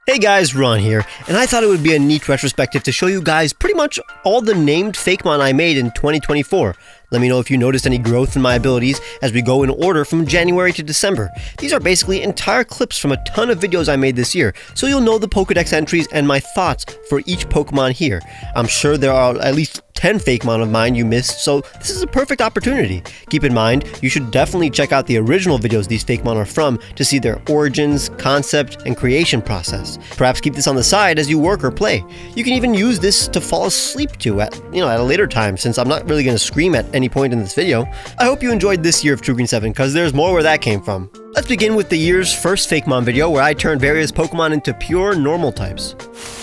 Hey guys, Ron here, and I thought it would be a neat retrospective to show you guys pretty much all the named Fakemon I made in 2024. Let me know if you noticed any growth in my abilities as we go in order from January to December. These are basically entire clips from a ton of videos I made this year, so you'll know the Pokedex entries and my thoughts for each Pokemon here. I'm sure there are at least 10 Fakemon of mine you missed, so this is a perfect opportunity. Keep in mind, you should definitely check out the original videos these Fakemon are from to see their origins, concept, and creation process. Perhaps keep this on the side as you work or play. You can even use this to fall asleep to at a later time, since I'm not really going to scream at any point in this video. I hope you enjoyed this year of True Green 7, because there's more where that came from. Let's begin with the year's first Fakemon video, where I turned various Pokemon into pure normal types.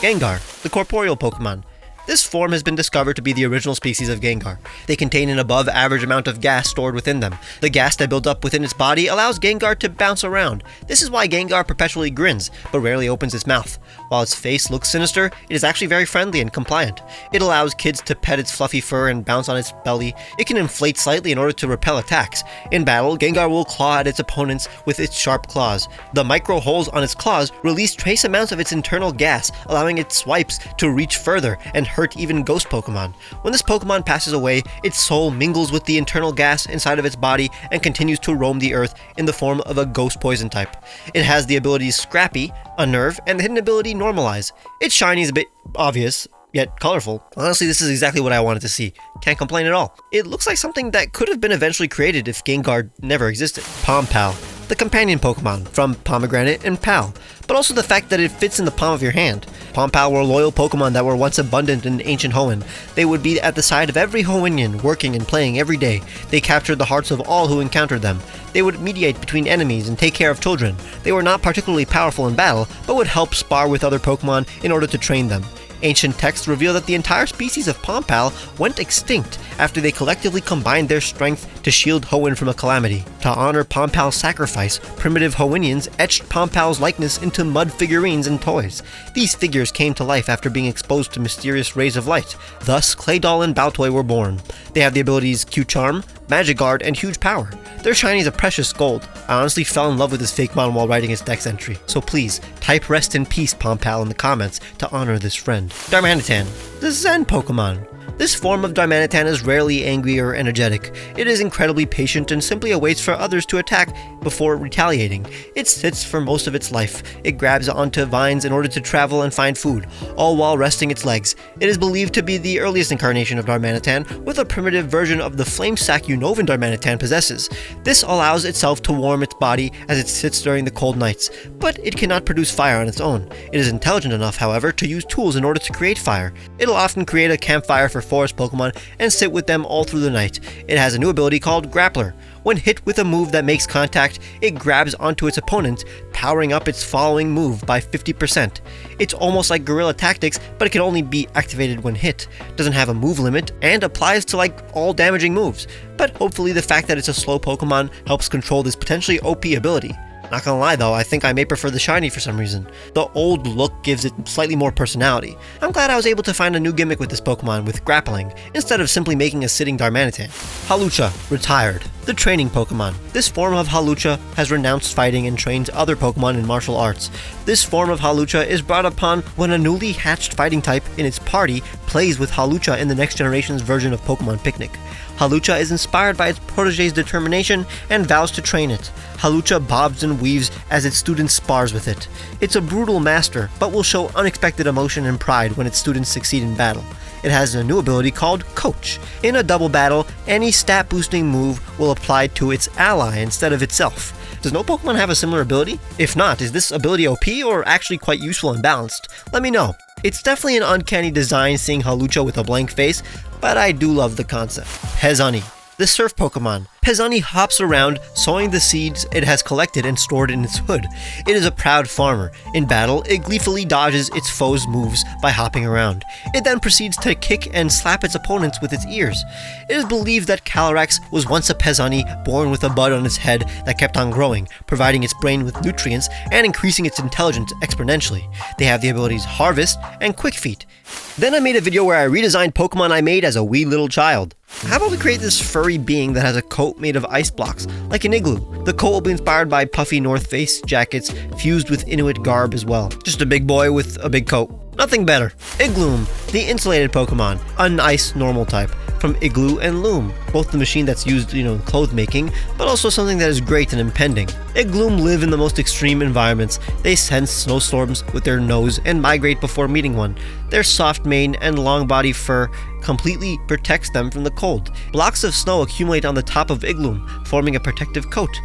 Gengar, the corporeal Pokemon. This form has been discovered to be the original species of Gengar. They contain an above average amount of gas stored within them. The gas that builds up within its body allows Gengar to bounce around. This is why Gengar perpetually grins, but rarely opens its mouth. While its face looks sinister, it is actually very friendly and compliant. It allows kids to pet its fluffy fur and bounce on its belly. It can inflate slightly in order to repel attacks. In battle, Gengar will claw at its opponents with its sharp claws. The micro holes on its claws release trace amounts of its internal gas, allowing its swipes to reach further and hurt even ghost Pokemon. When this Pokemon passes away, its soul mingles with the internal gas inside of its body and continues to roam the earth in the form of a ghost poison type. It has the abilities Scrappy, Unnerve, and the hidden ability Normalize. Its shiny is a bit obvious, yet colorful. Honestly, this is exactly what I wanted to see. Can't complain at all. It looks like something that could have been eventually created if Gengar never existed. Pal, the companion Pokemon from Pomegranate and Pal, but also the fact that it fits in the palm of your hand. Pal were loyal Pokemon that were once abundant in ancient Hoenn. They would be at the side of every Hoennian, working and playing every day. They captured the hearts of all who encountered them. They would mediate between enemies and take care of children. They were not particularly powerful in battle, but would help spar with other Pokemon in order to train them. Ancient texts reveal that the entire species of Pal went extinct after they collectively combined their strength to shield Hoenn from a calamity. To honor Pal's sacrifice, primitive Hoennians etched Pal's likeness into mud figurines and toys. These figures came to life after being exposed to mysterious rays of light. Thus, Claydol and Baltoy were born. They have the abilities Q-Charm, Magic Guard, and huge power. Their shiny is a precious gold. I honestly fell in love with this Fakemon while writing its dex entry, so please, type rest in peace Pal in the comments to honor this friend. Darmanitan, the Zen Pokemon. This form of Darmanitan is rarely angry or energetic. It is incredibly patient and simply awaits for others to attack before retaliating. It sits for most of its life. It grabs onto vines in order to travel and find food, all while resting its legs. It is believed to be the earliest incarnation of Darmanitan, with a primitive version of the flame sac Unnovan Darmanitan possesses. This allows itself to warm its body as it sits during the cold nights, but it cannot produce fire on its own. It is intelligent enough, however, to use tools in order to create fire. It'll often create a campfire for forest Pokemon and sit with them all through the night. It has a new ability called Grappler. When hit with a move that makes contact, it grabs onto its opponent, powering up its following move by 50%. It's almost like Guerrilla Tactics, but it can only be activated when hit, doesn't have a move limit, and applies to all damaging moves. But hopefully the fact that it's a slow Pokemon helps control this potentially OP ability. Not gonna lie though, I think I may prefer the shiny for some reason. The old look gives it slightly more personality. I'm glad I was able to find a new gimmick with this Pokemon with grappling, instead of simply making a sitting Darmanitan. Hawlucha, retired. The training Pokemon. This form of Hawlucha has renounced fighting and trains other Pokemon in martial arts. This form of Hawlucha is brought upon when a newly hatched fighting type in its party plays with Hawlucha in the next generation's version of Pokemon Picnic. Hawlucha is inspired by its protege's determination and vows to train it. Hawlucha bobs and weaves as its student spars with it. It's a brutal master, but will show unexpected emotion and pride when its students succeed in battle. It has a new ability called Coach. In a double battle, any stat boosting move will apply to its ally instead of itself. Does no Pokemon have a similar ability? If not, is this ability OP or actually quite useful and balanced? Let me know. It's definitely an uncanny design seeing Hawlucha with a blank face, but I do love the concept. Pezani, the surf Pokemon. Pezani hops around, sowing the seeds it has collected and stored in its hood. It is a proud farmer. In battle, it gleefully dodges its foes' moves by hopping around. It then proceeds to kick and slap its opponents with its ears. It is believed that Calyrex was once a Pezani born with a bud on its head that kept on growing, providing its brain with nutrients and increasing its intelligence exponentially. They have the abilities Harvest and Quick Feet. Then I made a video where I redesigned Pokemon I made as a wee little child. How about we create this furry being that has a coat coat made of ice blocks, like an igloo. The coat will be inspired by puffy North Face jackets fused with Inuit garb as well. Just a big boy with a big coat. Nothing better. Igloom, the insulated Pokemon, an ice normal type, from Igloo and Loom, both the machine that's used, in clothes making, but also something that is great and impending. Igloom live in the most extreme environments. They sense snowstorms with their nose and migrate before meeting one. Their soft mane and long body fur completely protects them from the cold. Blocks of snow accumulate on the top of Igloom, forming a protective coat.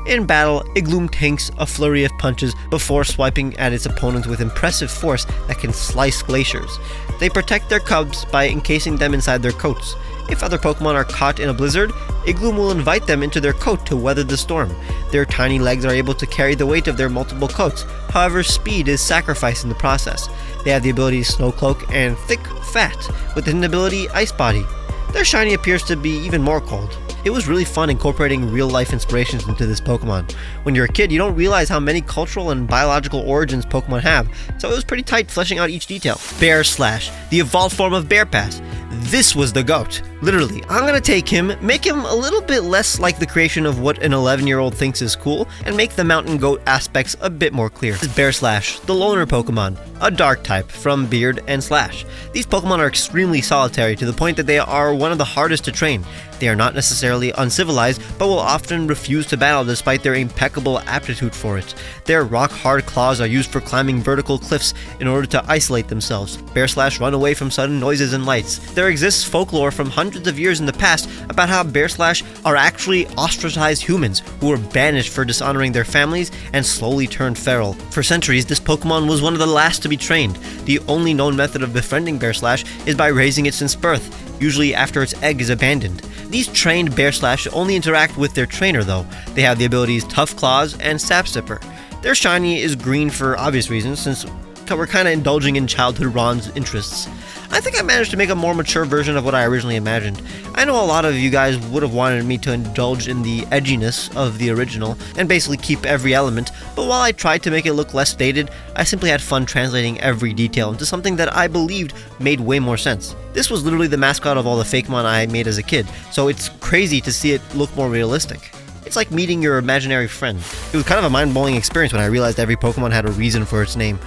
In battle, Igloom tanks a flurry of punches before swiping at its opponents with impressive force that can slice glaciers. They protect their cubs by encasing them inside their coats. If other Pokemon are caught in a blizzard, Igloom will invite them into their coat to weather the storm. Their tiny legs are able to carry the weight of their multiple coats, however speed is sacrificed in the process. They have the ability Snow Cloak and Thick Fat, with the hidden ability Ice Body. Their shiny appears to be even more cold. It was really fun incorporating real-life inspirations into this Pokemon. When you're a kid, you don't realize how many cultural and biological origins Pokemon have, so it was pretty tight fleshing out each detail. Bear Slash, the evolved form of Bear Pass. This was the GOAT. Literally, I'm gonna take him, make him a little bit less like the creation of what an 11-year-old thinks is cool, and make the mountain goat aspects a bit more clear. This is Bear Slash, the loner Pokemon, a dark type from Beard and Slash. These Pokemon are extremely solitary to the point that they are one of the hardest to train. They are not necessarily uncivilized, but will often refuse to battle despite their impeccable aptitude for it. Their rock-hard claws are used for climbing vertical cliffs in order to isolate themselves. Bear Slash run away from sudden noises and lights. There exists folklore from hundreds of years in the past about how Bear Slash are actually ostracized humans who were banished for dishonoring their families and slowly turned feral. For centuries, this Pokemon was one of the last to be trained. The only known method of befriending Bear Slash is by raising it since birth, usually after its egg is abandoned. These trained Bear Slash only interact with their trainer though. They have the abilities Tough Claws and Sap Sipper. Their shiny is green for obvious reasons, since we're kinda indulging in childhood Ron's interests. I think I managed to make a more mature version of what I originally imagined. I know a lot of you guys would have wanted me to indulge in the edginess of the original and basically keep every element, but while I tried to make it look less dated, I simply had fun translating every detail into something that I believed made way more sense. This was literally the mascot of all the Fakemon I made as a kid, so it's crazy to see it look more realistic. It's like meeting your imaginary friend. It was kind of a mind-blowing experience when I realized every Pokemon had a reason for its name.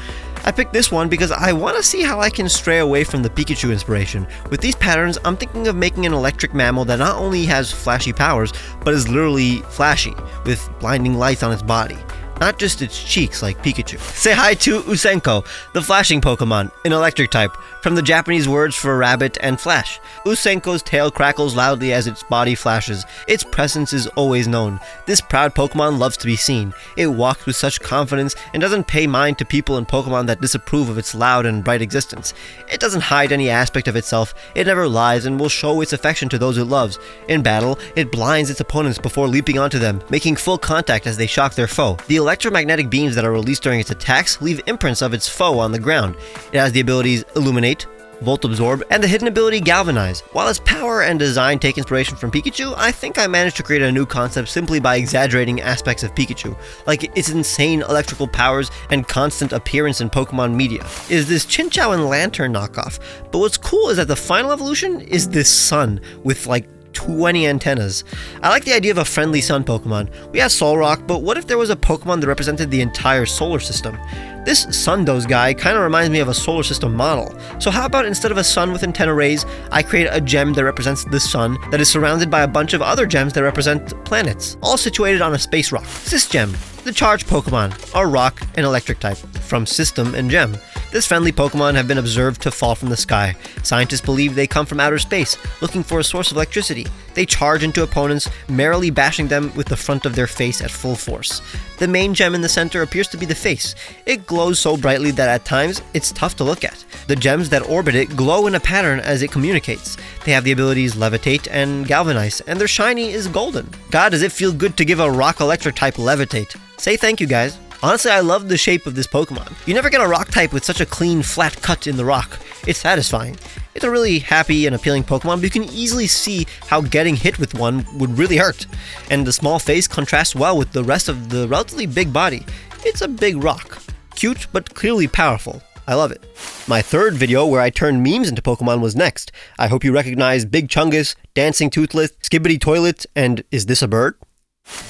I picked this one because I want to see how I can stray away from the Pikachu inspiration. With these patterns, I'm thinking of making an electric mammal that not only has flashy powers, but is literally flashy, with blinding lights on its body. Not just its cheeks like Pikachu. Say hi to Usenko, the flashing Pokemon, an electric type, from the Japanese words for rabbit and flash. Usenko's tail crackles loudly as its body flashes. Its presence is always known. This proud Pokemon loves to be seen. It walks with such confidence and doesn't pay mind to people and Pokemon that disapprove of its loud and bright existence. It doesn't hide any aspect of itself. It never lies and will show its affection to those it loves. In battle, it blinds its opponents before leaping onto them, making full contact as they shock their foe. The electromagnetic beams that are released during its attacks leave imprints of its foe on the ground. It has the abilities Illuminate, Volt Absorb, and the hidden ability Galvanize. While its power and design take inspiration from Pikachu, I think I managed to create a new concept simply by exaggerating aspects of Pikachu, like its insane electrical powers and constant appearance in Pokemon media. It is this Chinchou and Lantern knockoff, but what's cool is that the final evolution is this sun with like 20 antennas. I like the idea of a friendly sun Pokemon. We have Solrock, but what if there was a Pokemon that represented the entire solar system? This Sundos guy kind of reminds me of a solar system model. So how about instead of a sun with antenna rays, I create a gem that represents the sun that is surrounded by a bunch of other gems that represent planets, all situated on a space rock. Gem, the charged Pokemon, are rock and electric type, from System and Gem. This friendly Pokemon have been observed to fall from the sky. Scientists believe they come from outer space, looking for a source of electricity. They charge into opponents, merrily bashing them with the front of their face at full force. The main gem in the center appears to be the face. It glows so brightly that at times, it's tough to look at. The gems that orbit it glow in a pattern as it communicates. They have the abilities Levitate and Galvanize, and their shiny is golden. God, does it feel good to give a rock electric type Levitate. Say thank you, guys. Honestly, I love the shape of this Pokemon. You never get a rock type with such a clean, flat cut in the rock. It's satisfying. It's a really happy and appealing Pokemon, but you can easily see how getting hit with one would really hurt. And the small face contrasts well with the rest of the relatively big body. It's a big rock. Cute, but clearly powerful. I love it. My third video where I turned memes into Pokemon was next. I hope you recognize Big Chungus, Dancing Toothless, Skibbity Toilet, and is this a bird?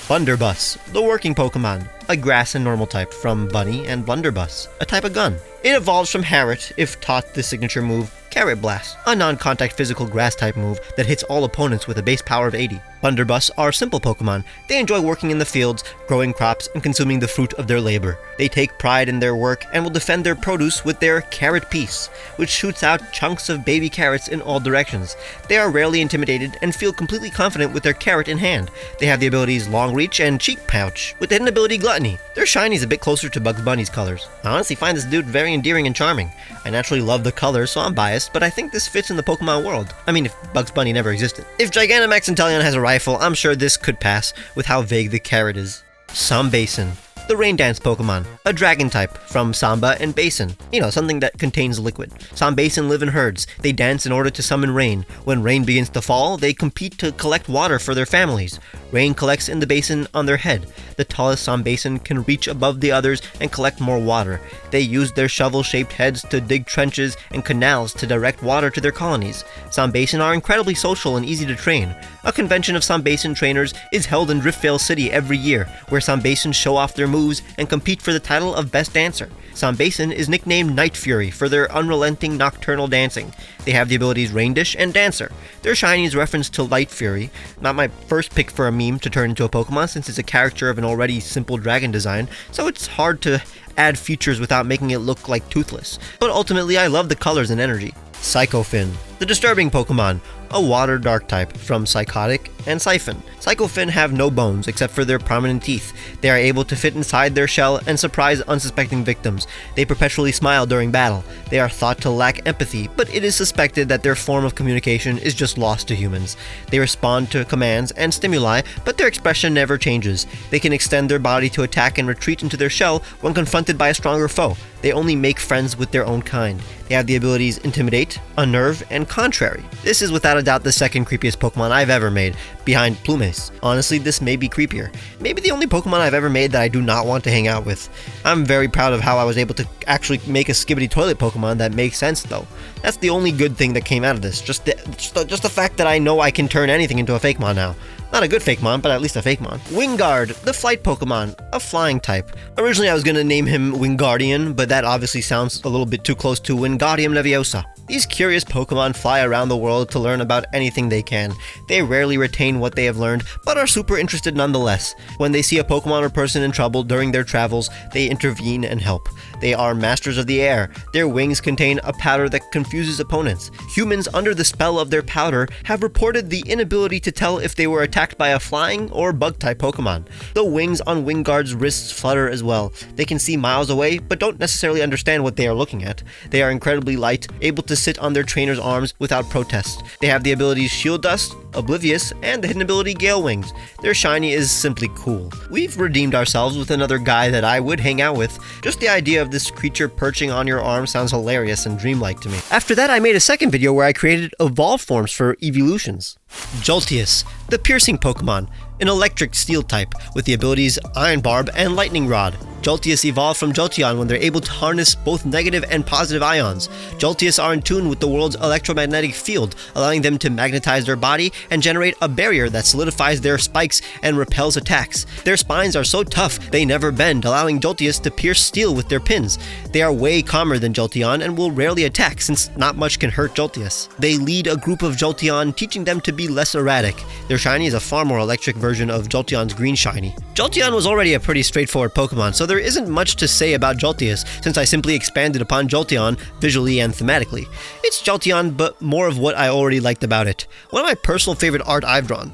Blunderbuss, the working Pokemon, a grass and normal type from Bunny and Blunderbuss, a type of gun. It evolves from Harriet if taught the signature move Carrot Blast, a non-contact physical grass type move that hits all opponents with a base power of 80. Blunderbuss are simple Pokemon. They enjoy working in the fields, growing crops, and consuming the fruit of their labor. They take pride in their work and will defend their produce with their Carrot Piece, which shoots out chunks of baby carrots in all directions. They are rarely intimidated and feel completely confident with their carrot in hand. They have the abilities Long Reach and Cheek Pouch, with the hidden ability Gluttony. Their shiny is a bit closer to Bugs Bunny's colors. I honestly find this dude very endearing and charming. I naturally love the colors, so I'm biased, but I think this fits in the Pokemon world. I mean, if Bugs Bunny never existed. If Gigantamax Inteleon has a rifle, I'm sure this could pass with how vague the carrot is. Sambason, the rain dance Pokemon, a dragon type from Samba and Basin. You know, something that contains liquid. Sambason live in herds. They dance in order to summon rain. When rain begins to fall, they compete to collect water for their families. Rain collects in the basin on their head. The tallest Sambason can reach above the others and collect more water. They use their shovel-shaped heads to dig trenches and canals to direct water to their colonies. Sambason are incredibly social and easy to train. A convention of Sambason trainers is held in Driftvale City every year, where Sambason show off their moves and compete for the title of Best Dancer. Sambason is nicknamed Night Fury for their unrelenting nocturnal dancing. They have the abilities Rain Dish and Dancer. Their shiny is referenced to Light Fury, not my first pick for a meme to turn into a Pokemon since it's a character of an already simple dragon design, so it's hard to add features without making it look like Toothless. But ultimately I love the colors and energy. Psychofin, the disturbing Pokemon, a water dark type from Psychotic and Siphon. Psychofin have no bones except for their prominent teeth. They are able to fit inside their shell and surprise unsuspecting victims. They perpetually smile during battle. They are thought to lack empathy, but it is suspected that their form of communication is just lost to humans. They respond to commands and stimuli, but their expression never changes. They can extend their body to attack and retreat into their shell when confronted by a stronger foe. They only make friends with their own kind. They have the abilities Intimidate, Unnerve, and Contrary. This is without a doubt the second creepiest Pokemon I've ever made, behind Plumes. Honestly, this may be creepier. Maybe the only Pokemon I've ever made that I do not want to hang out with. I'm very proud of how I was able to actually make a Skibbity Toilet Pokemon that makes sense though. That's the only good thing that came out of this, just the fact that I know I can turn anything into a Fakemon now. Not a good Fakemon, but at least a Fakemon. Wingard, the flight Pokemon, a flying type. Originally I was going to name him Wingardium, but that obviously sounds a little bit too close to Wingardium Leviosa. These curious Pokemon fly around the world to learn about anything they can. They rarely retain what they have learned, but are super interested nonetheless. When they see a Pokemon or person in trouble during their travels, they intervene and help. They are masters of the air. Their wings contain a powder that confuses opponents. Humans under the spell of their powder have reported the inability to tell if they were attacked by a flying or bug-type Pokemon. The wings on Wingard's wrists flutter as well. They can see miles away, but don't necessarily understand what they are looking at. They are incredibly light, able to sit on their trainer's arms without protest. They have the abilities Shield Dust, Oblivious, and the hidden ability Gale Wings. Their shiny is simply cool. We've redeemed ourselves with another guy that I would hang out with. Just the idea of this creature perching on your arm sounds hilarious and dreamlike to me. After that, I made a second video where I created evolved forms for evolutions. Jolteus, the piercing Pokemon, an electric steel type with the abilities Iron Barb and Lightning Rod. Jolteus evolved from Jolteon when they're able to harness both negative and positive ions. Jolteus are in tune with the world's electromagnetic field, allowing them to magnetize their body and generate a barrier that solidifies their spikes and repels attacks. Their spines are so tough they never bend, allowing Jolteus to pierce steel with their pins. They are way calmer than Jolteon and will rarely attack since not much can hurt Jolteus. They lead a group of Jolteon, teaching them to be less erratic. Their shiny is a far more electric version of Jolteon's green shiny. Jolteon was already a pretty straightforward Pokemon, so there isn't much to say about Jolteus since I simply expanded upon Jolteon visually and thematically. It's Jolteon, but more of what I already liked about it. One of my personal favorite art I've drawn.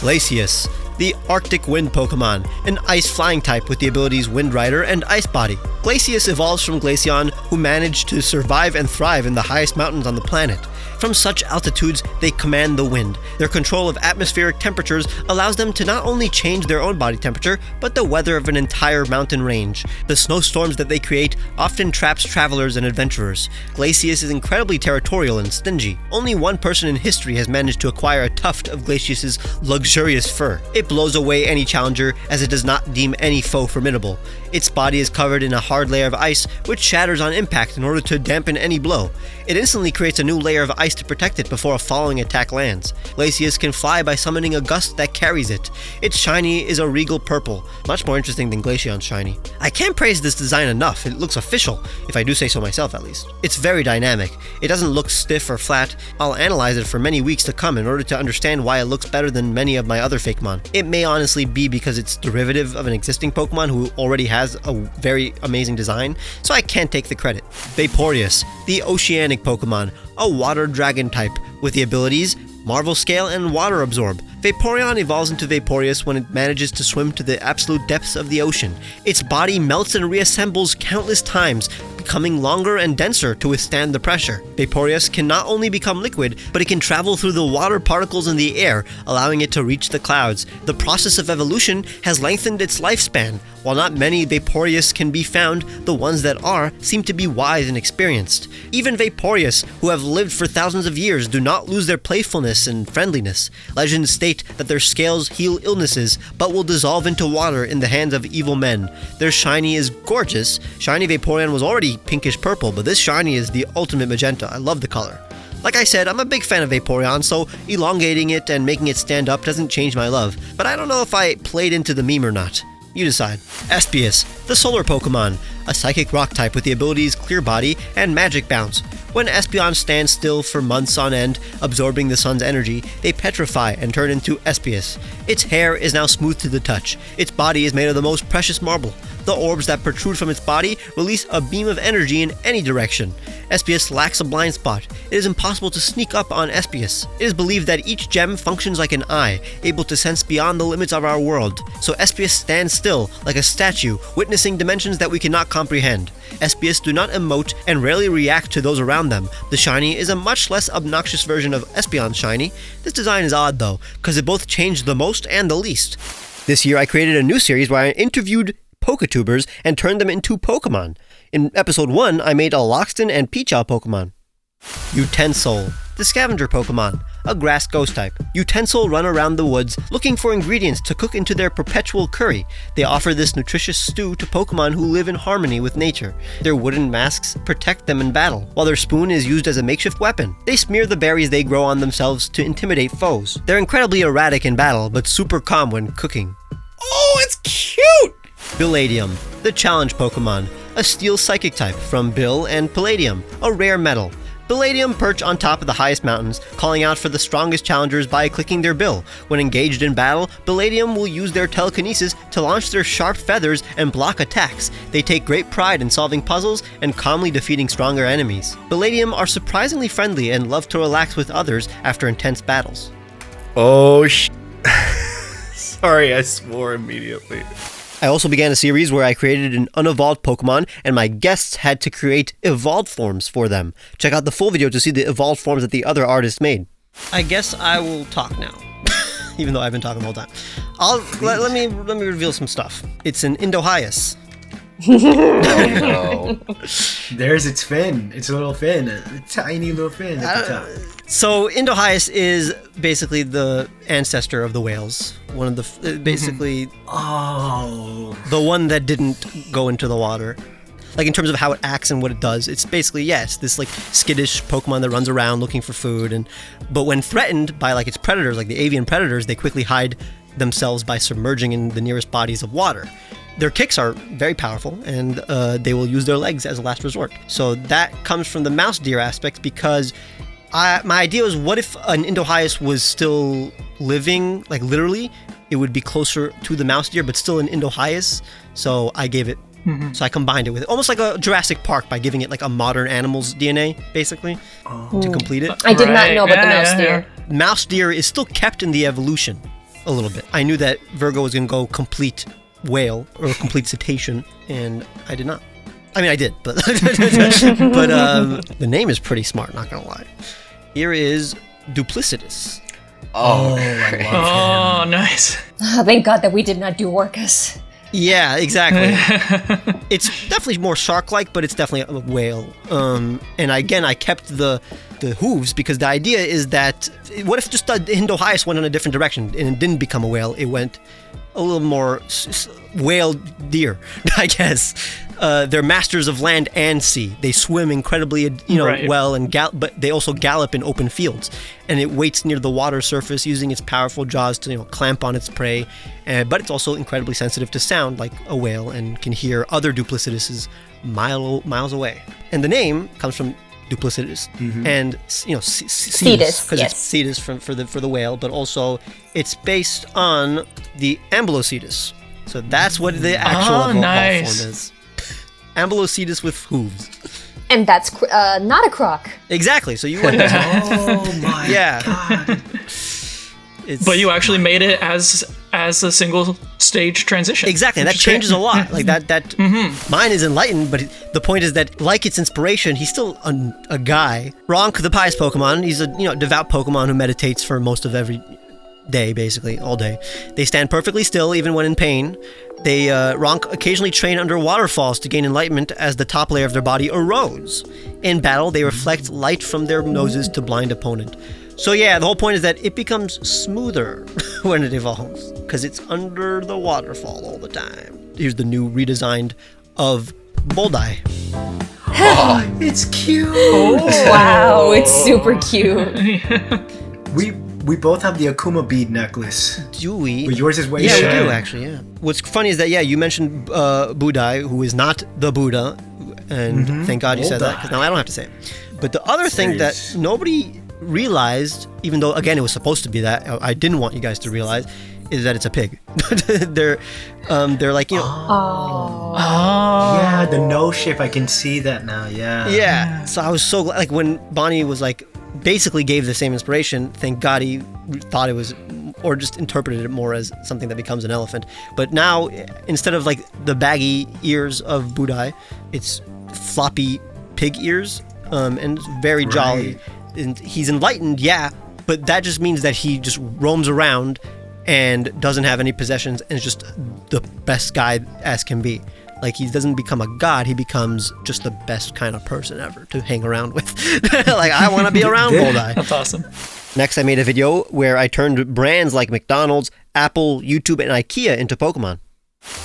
Glacius, the Arctic Wind Pokemon, an ice flying type with the abilities Wind Rider and Ice Body. Glacius evolves from Glaceon, who managed to survive and thrive in the highest mountains on the planet. From such altitudes, they command the wind. Their control of atmospheric temperatures allows them to not only change their own body temperature, but the weather of an entire mountain range. The snowstorms that they create often traps travelers and adventurers. Glacius is incredibly territorial and stingy. Only one person in history has managed to acquire a tuft of Glacius's luxurious fur. It blows away any challenger, as it does not deem any foe formidable. Its body is covered in a hard layer of ice, which shatters on impact in order to dampen any blow. It instantly creates a new layer of ice to protect it before a following attack lands. Glacius can fly by summoning a gust that carries it. Its shiny is a regal purple, much more interesting than Glaceon's shiny. I can't praise this design enough. It looks official, if I do say so myself at least. It's very dynamic. It doesn't look stiff or flat. I'll analyze it for many weeks to come in order to understand why it looks better than many of my other Fakemon. It may honestly be because it's derivative of an existing Pokemon who already has a very amazing design, so I can't take the credit. Vaporeon, the oceanic Pokemon, a water dragon type, with the abilities Marvel Scale and Water Absorb. Vaporeon evolves into Vaporeon when it manages to swim to the absolute depths of the ocean. Its body melts and reassembles countless times, becoming longer and denser to withstand the pressure. Vaporeon can not only become liquid, but it can travel through the water particles in the air, allowing it to reach the clouds. The process of evolution has lengthened its lifespan. While not many Vaporeon can be found, the ones that are seem to be wise and experienced. Even Vaporeon, who have lived for thousands of years, do not lose their playfulness and friendliness. Legends state that their scales heal illnesses, but will dissolve into water in the hands of evil men. Their shiny is gorgeous. Shiny Vaporeon was already pinkish purple, but this shiny is the ultimate magenta. I love the color. Like I said, I'm a big fan of Vaporeon, so elongating it and making it stand up doesn't change my love. But I don't know if I played into the meme or not. You decide. Espius, the solar Pokemon, a psychic rock type with the abilities Clear Body and Magic Bounce. When Espeon stands still for months on end, absorbing the sun's energy, they petrify and turn into Espius. Its hair is now smooth to the touch. Its body is made of the most precious marble. The orbs that protrude from its body release a beam of energy in any direction. Espius lacks a blind spot. It is impossible to sneak up on Espius. It is believed that each gem functions like an eye, able to sense beyond the limits of our world. So Espius stands still, like a statue, witnessing dimensions that we cannot comprehend. Espius do not emote and rarely react to those around them. The shiny is a much less obnoxious version of Espeon's shiny. This design is odd though, because it both changed the most and the least. This year I created a new series where I interviewed Poketubers and turned them into Pokemon. In episode 1, I made a Loxton and Peachow Pokemon. Utensil, the scavenger Pokemon, a grass ghost type. Utensil run around the woods looking for ingredients to cook into their perpetual curry. They offer this nutritious stew to Pokemon who live in harmony with nature. Their wooden masks protect them in battle, while their spoon is used as a makeshift weapon. They smear the berries they grow on themselves to intimidate foes. They're incredibly erratic in battle, but super calm when cooking. Oh, it's cute! Billadium, the challenge Pokemon, a steel psychic type from Bill and Palladium, a rare metal. Billadium perch on top of the highest mountains, calling out for the strongest challengers by clicking their bill. When engaged in battle, Billadium will use their telekinesis to launch their sharp feathers and block attacks. They take great pride in solving puzzles and calmly defeating stronger enemies. Billadium are surprisingly friendly and love to relax with others after intense battles. Oh, sorry, I swore immediately. I also began a series where I created an unevolved Pokemon, and my guests had to create evolved forms for them. Check out the full video to see the evolved forms that the other artists made. I guess I will talk now, even though I've been talking the whole time. Let me reveal some stuff. It's an Indohyus. Oh no. There's its fin. It's a little fin. A tiny little fin at the top. So Indohyus is basically the ancestor of the whales. One of the basically the one that didn't go into the water. Like in terms of how it acts and what it does, it's basically it's this like skittish Pokemon that runs around looking for food, but when threatened by like its predators, like the avian predators, they quickly hide themselves by submerging in the nearest bodies of water. Their kicks are very powerful, and they will use their legs as a last resort. So that comes from the mouse deer aspect, because my idea was, what if an Indohyus was still living, like literally, it would be closer to the mouse deer, but still an Indohyus. So I gave it, so I combined it with it, almost like a Jurassic Park, by giving it like a modern animal's DNA, basically, to complete it. I did not know about the mouse deer. Mouse deer is still kept in the evolution a little bit. I knew that Virgo was going to go complete whale or complete cetacean, and I did not. I mean, I did, but but the name is pretty smart, not gonna lie. Here is Duplicitous. Oh, I love Oh, nice. Thank God that we did not do orcas. Yeah, exactly. It's definitely more shark-like, but it's definitely a whale. And again, I kept the hooves because the idea is that what if just the Hindohyus went in a different direction and it didn't become a whale? It went a little more whale deer, I guess. They're masters of land and sea. They swim incredibly, Right. well, and but they also gallop in open fields. And it waits near the water surface, using its powerful jaws to clamp on its prey. But it's also incredibly sensitive to sound, like a whale, and can hear other duplicituses miles away. And the name comes from duplicitous and cetus, because yes. it's cetus for the whale, but also it's based on the ambulocetus. So that's what the actual evolved nice. form is. Ambulocetus with hooves. And that's not a croc. Exactly. So you went Oh my Yeah. god. But you actually made it as a single stage transition. Exactly, and that which is great. changes a lot. Like that mine is enlightened, but the point is that, like its inspiration, he's still a guy. Ronk, the pious Pokemon, he's a devout Pokemon who meditates for most of every day, basically all day. They stand perfectly still even when in pain. They Ronk occasionally train under waterfalls to gain enlightenment as the top layer of their body erodes. In battle, they reflect light from their noses to blind opponent. So yeah, the whole point is that it becomes smoother when it evolves, because it's under the waterfall all the time. Here's the new redesigned of Bullseye. It's cute. Wow, it's super cute. We both have the Akuma bead necklace. Do we? But yours is way Yeah, we shorter. do actually, yeah. What's funny is that, yeah, you mentioned Budai, who is not the Buddha, and thank God you said that, because now I don't have to say it. But the other thing that Serious. nobody realized, even though, again, it was supposed to be that, I didn't want you guys to realize, is that it's a pig. they're like, Oh. Yeah, the nose shape, I can see that now, yeah. Yeah. So I was so glad, like when Bonnie was like, basically gave the same inspiration, thank God he thought it was, or just interpreted it more as something that becomes an elephant. But now, instead of like the baggy ears of Budai, it's floppy pig ears, and it's very jolly. Right. And he's enlightened, yeah, but that just means that he just roams around and doesn't have any possessions and is just the best guy as can be. Like, he doesn't become a god, he becomes just the best kind of person ever to hang around with. Like, I want to be around Bullseye. That's awesome. Next, I made a video where I turned brands like McDonald's, Apple, YouTube, and IKEA into Pokemon.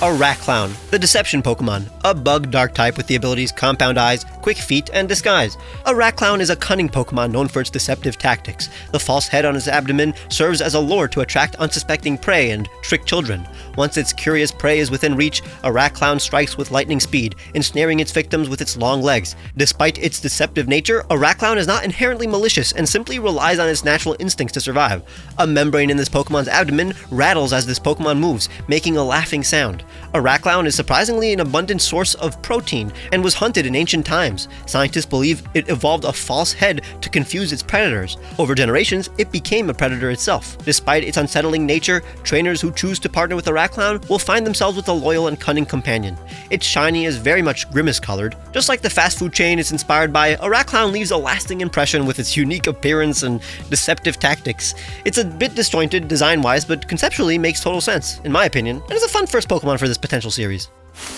A Rat Clown, the Deception Pokemon, a bug dark type with the abilities Compound Eyes, Quick Feet, and Disguise. A Rat Clown is a cunning Pokemon known for its deceptive tactics. The false head on its abdomen serves as a lure to attract unsuspecting prey and trick children. Once its curious prey is within reach, a Rat Clown strikes with lightning speed, ensnaring its victims with its long legs. Despite its deceptive nature, a Rat Clown is not inherently malicious and simply relies on its natural instincts to survive. A membrane in this Pokemon's abdomen rattles as this Pokemon moves, making a laughing sound. A rat clown is surprisingly an abundant source of protein and was hunted in ancient times. Scientists believe it evolved a false head to confuse its predators. Over generations, it became a predator itself. Despite its unsettling nature, trainers who choose to partner with a rat clown will find themselves with a loyal and cunning companion. Its shiny is very much grimace-colored. Just like the fast food chain it's inspired by, a rat clown leaves a lasting impression with its unique appearance and deceptive tactics. It's a bit disjointed design-wise, but conceptually makes total sense, in my opinion, and is a fun first Pokemon for this potential series.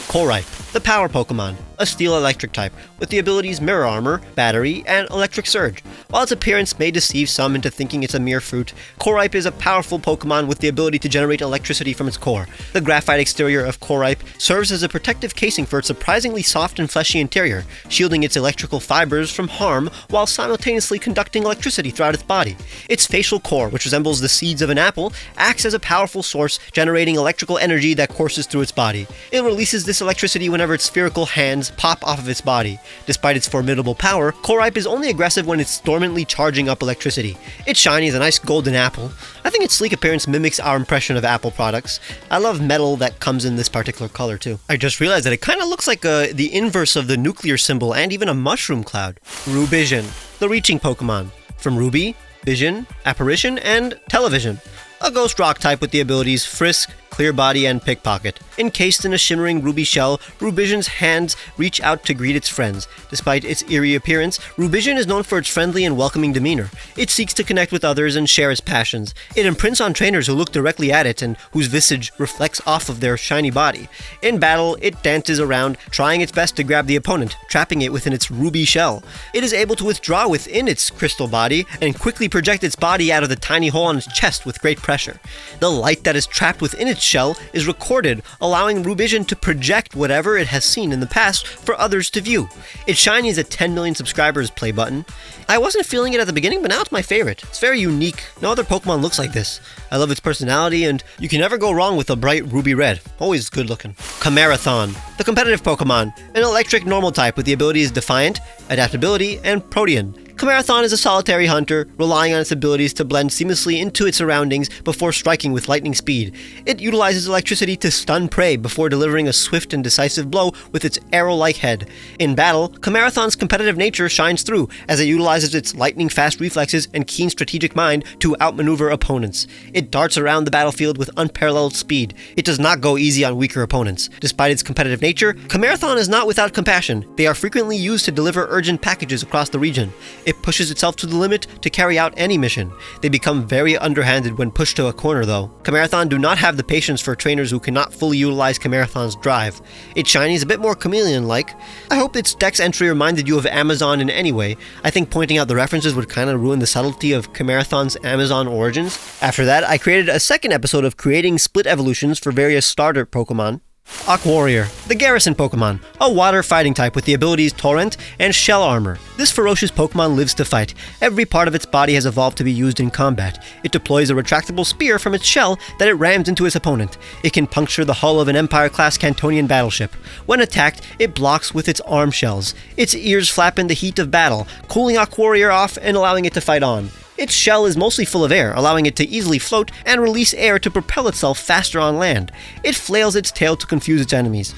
Corripe, the Power Pokemon, a Steel-Electric type, with the abilities Mirror Armor, Battery, and Electric Surge. While its appearance may deceive some into thinking it's a mere fruit, Corripe is a powerful Pokemon with the ability to generate electricity from its core. The graphite exterior of Corripe serves as a protective casing for its surprisingly soft and fleshy interior, shielding its electrical fibers from harm while simultaneously conducting electricity throughout its body. Its facial core, which resembles the seeds of an apple, acts as a powerful source, generating electrical energy that courses through its body. It releases this electricity whenever its spherical hands pop off of its body. Despite its formidable power, Corripe is only aggressive when it's dormantly charging up electricity. Its shiny is a nice golden apple. I think its sleek appearance mimics our impression of Apple products. I love metal that comes in this particular color too. I just realized that it kind of looks like the inverse of the nuclear symbol and even a mushroom cloud. Rubision, the Reaching Pokemon, from Ruby, Vision, Apparition, and Television. A Ghost Rock type with the abilities Frisk, clear body, and pickpocket. Encased in a shimmering ruby shell, Rubision's hands reach out to greet its friends. Despite its eerie appearance, Rubision is known for its friendly and welcoming demeanor. It seeks to connect with others and share its passions. It imprints on trainers who look directly at it and whose visage reflects off of their shiny body. In battle, it dances around, trying its best to grab the opponent, trapping it within its ruby shell. It is able to withdraw within its crystal body and quickly project its body out of the tiny hole on its chest with great pressure. The light that is trapped within its shell is recorded, allowing Rubision to project whatever it has seen in the past for others to view. Its shiny is a 10 million subscribers play button. I wasn't feeling it at the beginning, but now it's my favorite. It's very unique. No other Pokemon looks like this. I love its personality, and you can never go wrong with a bright ruby red. Always good looking. Camarathon, the competitive Pokemon, an electric normal type with the abilities Defiant, Adaptability, and Protean. Camarathon is a solitary hunter, relying on its abilities to blend seamlessly into its surroundings before striking with lightning speed. It utilizes electricity to stun prey before delivering a swift and decisive blow with its arrow-like head. In battle, Camarathon's competitive nature shines through as it utilizes its lightning-fast reflexes and keen strategic mind to outmaneuver opponents. It darts around the battlefield with unparalleled speed. It does not go easy on weaker opponents. Despite its competitive nature, Camarathon is not without compassion. They are frequently used to deliver urgent packages across the region. It pushes itself to the limit to carry out any mission. They become very underhanded when pushed to a corner though. Camarathon do not have the patience for trainers who cannot fully utilize Camarathon's drive. Its shiny is a bit more chameleon-like. I hope its dex entry reminded you of Amazon in any way. I think pointing out the references would kind of ruin the subtlety of Camarathon's Amazon origins. After that, I created a second episode of creating split evolutions for various starter Pokemon. Warrior, the Garrison Pokemon, a water fighting type with the abilities Torrent and Shell Armor. This ferocious Pokemon lives to fight. Every part of its body has evolved to be used in combat. It deploys a retractable spear from its shell that it rams into its opponent. It can puncture the hull of an Empire-class Cantonian battleship. When attacked, it blocks with its arm shells. Its ears flap in the heat of battle, cooling Warrior off and allowing it to fight on. Its shell is mostly full of air, allowing it to easily float and release air to propel itself faster on land. It flails its tail to confuse its enemies.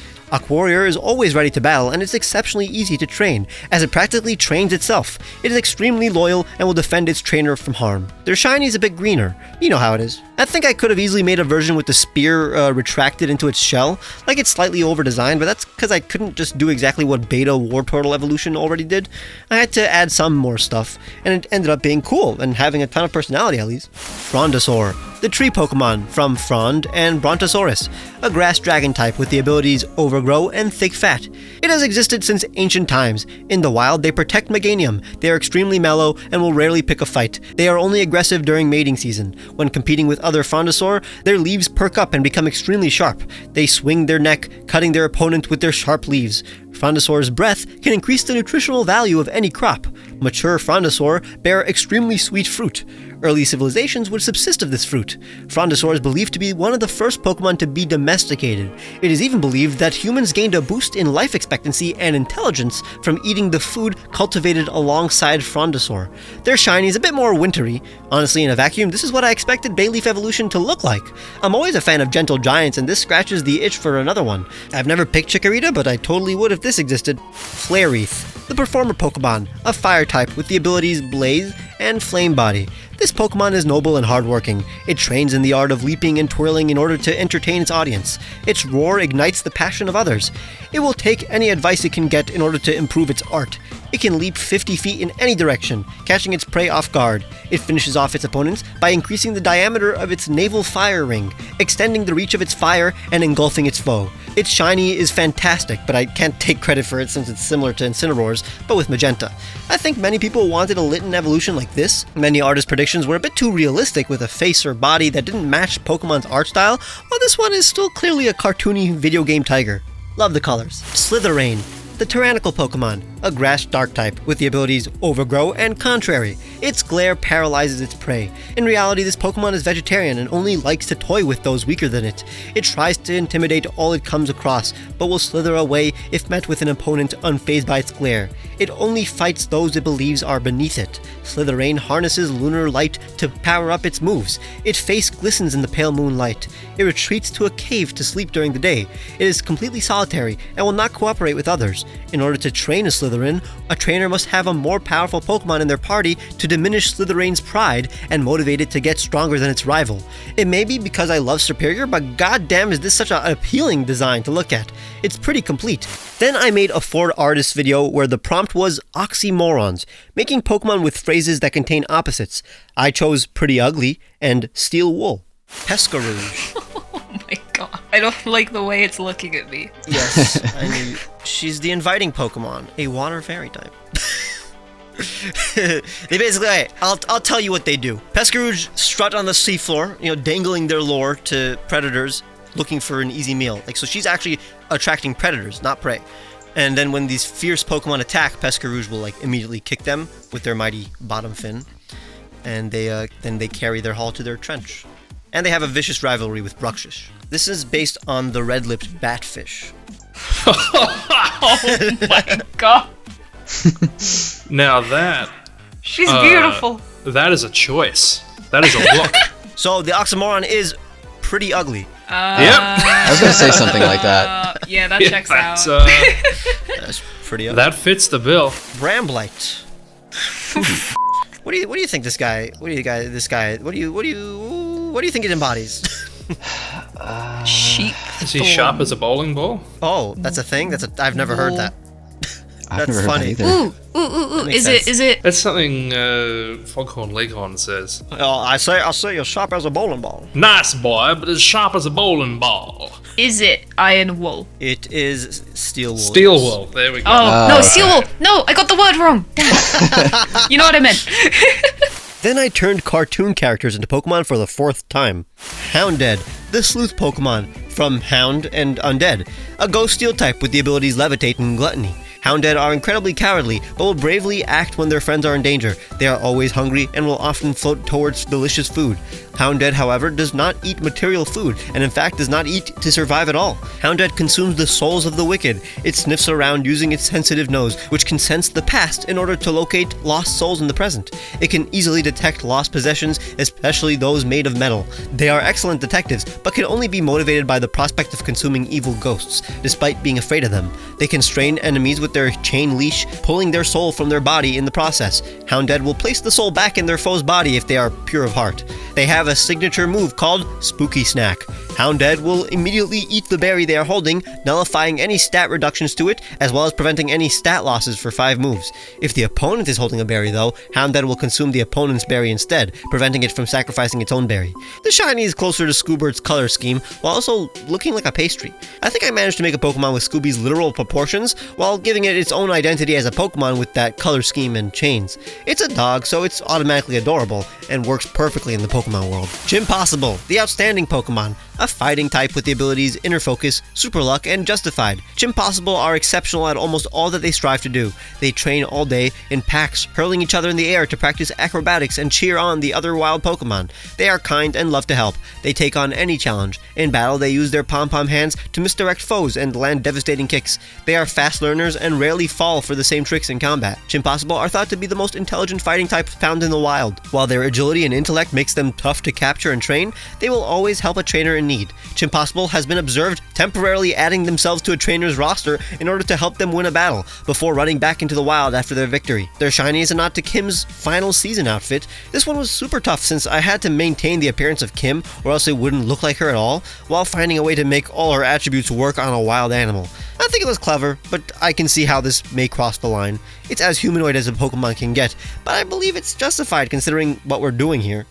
Warrior is always ready to battle, and it's exceptionally easy to train, as it practically trains itself. It is extremely loyal and will defend its trainer from harm. Their shiny is a bit greener. You know how it is. I think I could have easily made a version with the spear retracted into its shell, like it's slightly over-designed, but that's because I couldn't just do exactly what Beta Wartortle Evolution already did. I had to add some more stuff, and it ended up being cool, and having a ton of personality at least. Frondosaur, the tree Pokemon from Frond and Brontosaurus, a grass dragon type with the abilities Overgrow and Thick Fat. It has existed since ancient times. In the wild, they protect Meganium. They are extremely mellow and will rarely pick a fight. They are only aggressive during mating season. When competing with other Frondosaur, their leaves perk up and become extremely sharp. They swing their neck, cutting their opponent with their sharp leaves. Frondosaur's breath can increase the nutritional value of any crop. Mature Frondosaur bear extremely sweet fruit. Early civilizations would subsist of this fruit. Frondosaur is believed to be one of the first Pokemon to be domesticated. It is even believed that humans gained a boost in life expectancy and intelligence from eating the food cultivated alongside Frondosaur. Their shiny is a bit more wintry. Honestly, in a vacuum, this is what I expected Bayleaf evolution to look like. I'm always a fan of gentle giants, and this scratches the itch for another one. I've never picked Chikorita, but I totally would if this existed. Flareath, the Performer Pokemon, a fire type with the abilities Blaze and Flame Body. This Pokemon is noble and hardworking. It trains in the art of leaping and twirling in order to entertain its audience. Its roar ignites the passion of others. It will take any advice it can get in order to improve its art. It can leap 50 feet in any direction, catching its prey off guard. It finishes off its opponents by increasing the diameter of its naval fire ring, extending the reach of its fire and engulfing its foe. Its shiny is fantastic, but I can't take credit for it since it's similar to Incineroar's, but with magenta. I think many people wanted a Litten evolution like this. Many artist predictions were a bit too realistic with a face or body that didn't match Pokemon's art style, while this one is still clearly a cartoony video game tiger. Love the colors. Slitherain, the tyrannical Pokemon, a grass dark type with the abilities Overgrow and Contrary. Its glare paralyzes its prey. In reality, this Pokemon is vegetarian and only likes to toy with those weaker than it. It tries to intimidate all it comes across, but will slither away if met with an opponent unfazed by its glare. It only fights those it believes are beneath it. Slitherain harnesses lunar light to power up its moves. Its face glistens in the pale moonlight. It retreats to a cave to sleep during the day. It is completely solitary and will not cooperate with others. In order to train a Slitherain, Slytherin, a trainer must have a more powerful Pokemon in their party to diminish Slytherin's pride and motivate it to get stronger than its rival. It may be because I love Superior, but goddamn is this such an appealing design to look at. It's pretty complete. Then I made a Ford Artist video where the prompt was oxymorons, making Pokemon with phrases that contain opposites. I chose Pretty Ugly and Steel Wool. Pescarouge. Oh my god. I don't like the way it's looking at me. Yes, I mean, she's the inviting Pokemon, a water fairy type. They basically, okay, I'll tell you what they do. Pescarouge strut on the seafloor, dangling their lure to predators looking for an easy meal. So she's actually attracting predators, not prey. And then when these fierce Pokemon attack, Pescarouge will immediately kick them with their mighty bottom fin, and then they carry their haul to their trench. And they have a vicious rivalry with Bruxish. This is based on the red-lipped batfish. Oh my god. Now that... She's beautiful. That is a choice. That is a look. So the Oxymoron is Pretty Ugly. Yep. I was gonna say something like that. Yeah, that checks out. That's pretty ugly. That fits the bill. Bramblite. What do you think this guy? What do you think it embodies? Sheep. Does he shop as a bowling ball? Oh, that's a thing. I've never heard that. I've That's never funny. heard that either. Ooh. makes Is it? sense. Is it? That's something Foghorn Leghorn says. I say you shop as a bowling ball. Nice boy, but as sharp as a bowling ball. Is it iron wool? It is steel wool. Steel wool. There we go. Oh, no, okay. steel wool. No, I got the word wrong. Damn. You know what I meant. Then I turned cartoon characters into Pokemon for the 4th time. Houndead, the sleuth Pokemon from Hound and Undead, a ghost steel type with the abilities Levitate and Gluttony. Houndead are incredibly cowardly, but will bravely act when their friends are in danger. They are always hungry and will often float towards delicious food. Houndead, however, does not eat material food, and in fact does not eat to survive at all. Houndead consumes the souls of the wicked. It sniffs around using its sensitive nose, which can sense the past in order to locate lost souls in the present. It can easily detect lost possessions, especially those made of metal. They are excellent detectives, but can only be motivated by the prospect of consuming evil ghosts, despite being afraid of them. They can strain enemies with their chain leash, pulling their soul from their body in the process. Houndead will place the soul back in their foe's body if they are pure of heart. They have a signature move called Spooky Snack. Houndead will immediately eat the berry they are holding, nullifying any stat reductions to it, as well as preventing any stat losses for 5 moves. If the opponent is holding a berry though, Houndead will consume the opponent's berry instead, preventing it from sacrificing its own berry. The shiny is closer to Scoobert's color scheme, while also looking like a pastry. I think I managed to make a Pokemon with Scooby's literal proportions, while giving it its own identity as a Pokemon with that color scheme and chains. It's a dog, so it's automatically adorable, and works perfectly in the Pokemon world. Chimpossible, the outstanding Pokemon, a fighting type with the abilities Inner Focus, Super Luck, and Justified. Chimpossible are exceptional at almost all that they strive to do. They train all day in packs, hurling each other in the air to practice acrobatics and cheer on the other wild Pokemon. They are kind and love to help. They take on any challenge. In battle, they use their pom-pom hands to misdirect foes and land devastating kicks. They are fast learners and rarely fall for the same tricks in combat. Chimpossible are thought to be the most intelligent fighting type found in the wild. While their agility and intellect makes them tough to capture and train, they will always help a trainer in need. Chimpossible has been observed temporarily adding themselves to a trainer's roster in order to help them win a battle, before running back into the wild after their victory. Their shiny is a nod to Kim's final season outfit. This one was super tough since I had to maintain the appearance of Kim, or else it wouldn't look like her at all, while finding a way to make all her attributes work on a wild animal. I think it was clever, but I can see how this may cross the line. It's as humanoid as a Pokemon can get, but I believe it's justified considering what we're doing here.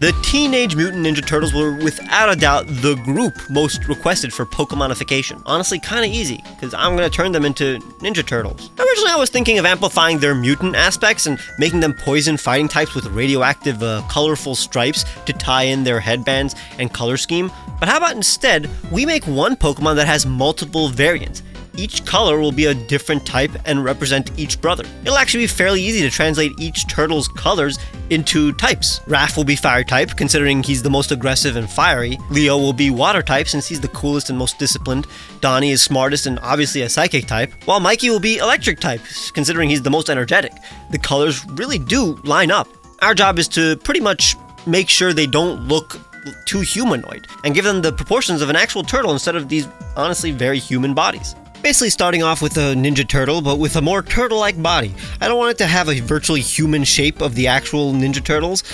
The Teenage Mutant Ninja Turtles were without a doubt the group most requested for Pokemonification. Honestly, kinda easy, because I'm gonna turn them into Ninja Turtles. Originally I was thinking of amplifying their mutant aspects and making them poison fighting types with radioactive, colorful stripes to tie in their headbands and color scheme. But how about instead, we make one Pokemon that has multiple variants. Each color will be a different type and represent each brother. It'll actually be fairly easy to translate each turtle's colors into types. Raph will be fire type, considering he's the most aggressive and fiery. Leo will be water type, since he's the coolest and most disciplined. Donnie is smartest and obviously a psychic type. While Mikey will be electric type, considering he's the most energetic. The colors really do line up. Our job is to pretty much make sure they don't look too humanoid, and give them the proportions of an actual turtle instead of these honestly very human bodies. Basically starting off with a Ninja Turtle, but with a more turtle-like body. I don't want it to have a virtually human shape of the actual Ninja Turtles.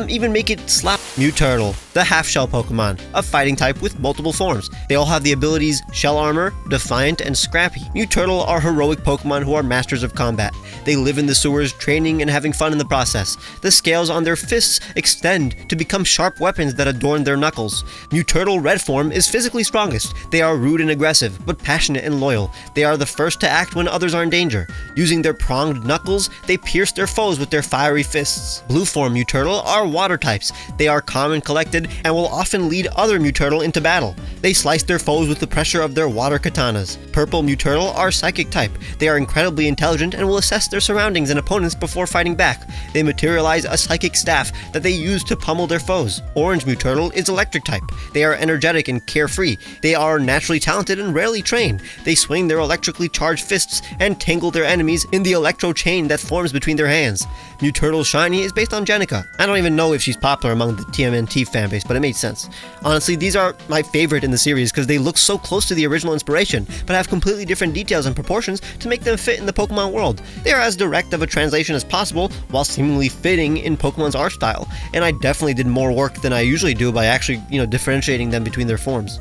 Even make it slap Turtle, the half-shell Pokemon, a fighting type with multiple forms. They all have the abilities Shell Armor, Defiant, and Scrappy. Turtle are heroic Pokemon who are masters of combat. They live in the sewers, training and having fun in the process. The scales on their fists extend to become sharp weapons that adorn their knuckles. Turtle Red form is physically strongest. They are rude and aggressive, but passionate and loyal. They are the first to act when others are in danger. Using their pronged knuckles, they pierce their foes with their fiery fists. Blue form Turtle are water types. They are calm and collected and will often lead other Turtle into battle. They slice their foes with the pressure of their water katanas. Purple Turtle are psychic type. They are incredibly intelligent and will assess their surroundings and opponents before fighting back. They materialize a psychic staff that they use to pummel their foes. Orange Turtle is electric type. They are energetic and carefree. They are naturally talented and rarely trained. They swing their electrically charged fists and tangle their enemies in the electro chain that forms between their hands. Turtle Shiny is based on Jenica. I don't even know if she's popular among the TMNT fanbase, but it made sense. Honestly, these are my favorite in the series because they look so close to the original inspiration, but have completely different details and proportions to make them fit in the Pokemon world. They are as direct of a translation as possible, while seemingly fitting in Pokemon's art style, and I definitely did more work than I usually do by actually, differentiating them between their forms.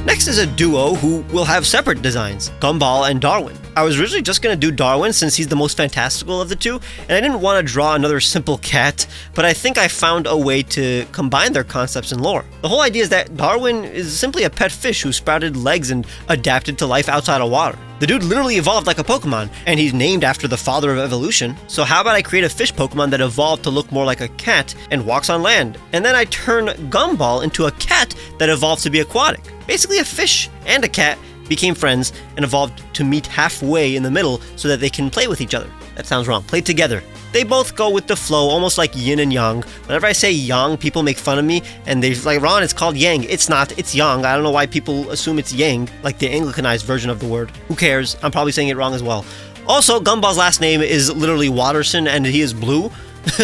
Next is a duo who will have separate designs, Gumball and Darwin. I was originally just going to do Darwin since he's the most fantastical of the two, and I didn't want to draw another simple cat, but I think I found a way to combine their concepts and lore. The whole idea is that Darwin is simply a pet fish who sprouted legs and adapted to life outside of water. The dude literally evolved like a Pokemon, and he's named after the father of evolution, so how about I create a fish Pokemon that evolved to look more like a cat and walks on land, and then I turn Gumball into a cat that evolved to be aquatic. Basically a fish and a cat became friends and evolved to meet halfway in the middle so that they can play with each other. That sounds wrong. Play together. They both go with the flow, almost like yin and yang. Whenever I say yang, people make fun of me, and they're like, Ron, it's called yang. It's not, it's yang. I don't know why people assume it's yang, like the Anglicanized version of the word. Who cares? I'm probably saying it wrong as well. Also, Gumball's last name is literally Watterson, and he is blue,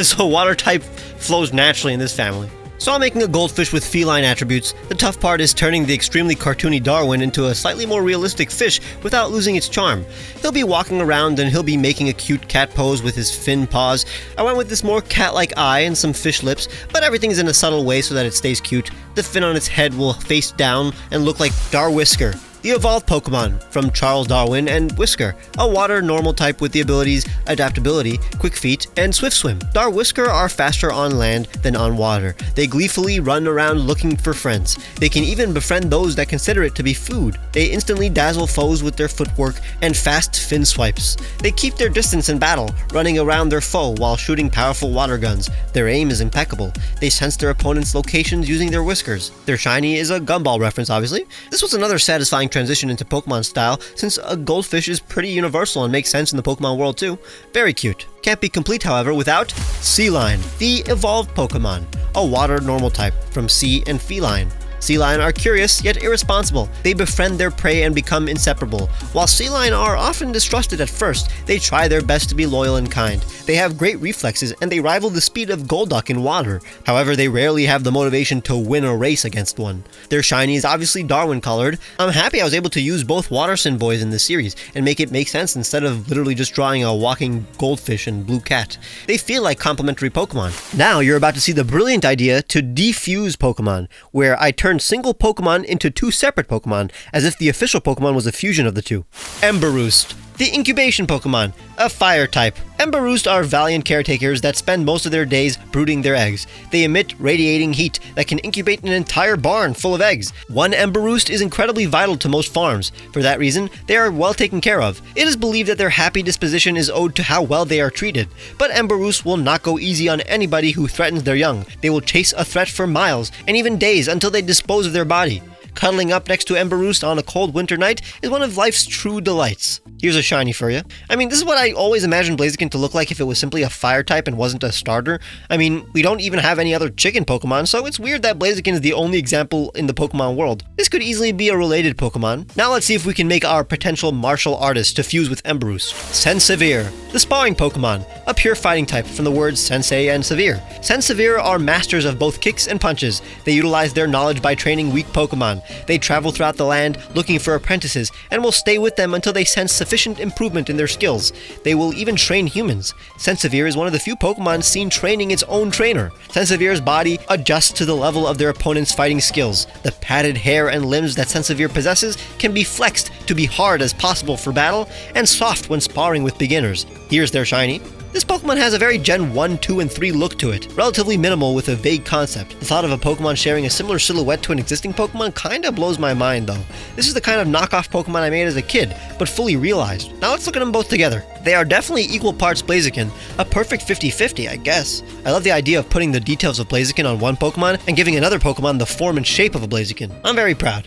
so water type flows naturally in this family. So I'm making a goldfish with feline attributes. The tough part is turning the extremely cartoony Darwin into a slightly more realistic fish without losing its charm. He'll be walking around and he'll be making a cute cat pose with his fin paws. I went with this more cat-like eye and some fish lips, but everything's in a subtle way so that it stays cute. The fin on its head will face down and look like Darwisker, the evolved Pokemon from Charles Darwin, and Whisker, a water normal type with the abilities Adaptability, Quick Feet, and Swift Swim. Darwisker are faster on land than on water. They gleefully run around looking for friends. They can even befriend those that consider it to be food. They instantly dazzle foes with their footwork and fast fin swipes. They keep their distance in battle, running around their foe while shooting powerful water guns. Their aim is impeccable. They sense their opponent's locations using their whiskers. Their shiny is a Gumball reference, obviously. This was another satisfying transition into Pokemon style, since a goldfish is pretty universal and makes sense in the Pokemon world too. Very cute. Can't be complete, however, without Sealine, the evolved Pokemon, a water normal type from sea and feline. Sealine are curious yet irresponsible. They befriend their prey and become inseparable. While Sealine are often distrusted at first, they try their best to be loyal and kind. They have great reflexes and they rival the speed of Golduck in water. However, they rarely have the motivation to win a race against one. Their shiny is obviously Darwin colored. I'm happy I was able to use both Watterson boys in this series and make it make sense instead of literally just drawing a walking goldfish and blue cat. They feel like complementary Pokemon. Now you're about to see the brilliant idea to defuse Pokemon, where I turn single Pokemon into two separate Pokemon, as if the official Pokemon was a fusion of the two. Emberoost, the incubation Pokemon, a fire type. Emberoost are valiant caretakers that spend most of their days brooding their eggs. They emit radiating heat that can incubate an entire barn full of eggs. One Emberoost is incredibly vital to most farms. For that reason, they are well taken care of. It is believed that their happy disposition is owed to how well they are treated. But Emberoost will not go easy on anybody who threatens their young. They will chase a threat for miles, and even days, until they dispose of their body. Cuddling up next to Emberoost on a cold winter night is one of life's true delights. Here's a shiny for you. I mean, this is what I always imagined Blaziken to look like if it was simply a fire type and wasn't a starter. I mean, we don't even have any other chicken Pokemon, so it's weird that Blaziken is the only example in the Pokemon world. This could easily be a related Pokemon. Now let's see if we can make our potential martial artist to fuse with Emberus. Sensevere, the sparring Pokemon, a pure fighting type from the words sensei and severe. Sensevere are masters of both kicks and punches. They utilize their knowledge by training weak Pokemon. They travel throughout the land looking for apprentices and will stay with them until they sense sufficient improvement in their skills. They will even train humans. Sensevere is one of the few Pokemon seen training its own trainer. Sensevere's body adjusts to the level of their opponent's fighting skills. The padded hair and limbs that Sensevere possesses can be flexed to be hard as possible for battle and soft when sparring with beginners. Here's their shiny. This Pokemon has a very Gen 1, 2, and 3 look to it, relatively minimal with a vague concept. The thought of a Pokemon sharing a similar silhouette to an existing Pokemon kinda blows my mind though. This is the kind of knockoff Pokemon I made as a kid, but fully realized. Now let's look at them both together. They are definitely equal parts Blaziken, a perfect 50-50 I guess. I love the idea of putting the details of Blaziken on one Pokemon and giving another Pokemon the form and shape of a Blaziken. I'm very proud.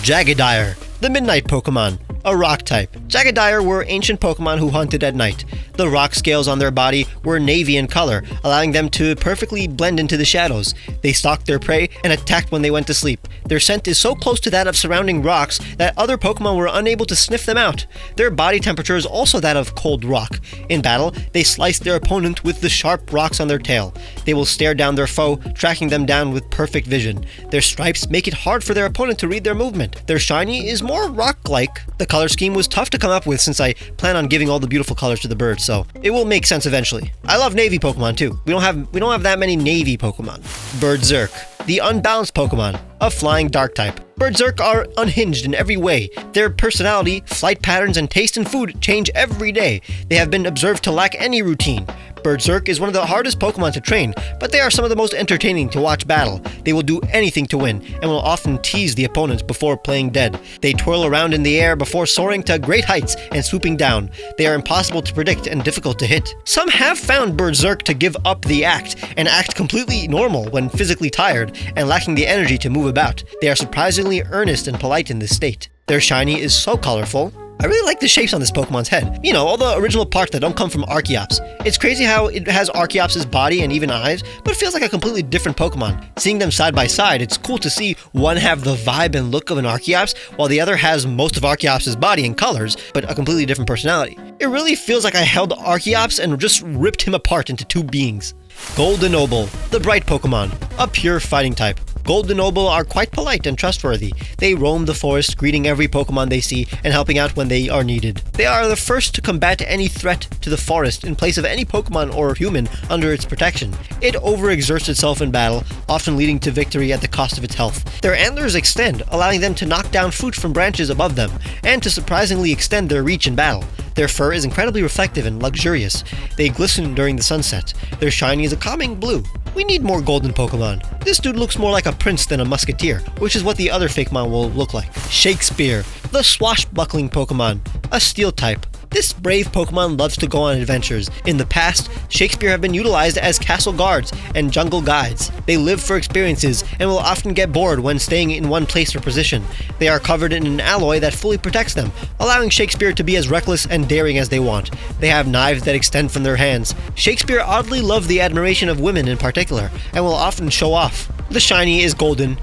Jagadire, the Midnight Pokemon, a rock type. Jagadire were ancient Pokemon who hunted at night. The rock scales on their body were navy in color, allowing them to perfectly blend into the shadows. They stalked their prey and attacked when they went to sleep. Their scent is so close to that of surrounding rocks that other Pokemon were unable to sniff them out. Their body temperature is also that of cold rock. In battle, they slice their opponent with the sharp rocks on their tail. They will stare down their foe, tracking them down with perfect vision. Their stripes make it hard for their opponent to read their movement. Their shiny is more rock-like. The color scheme was tough to come up with since I plan on giving all the beautiful colors to the birds, so it will make sense eventually. I love navy Pokemon too. We don't have that many navy Pokemon. Berserk, the unbalanced Pokemon, a flying dark type. Berserk are unhinged in every way. Their personality, flight patterns, and taste in food change every day. They have been observed to lack any routine. Berserk is one of the hardest Pokemon to train, but they are some of the most entertaining to watch battle. They will do anything to win, and will often tease the opponents before playing dead. They twirl around in the air before soaring to great heights and swooping down. They are impossible to predict and difficult to hit. Some have found Berserk to give up the act, and act completely normal when physically tired and lacking the energy to move about. They are surprisingly earnest and polite in this state. Their shiny is so colorful. I really like the shapes on this Pokemon's head. You know, all the original parts that don't come from Archeops. It's crazy how it has Archeops' body and even eyes, but it feels like a completely different Pokemon. Seeing them side by side, it's cool to see one have the vibe and look of an Archeops, while the other has most of Archeops' body and colors, but a completely different personality. It really feels like I held Archeops and just ripped him apart into two beings. Goldenoble, the bright Pokemon, a pure fighting type. Goldenoble are quite polite and trustworthy. They roam the forest, greeting every Pokemon they see and helping out when they are needed. They are the first to combat any threat to the forest in place of any Pokemon or human under its protection. It overexerts itself in battle, often leading to victory at the cost of its health. Their antlers extend, allowing them to knock down fruit from branches above them, and to surprisingly extend their reach in battle. Their fur is incredibly reflective and luxurious. They glisten during the sunset. Their shiny is a calming blue. We need more golden Pokemon. This dude looks more like a prince than a musketeer, which is what the other Fakemon will look like. Shakespeare, the swashbuckling Pokemon, a steel type. This brave Pokemon loves to go on adventures. In the past, Shakespeare have been utilized as castle guards and jungle guides. They live for experiences and will often get bored when staying in one place or position. They are covered in an alloy that fully protects them, allowing Shakespeare to be as reckless and daring as they want. They have knives that extend from their hands. Shakespeare oddly loved the admiration of women in particular, and will often show off. The shiny is golden.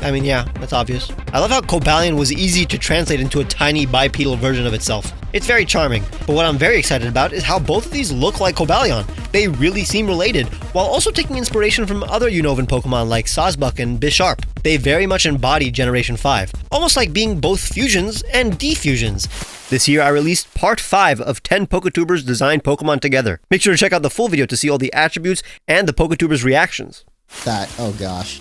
I mean, yeah, that's obvious. I love how Cobalion was easy to translate into a tiny bipedal version of itself. It's very charming, but what I'm very excited about is how both of these look like Cobalion. They really seem related, while also taking inspiration from other Unova Pokemon like Sawsbuck and Bisharp. They very much embody Generation 5, almost like being both fusions and defusions. This year I released part 5 of 10 Poketubers designed Pokemon together. Make sure to check out the full video to see all the attributes and the Poketubers' reactions. Oh gosh.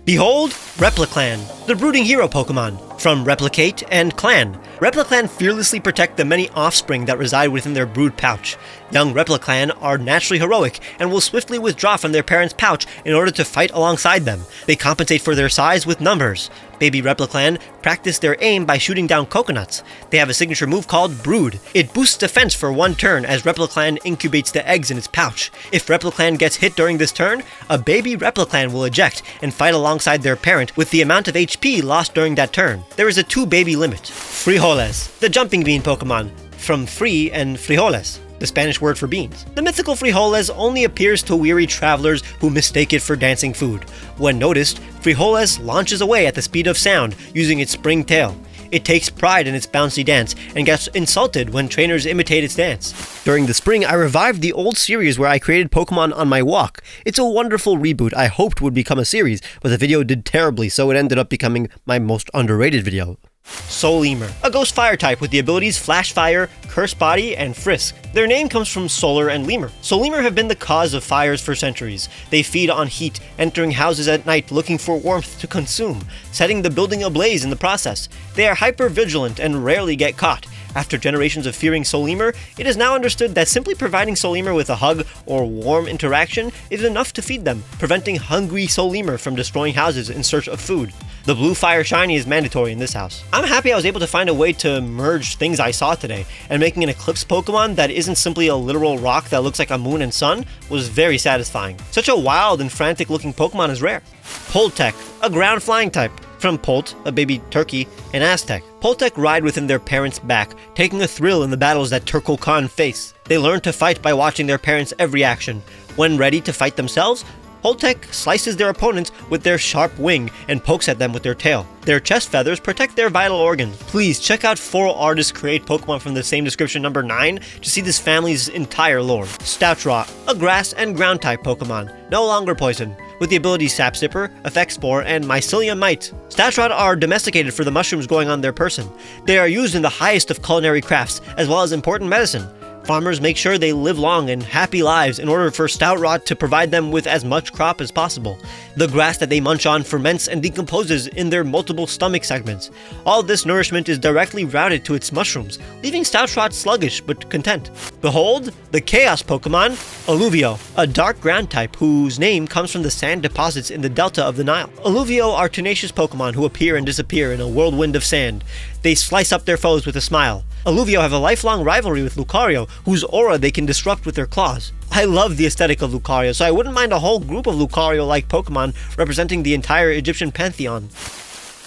Behold, Repliclan, the brooding hero Pokemon. From Replicate and Clan. Repliclan fearlessly protect the many offspring that reside within their brood pouch. Young Repliclan are naturally heroic and will swiftly withdraw from their parents' pouch in order to fight alongside them. They compensate for their size with numbers. Baby Repliclan practice their aim by shooting down coconuts. They have a signature move called Brood. It boosts defense for one turn as Repliclan incubates the eggs in its pouch. If Repliclan gets hit during this turn, a baby Repliclan will eject and fight alongside their parent with the amount of HP lost during that turn. There is a 2 baby limit. Frijoles, the jumping bean Pokemon, from free and frijoles, the Spanish word for beans. The mythical frijoles only appears to weary travelers who mistake it for dancing food. When noticed, frijoles launches away at the speed of sound using its spring tail. It takes pride in its bouncy dance and gets insulted when trainers imitate its dance. During the spring, I revived the old series where I created Pokemon on my walk. It's a wonderful reboot I hoped would become a series, but the video did terribly, so it ended up becoming my most underrated video. Soul-Emer, a ghost fire type with the abilities Flash Fire, Curse Body, and Frisk. Their name comes from solar and lemur. Soul-Emer have been the cause of fires for centuries. They feed on heat, entering houses at night looking for warmth to consume, setting the building ablaze in the process. They are hyper-vigilant and rarely get caught. After generations of fearing Soul-Emer, it is now understood that simply providing Soul-Emer with a hug or warm interaction is enough to feed them, preventing hungry Soul-Emer from destroying houses in search of food. The blue fire shiny is mandatory in this house. I'm happy I was able to find a way to merge things I saw today, and making an eclipse Pokemon that isn't simply a literal rock that looks like a moon and sun was very satisfying. Such a wild and frantic looking Pokemon is rare. Poltec, a ground flying type. From Polt, a baby turkey, and Aztec. Poltec ride within their parents' back, taking a thrill in the battles that Turco Khan face. They learn to fight by watching their parents' every action. When ready to fight themselves, Poltec slices their opponents with their sharp wing and pokes at them with their tail. Their chest feathers protect their vital organs. Please check out 4 artists create Pokemon from the same description number 9 to see this family's entire lore. Stoutron, a grass and ground type Pokemon, no longer poison, with the abilities Sap Sipper, Effect Spore, and Mycelium Mite. Stoutron are domesticated for the mushrooms growing on their person. They are used in the highest of culinary crafts, as well as important medicine. Farmers make sure they live long and happy lives in order for Stoutrot to provide them with as much crop as possible. The grass that they munch on ferments and decomposes in their multiple stomach segments. All this nourishment is directly routed to its mushrooms, leaving Stoutrot sluggish but content. Behold, the Chaos Pokemon, Alluvio, a dark ground type whose name comes from the sand deposits in the delta of the Nile. Alluvio are tenacious Pokemon who appear and disappear in a whirlwind of sand. They slice up their foes with a smile. Alluvio have a lifelong rivalry with Lucario, whose aura they can disrupt with their claws. I love the aesthetic of Lucario, so I wouldn't mind a whole group of Lucario-like Pokemon representing the entire Egyptian pantheon.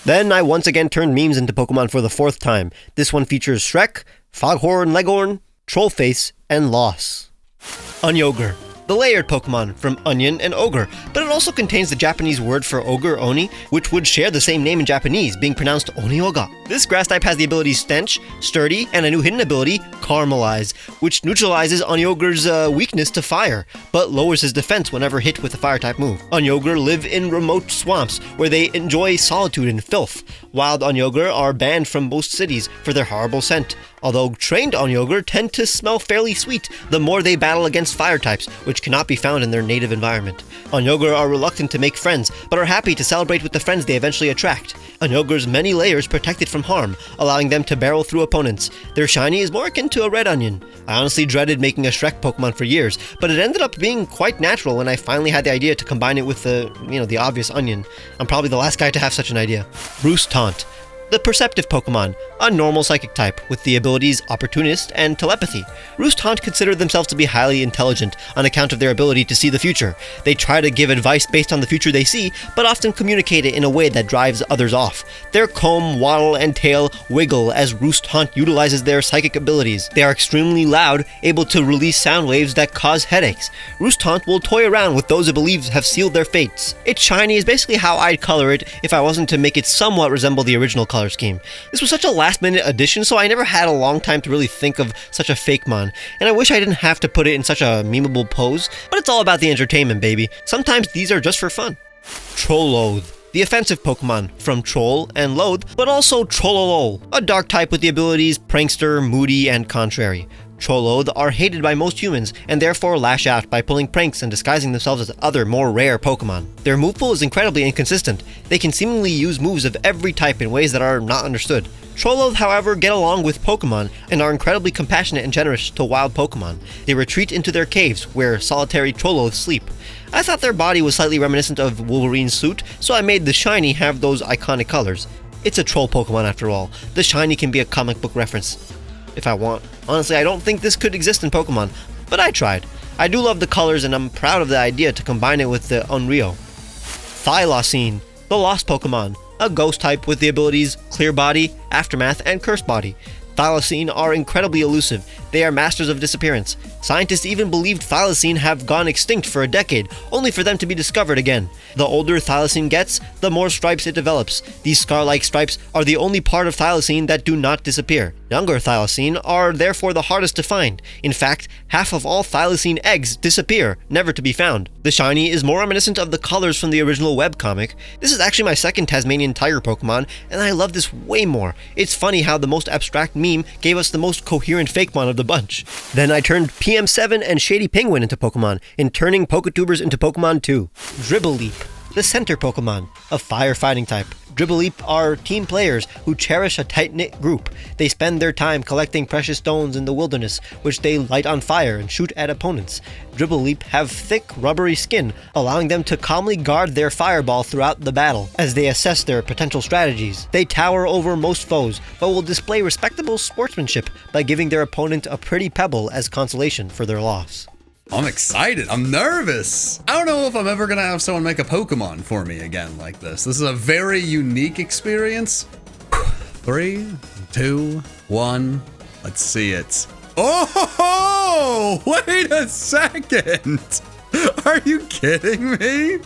Then I once again turned memes into Pokemon for the 4th time. This one features Shrek, Foghorn Leghorn, Trollface, and Loss. Unyogur, the layered Pokemon from onion and ogre, but it also contains the Japanese word for ogre, Oni, which would share the same name in Japanese, being pronounced Onioga. This grass type has the abilities Stench, Sturdy, and a new hidden ability, Caramelize, which neutralizes Onyogur's weakness to fire, but lowers his defense whenever hit with a fire-type move. Onyogur live in remote swamps, where they enjoy solitude and filth. Wild Onyogur are banned from most cities for their horrible scent, although trained Onyogur tend to smell fairly sweet the more they battle against fire types, which cannot be found in their native environment. Onyogur are reluctant to make friends, but are happy to celebrate with the friends they eventually attract. Onyogur's many layers protect it from harm, allowing them to barrel through opponents. Their shiny is more akin to a red onion. I honestly dreaded making a Shrek Pokemon for years, but it ended up being quite natural when I finally had the idea to combine it with the obvious onion. I'm probably the last guy to have such an idea. Roost Taunt, the perceptive Pokemon, a normal psychic type with the abilities Opportunist and Telepathy. Roost Taunt consider themselves to be highly intelligent on account of their ability to see the future. They try to give advice based on the future they see, but often communicate it in a way that drives others off. Their comb, waddle, and tail wiggle as Roost Taunt utilizes their psychic abilities. They are extremely loud, able to release sound waves that cause headaches. Roost Taunt will toy around with those it believes have sealed their fates. Its shiny is basically how I'd color it if I wasn't to make it somewhat resemble the original color scheme. This was such a last-minute addition, so I never had a long time to really think of such a Fakemon, and I wish I didn't have to put it in such a memeable pose, but it's all about the entertainment, baby. Sometimes these are just for fun. Trolloth, the offensive Pokemon, from Troll and Loathe, but also Trollolol, a dark type with the abilities Prankster, Moody, and Contrary. Trolloth are hated by most humans, and therefore lash out by pulling pranks and disguising themselves as other, more rare Pokemon. Their move pool is incredibly inconsistent. They can seemingly use moves of every type in ways that are not understood. Trolloth, however, get along with Pokemon, and are incredibly compassionate and generous to wild Pokemon. They retreat into their caves, where solitary Trolloths sleep. I thought their body was slightly reminiscent of Wolverine's suit, so I made the shiny have those iconic colors. It's a troll Pokemon after all. The shiny can be a comic book reference, if I want. Honestly, I don't think this could exist in Pokemon, but I tried. I do love the colors, and I'm proud of the idea to combine it with the Unreal. Thylacine, the lost Pokemon, a ghost type with the abilities Clear Body, Aftermath, and Curse Body. Thylacine are incredibly elusive. They are masters of disappearance. Scientists even believed thylacine have gone extinct for a decade, only for them to be discovered again. The older thylacine gets, the more stripes it develops. These scar-like stripes are the only part of thylacine that do not disappear. Younger thylacine are therefore the hardest to find. In fact, half of all thylacine eggs disappear, never to be found. The shiny is more reminiscent of the colors from the original webcomic. This is actually my second Tasmanian tiger Pokemon, and I love this way more. It's funny how the most abstract meme gave us the most coherent Fakemon of the bunch. Then I turned PM7 and Shady Penguin into Pokemon, in turning Poketubers into Pokemon too. Dribbleleap, the center Pokemon, a firefighting type. Dribbleleap are team players who cherish a tight-knit group. They spend their time collecting precious stones in the wilderness, which they light on fire and shoot at opponents. Dribbleleap have thick, rubbery skin, allowing them to calmly guard their fireball throughout the battle, as they assess their potential strategies. They tower over most foes, but will display respectable sportsmanship by giving their opponent a pretty pebble as consolation for their loss. I'm excited. I'm nervous. I don't know if I'm ever going to have someone make a Pokemon for me again like this. This is a very unique experience. 3, 2, 1. Let's see it. Oh, wait a second. Are you kidding me?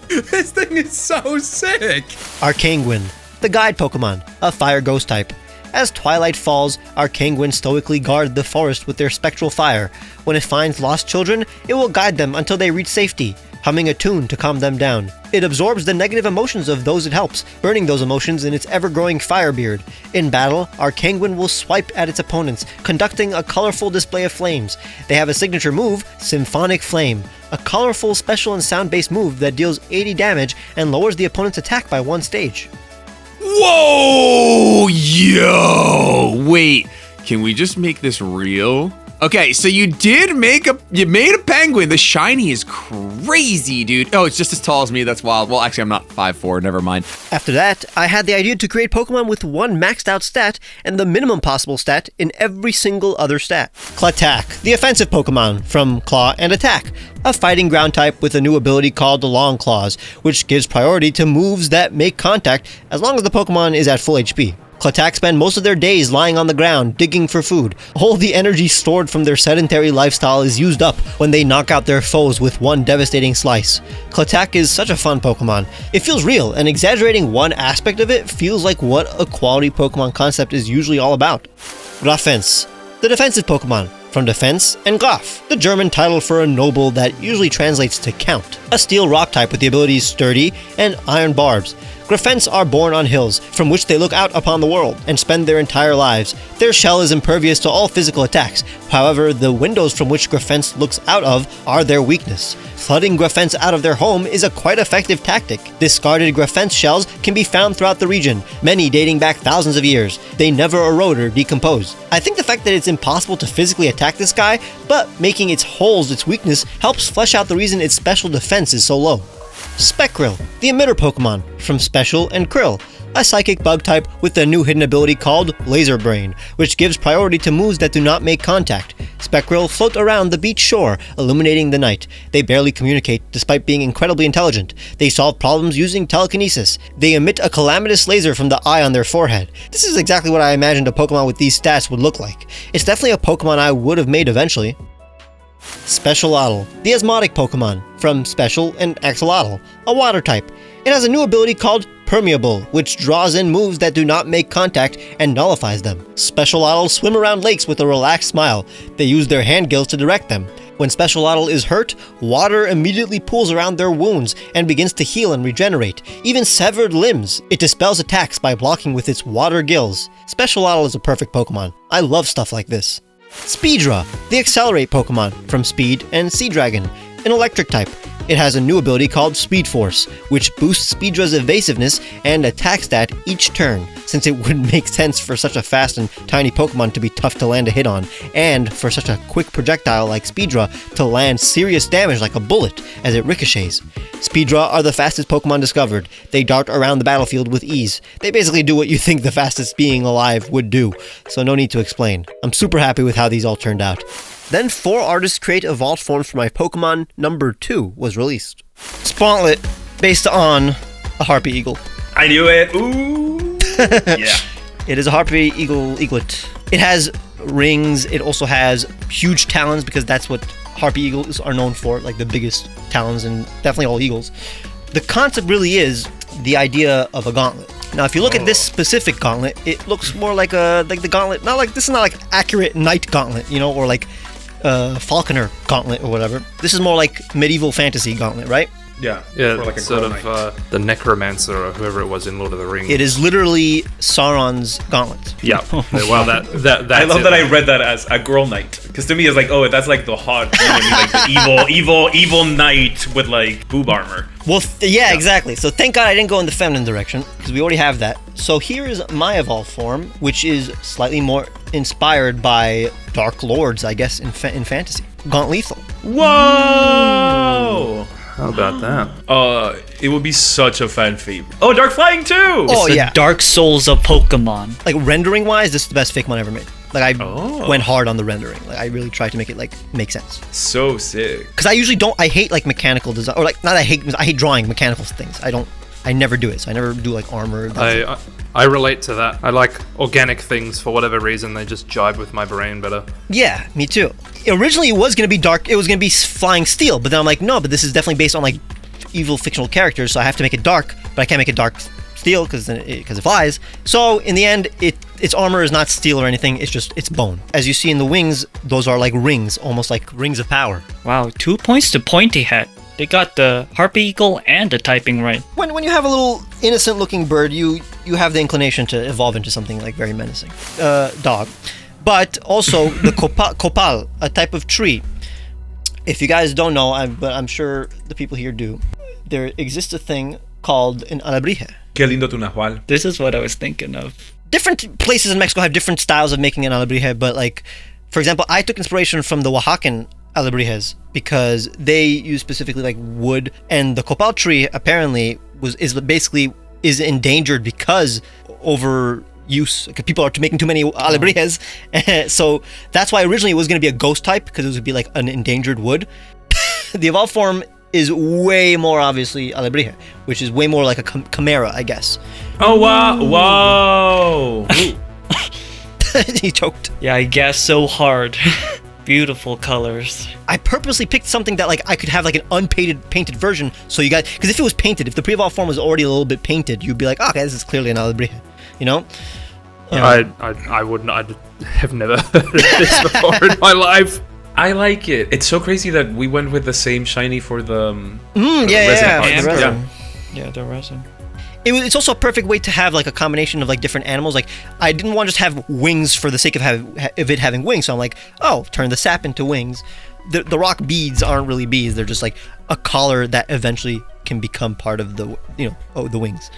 This thing is so sick. Arcanguin, the guide Pokemon, a fire ghost type. As twilight falls, Arcanguin stoically guard the forest with their spectral fire. When it finds lost children, it will guide them until they reach safety, humming a tune to calm them down. It absorbs the negative emotions of those it helps, burning those emotions in its ever-growing fire beard. In battle, Arcanguin will swipe at its opponents, conducting a colorful display of flames. They have a signature move, Symphonic Flame, a colorful special and sound-based move that deals 80 damage and lowers the opponent's attack by 1 stage. Whoa! Yo! Wait, can we just make this real? Okay, so you made a penguin. The shiny is crazy, dude. Oh, it's just as tall as me. That's wild. Well, actually, I'm not 5'4", never mind. After that, I had the idea to create Pokemon with 1 maxed out stat and the minimum possible stat in every single other stat. Klatak, the offensive Pokemon from Claw and Attack, a fighting ground type with a new ability called the Long Claws, which gives priority to moves that make contact as long as the Pokemon is at full HP. Klatak spend most of their days lying on the ground, digging for food. All the energy stored from their sedentary lifestyle is used up when they knock out their foes with 1 devastating slice. Klatak is such a fun Pokemon. It feels real, and exaggerating one aspect of it feels like what a quality Pokemon concept is usually all about. Grafense, the defensive Pokemon, from Defense and Graf, the German title for a noble that usually translates to Count, a steel rock type with the abilities Sturdy and Iron Barbs. Grafense are born on hills, from which they look out upon the world, and spend their entire lives. Their shell is impervious to all physical attacks, however, the windows from which Grafense looks out of are their weakness. Flooding Grafense out of their home is a quite effective tactic. Discarded Grafense shells can be found throughout the region, many dating back thousands of years. They never erode or decompose. I think the fact that it's impossible to physically attack this guy, but making its holes its weakness helps flesh out the reason its special defense is so low. Speckril, the emitter Pokemon, from Special and Krill, a psychic bug type with a new hidden ability called Laser Brain, which gives priority to moves that do not make contact. Speckril float around the beach shore, illuminating the night. They barely communicate, despite being incredibly intelligent. They solve problems using telekinesis. They emit a calamitous laser from the eye on their forehead. This is exactly what I imagined a Pokemon with these stats would look like. It's definitely a Pokemon I would have made eventually. Specialotl, the Asmodic Pokemon, from Special and Axolotl, a water type. It has a new ability called Permeable, which draws in moves that do not make contact and nullifies them. Specialotl swim around lakes with a relaxed smile. They use their hand gills to direct them. When Specialotl is hurt, water immediately pools around their wounds and begins to heal and regenerate. Even severed limbs, it dispels attacks by blocking with its water gills. Specialotl is a perfect Pokemon. I love stuff like this. Speedra, the Accelerate Pokemon, from Speed and Sea Dragon, an electric type. It has a new ability called Speed Force, which boosts Speedra's evasiveness and attack stat each turn, since it wouldn't make sense for such a fast and tiny Pokemon to be tough to land a hit on, and for such a quick projectile like Speedra to land serious damage like a bullet as it ricochets. Speedra are the fastest Pokemon discovered. They dart around the battlefield with ease. They basically do what you think the fastest being alive would do, so no need to explain. I'm super happy with how these all turned out. Then 4 artists create evolved forms for my Pokemon number 2 was released. Spawntlet, based on a Harpy Eagle. I knew it. Ooh. Yeah. It is a harpy eaglet. It has rings. It also has huge talons because that's what harpy eagles are known for, like the biggest talons, and definitely all eagles. The concept really is the idea of a gauntlet. Now, if you look at this specific gauntlet, it looks more like the gauntlet. This is not like accurate knight gauntlet, you know, or like falconer gauntlet or whatever. This is more like medieval fantasy gauntlet, right? Yeah. Yeah, for like a sort girl of knight. the necromancer or whoever it was in Lord of the Rings. It is literally Sauron's gauntlet. Yeah. Well, that's I love it, that then. I read that as a girl knight. Because to me, it's like, oh, that's like the hot, you know what I mean? Like the evil knight with like boob armor. Well, yeah, exactly. So thank God I didn't go in the feminine direction, because we already have that. So here is my evolved form, which is slightly more inspired by Dark Lords, I guess, in fantasy. Gaunt Lethal. Whoa! How about that? It would be such a fan favorite. Oh, Dark Flying too! Oh, The yeah. Dark Souls of Pokemon. Like, rendering-wise, this is the best Fakemon ever made. Like, I went hard on the rendering. Like, I really tried to make it, like, make sense. So sick. Because I usually I hate, like, mechanical design. Or, like, I hate drawing mechanical things. I never do it. So I never do, like, armor. I relate to that. I like organic things for whatever reason. They just jibe with my brain better. Yeah, me too. Originally, it was going to be dark. It was going to be flying steel. But then I'm like, no, but this is definitely based on, like, evil fictional characters. So I have to make it dark. But I can't make it dark steel because it flies. So in the end, its armor is not steel or anything. It's bone. As you see in the wings, those are like rings, almost like rings of power. Wow, 2 points to Pointy Hat. They got the Harpy Eagle and the typing right. When you have a little innocent looking bird, you have the inclination to evolve into something like very menacing. Dog. But also the copal, a type of tree. If you guys don't know, but I'm sure the people here do, there exists a thing called an alebrije. Qué lindo tu nahual. This is what I was thinking of. Different places in Mexico have different styles of making an alebrije, but like, for example, I took inspiration from the Oaxacan alebrijes because they use specifically like wood, and the copal tree apparently is endangered because overuse. Because people are making too many alebrijes, so that's why originally it was going to be a ghost type because it would be like an endangered wood. The evolved form is way more obviously alebrije, which is way more like a chimera, I guess. Oh wow! Whoa! He choked. Yeah, I guess so hard. Beautiful colors. I purposely picked something that like I could have like an painted version, so you guys, because if it was painted, if the pre-evolved form was already a little bit painted, you'd be like, okay, this is clearly an alebrije, you know? I wouldn't. I have never heard of this before in my life. I like it. It's so crazy that we went with the same shiny for the resin Yeah, parts. the resin. Yeah, the resin. It's also a perfect way to have like a combination of like different animals. Like I didn't want to just have wings for the sake of it having wings, so I'm like, oh, turn the sap into wings. The rock beads aren't really beads; they're just like a collar that eventually can become part of the the wings.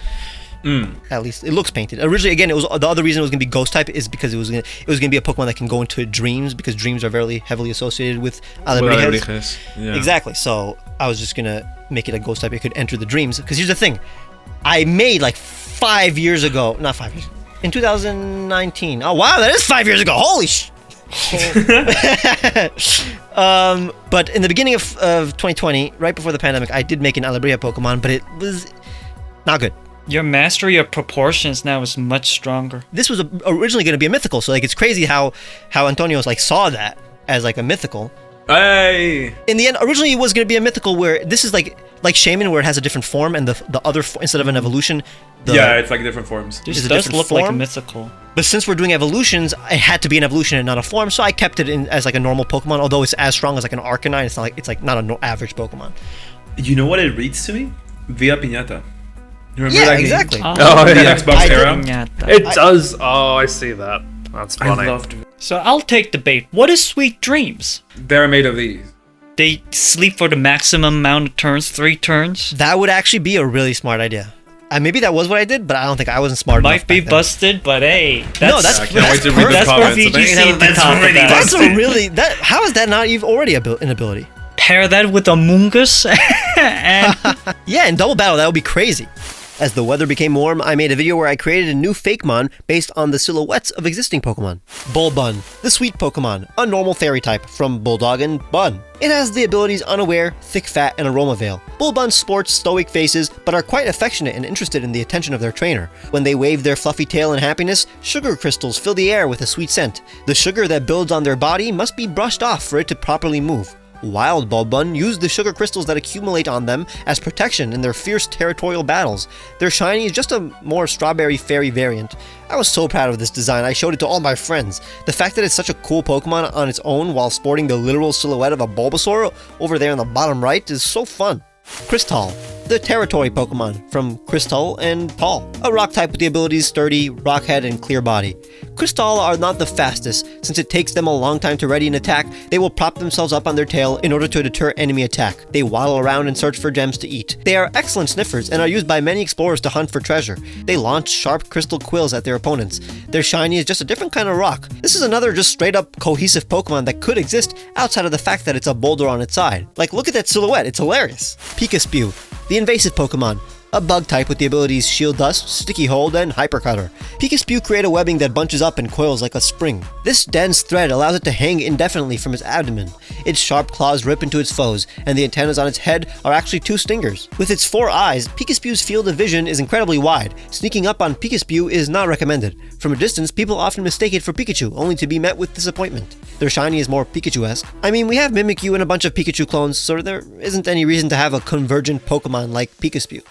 At least it looks painted. Originally, again, it was the other reason it was gonna be ghost type is because it was gonna be a Pokemon that can go into dreams, because dreams are very heavily associated with alebrijes. Yeah. Exactly. So I was just gonna make it a ghost type. It could enter the dreams. Because here's the thing, I made like 5 years ago, not 5 years, in 2019. Oh wow, that is 5 years ago. Holy sh! But in the beginning of 2020, right before the pandemic, I did make an alebrije Pokemon, but it was not good. Your mastery of proportions now is much stronger. This was originally going to be a mythical, so like it's crazy how Antonio's like saw that as like a mythical. Hey! In the end, originally it was going to be a mythical where this is like Shaman, where it has a different form, and the other instead of an evolution. It's like different forms. This Is a does different look like a form? mythical. But since we're doing evolutions, it had to be an evolution and not a form, so I kept it in as like a normal Pokemon. Although it's as strong as like an Arcanine, it's not an average Pokemon. You know what it reads to me? Via Piñata. You remember Yeah, that game? exactly. Oh, The yeah. Xbox era? It does. Oh, I see that. That's funny. I loved it. So I'll take the bait. What is Sweet Dreams? They're made of these. They sleep for the maximum amount of turns, 3 turns. That would actually be a really smart idea. Maybe that was what I did, but I don't think I wasn't smart enough Might be back then. busted, but hey, No, that's I can't wait to read the that's for comments. VGC to talk about. That's a really how is that not even already an ability? Pair that with a Mungus, and Yeah, in double battle that would be crazy. As the weather became warm, I made a video where I created a new Fakemon based on the silhouettes of existing Pokemon. Bulbun, the sweet Pokemon, a normal fairy type from Bulldog and Bun. It has the abilities Unaware, Thick Fat, and Aroma Veil. Bulbun sports stoic faces, but are quite affectionate and interested in the attention of their trainer. When they wave their fluffy tail in happiness, sugar crystals fill the air with a sweet scent. The sugar that builds on their body must be brushed off for it to properly move. Wild Bulbun use the sugar crystals that accumulate on them as protection in their fierce territorial battles. Their shiny is just a more strawberry fairy variant. I was so proud of this design, I showed it to all my friends. The fact that it's such a cool Pokemon on its own while sporting the literal silhouette of a Bulbasaur over there in the bottom right is so fun. Crystal, the territory Pokemon from Crystal and Tall, a rock type with the abilities Sturdy, Rock Head, and Clear Body. Crystal are not the fastest. Since it takes them a long time to ready an attack, they will prop themselves up on their tail in order to deter enemy attack. They waddle around and search for gems to eat. They are excellent sniffers and are used by many explorers to hunt for treasure. They launch sharp crystal quills at their opponents. Their shiny is just a different kind of rock. This is another just straight up cohesive Pokemon that could exist outside of the fact that it's a boulder on its side. Like, look at that silhouette, it's hilarious. Pikaspew, the invasive Pokemon, a bug type with the abilities Shield Dust, Sticky Hold, and Hyper Cutter. Pikaspew create a webbing that bunches up and coils like a spring. This dense thread allows it to hang indefinitely from its abdomen. Its sharp claws rip into its foes, and the antennas on its head are actually 2 stingers. With its 4 eyes, Pikaspew's field of vision is incredibly wide. Sneaking up on Pikaspew is not recommended. From a distance, people often mistake it for Pikachu, only to be met with disappointment. Their shiny is more Pikachu-esque. I mean, we have Mimikyu and a bunch of Pikachu clones, so there isn't any reason to have a convergent Pokemon like Pikaspew.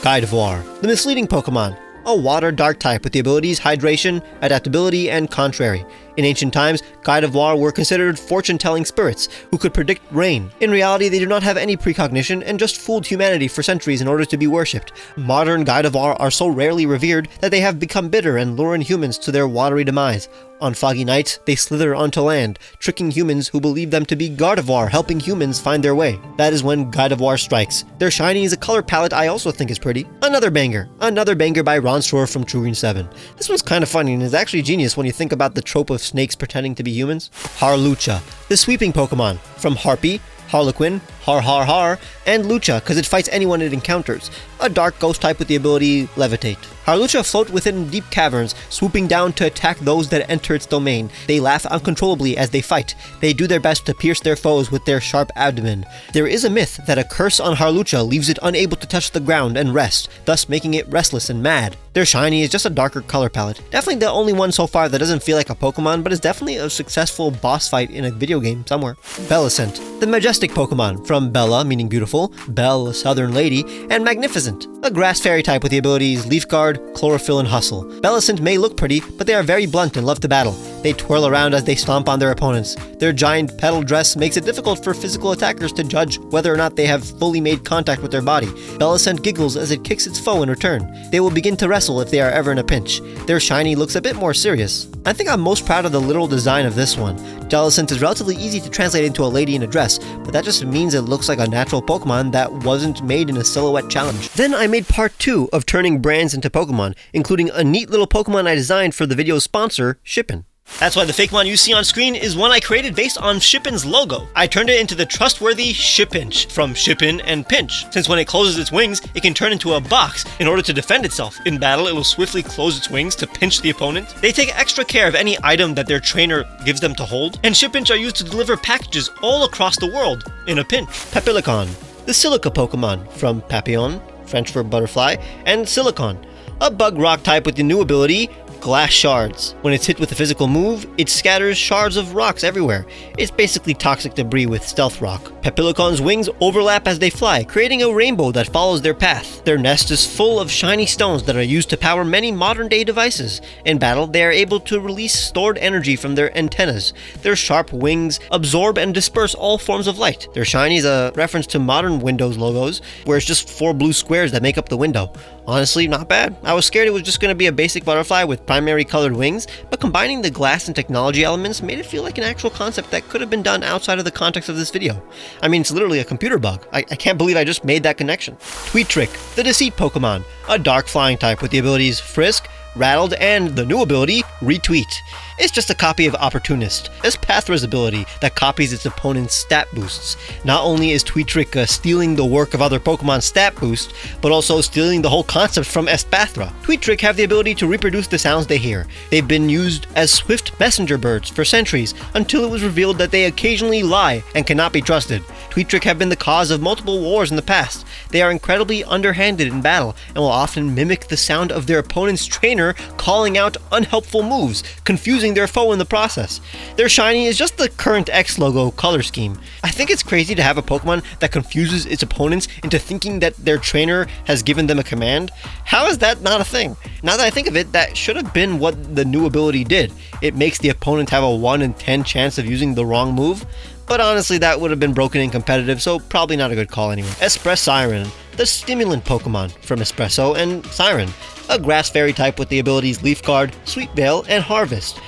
Gardevoir, the misleading Pokemon, a water dark type with the abilities Hydration, Adaptability, and Contrary. In ancient times, Gardevoir were considered fortune-telling spirits who could predict rain. In reality, they do not have any precognition and just fooled humanity for centuries in order to be worshipped. Modern Gardevoir are so rarely revered that they have become bitter and luring humans to their watery demise. On foggy nights, they slither onto land, tricking humans who believe them to be Gardevoir, helping humans find their way. That is when Gardevoir strikes. Their shiny is a color palette I also think is pretty. Another banger by Ronstro from True Green 7. This one's kind of funny and is actually genius when you think about the trope of snakes pretending to be humans. Harlucha, the sweeping Pokemon from Harpy, Harlequin, Har, and Lucha because it fights anyone it encounters. A dark ghost type with the ability Levitate. Harlucha float within deep caverns, swooping down to attack those that enter its domain. They laugh uncontrollably as they fight. They do their best to pierce their foes with their sharp abdomen. There is a myth that a curse on Harlucha leaves it unable to touch the ground and rest, thus making it restless and mad. Their shiny is just a darker color palette. Definitely the only one so far that doesn't feel like a Pokemon, but is definitely a successful boss fight in a video game somewhere. Bellicent, the majestic Pokemon from Bella, meaning beautiful, Belle, southern lady, and Magnificent, a grass fairy type with the abilities Leaf Guard, Chlorophyll, and Hustle. Bellicent may look pretty, but they are very blunt and love to battle. They twirl around as they stomp on their opponents. Their giant petal dress makes it difficult for physical attackers to judge whether or not they have fully made contact with their body. Bellicent giggles as it kicks its foe in return. They will begin to wrestle if they are ever in a pinch. Their shiny looks a bit more serious. I think I'm most proud of the literal design of this one. Jellicent is relatively easy to translate into a lady in a dress, but that just means it looks like a natural Pokemon that wasn't made in a silhouette challenge. Then I made part 2 of turning brands into Pokemon, including a neat little Pokemon I designed for the video's sponsor, Shippin'. That's why the Fakemon you see on screen is one I created based on Shippin's logo. I turned it into the trustworthy Shippinch from Shippin and Pinch. Since when it closes its wings, it can turn into a box in order to defend itself. In battle, it will swiftly close its wings to pinch the opponent. They take extra care of any item that their trainer gives them to hold, and Shippinch are used to deliver packages all across the world in a pinch. Pepilicon, the silica Pokemon from Papillon, French for butterfly, and Silicon, a bug rock type with the new ability Glass Shards. When it's hit with a physical move, it scatters shards of rocks everywhere. It's basically toxic debris with Stealth Rock. Pepilicon's wings overlap as they fly, creating a rainbow that follows their path. Their nest is full of shiny stones that are used to power many modern-day devices. In battle, they are able to release stored energy from their antennas. Their sharp wings absorb and disperse all forms of light. Their shiny is a reference to modern Windows logos, where it's just 4 blue squares that make up the window. Honestly, not bad. I was scared it was just going to be a basic butterfly with primary colored wings, but combining the glass and technology elements made it feel like an actual concept that could have been done outside of the context of this video. I mean, it's literally a computer bug. I can't believe I just made that connection. Tweet Trick, the Deceit Pokemon, a dark flying type with the abilities Frisk, Rattled, and the new ability, Retweet. It's just a copy of Opportunist, Espathra's ability that copies its opponent's stat boosts. Not only is Tweetrick stealing the work of other Pokemon's stat boost, but also stealing the whole concept from Espathra. Tweetrick have the ability to reproduce the sounds they hear. They've been used as swift messenger birds for centuries, until it was revealed that they occasionally lie and cannot be trusted. Tweetrick have been the cause of multiple wars in the past. They are incredibly underhanded in battle, and will often mimic the sound of their opponent's trainer calling out unhelpful moves, confusing their foe in the process. Their shiny is just the current X logo color scheme. I think it's crazy to have a Pokemon that confuses its opponents into thinking that their trainer has given them a command. How is that not a thing? Now that I think of it, that should have been what the new ability did. It makes the opponent have a 1 in 10 chance of using the wrong move. But honestly, that would have been broken in competitive, so probably not a good call anyway. Siren, the stimulant Pokemon from Espresso and Siren, a grass fairy type with the abilities Leaf Guard, Sweet Veil, and Harvest.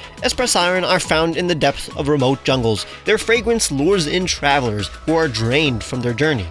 Siren are found in the depths of remote jungles. Their fragrance lures in travelers who are drained from their journey.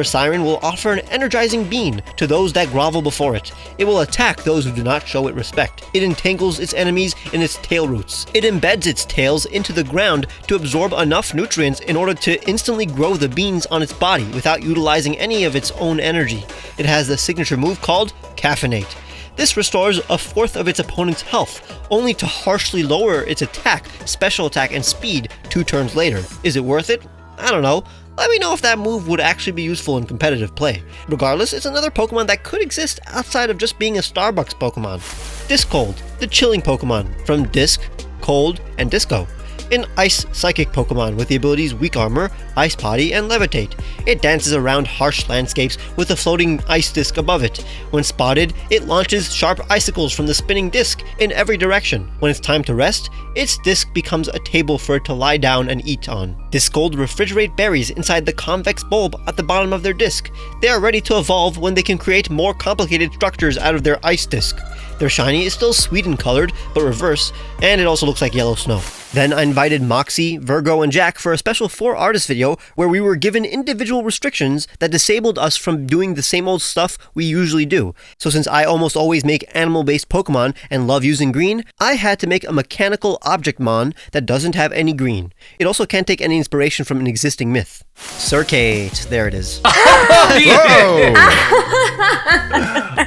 Siren will offer an energizing beam to those that grovel before it. It will attack those who do not show it respect. It entangles its enemies in its tail roots. It embeds its tails into the ground to absorb enough nutrients in order to instantly grow the beans on its body without utilizing any of its own energy. It has a signature move called Caffeinate. This restores a fourth of its opponent's health, only to harshly lower its attack, special attack, and speed 2 turns later. Is it worth it? I don't know. Let me know if that move would actually be useful in competitive play. Regardless, it's another Pokemon that could exist outside of just being a Starbucks Pokemon. Discold, the chilling Pokemon from Disc, Cold, and Disco. An Ice Psychic Pokemon with the abilities Weak Armor, Ice Body, and Levitate. It dances around harsh landscapes with a floating ice disc above it. When spotted, it launches sharp icicles from the spinning disc in every direction. When it's time to rest, its disc becomes a table for it to lie down and eat on. Discold refrigerate berries inside the convex bulb at the bottom of their disc. They are ready to evolve when they can create more complicated structures out of their ice disc. Their shiny is still sweet in colored, but reverse, and it also looks like yellow snow. Then I invited Moxie, Virgo, and Jack for a special 4-artist video where we were given individual restrictions that disabled us from doing the same old stuff we usually do. So since I almost always make animal-based Pokemon and love using green, I had to make a mechanical objectmon that doesn't have any green. It also can't take any inspiration from an existing myth. Surcate, there it is.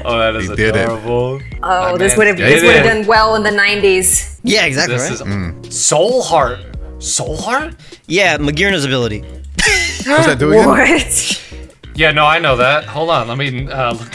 Oh, that is adorable. Oh, this would have done well in the 90s. Yeah, exactly. This right? is Soul Heart. Soul Heart? Yeah, Magirna's ability. What's that doing? What? Yeah, no, I know that. Hold on, let me look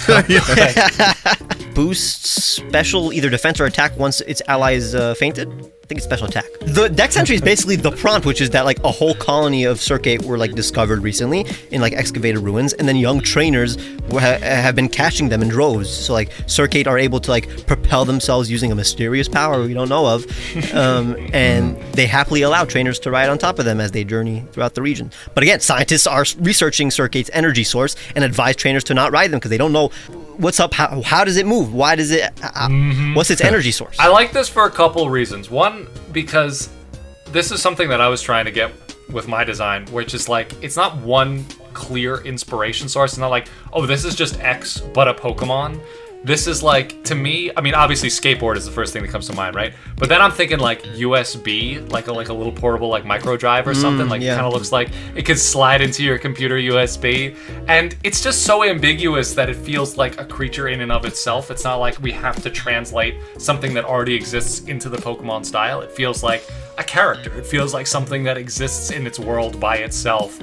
that up. Boosts special either defense or attack once its ally is fainted. I think it's special attack. The Dex entry is basically the prompt, which is that like a whole colony of Surcate were like discovered recently in like excavated ruins, and then young trainers have been catching them in droves. So like Surcate are able to like propel themselves using a mysterious power we don't know of, and they happily allow trainers to ride on top of them as they journey throughout the region. But again, scientists are researching Surcate's energy source and advise trainers to not ride them because they don't know what's up, how does it move, why does it, what's its energy source. I like this for a couple reasons. One, because this is something that I was trying to get with my design, which is like, it's not one clear inspiration source. It's not like, oh, this is just X, but a Pokemon. This is like, to me, I mean, obviously skateboard is the first thing that comes to mind, right? But then I'm thinking like USB, like a little portable like micro drive or something. Like, yeah. It kind of looks like it could slide into your computer USB. And it's just so ambiguous that it feels like a creature in and of itself. It's not like we have to translate something that already exists into the Pokemon style. It feels like a character. It feels like something that exists in its world by itself,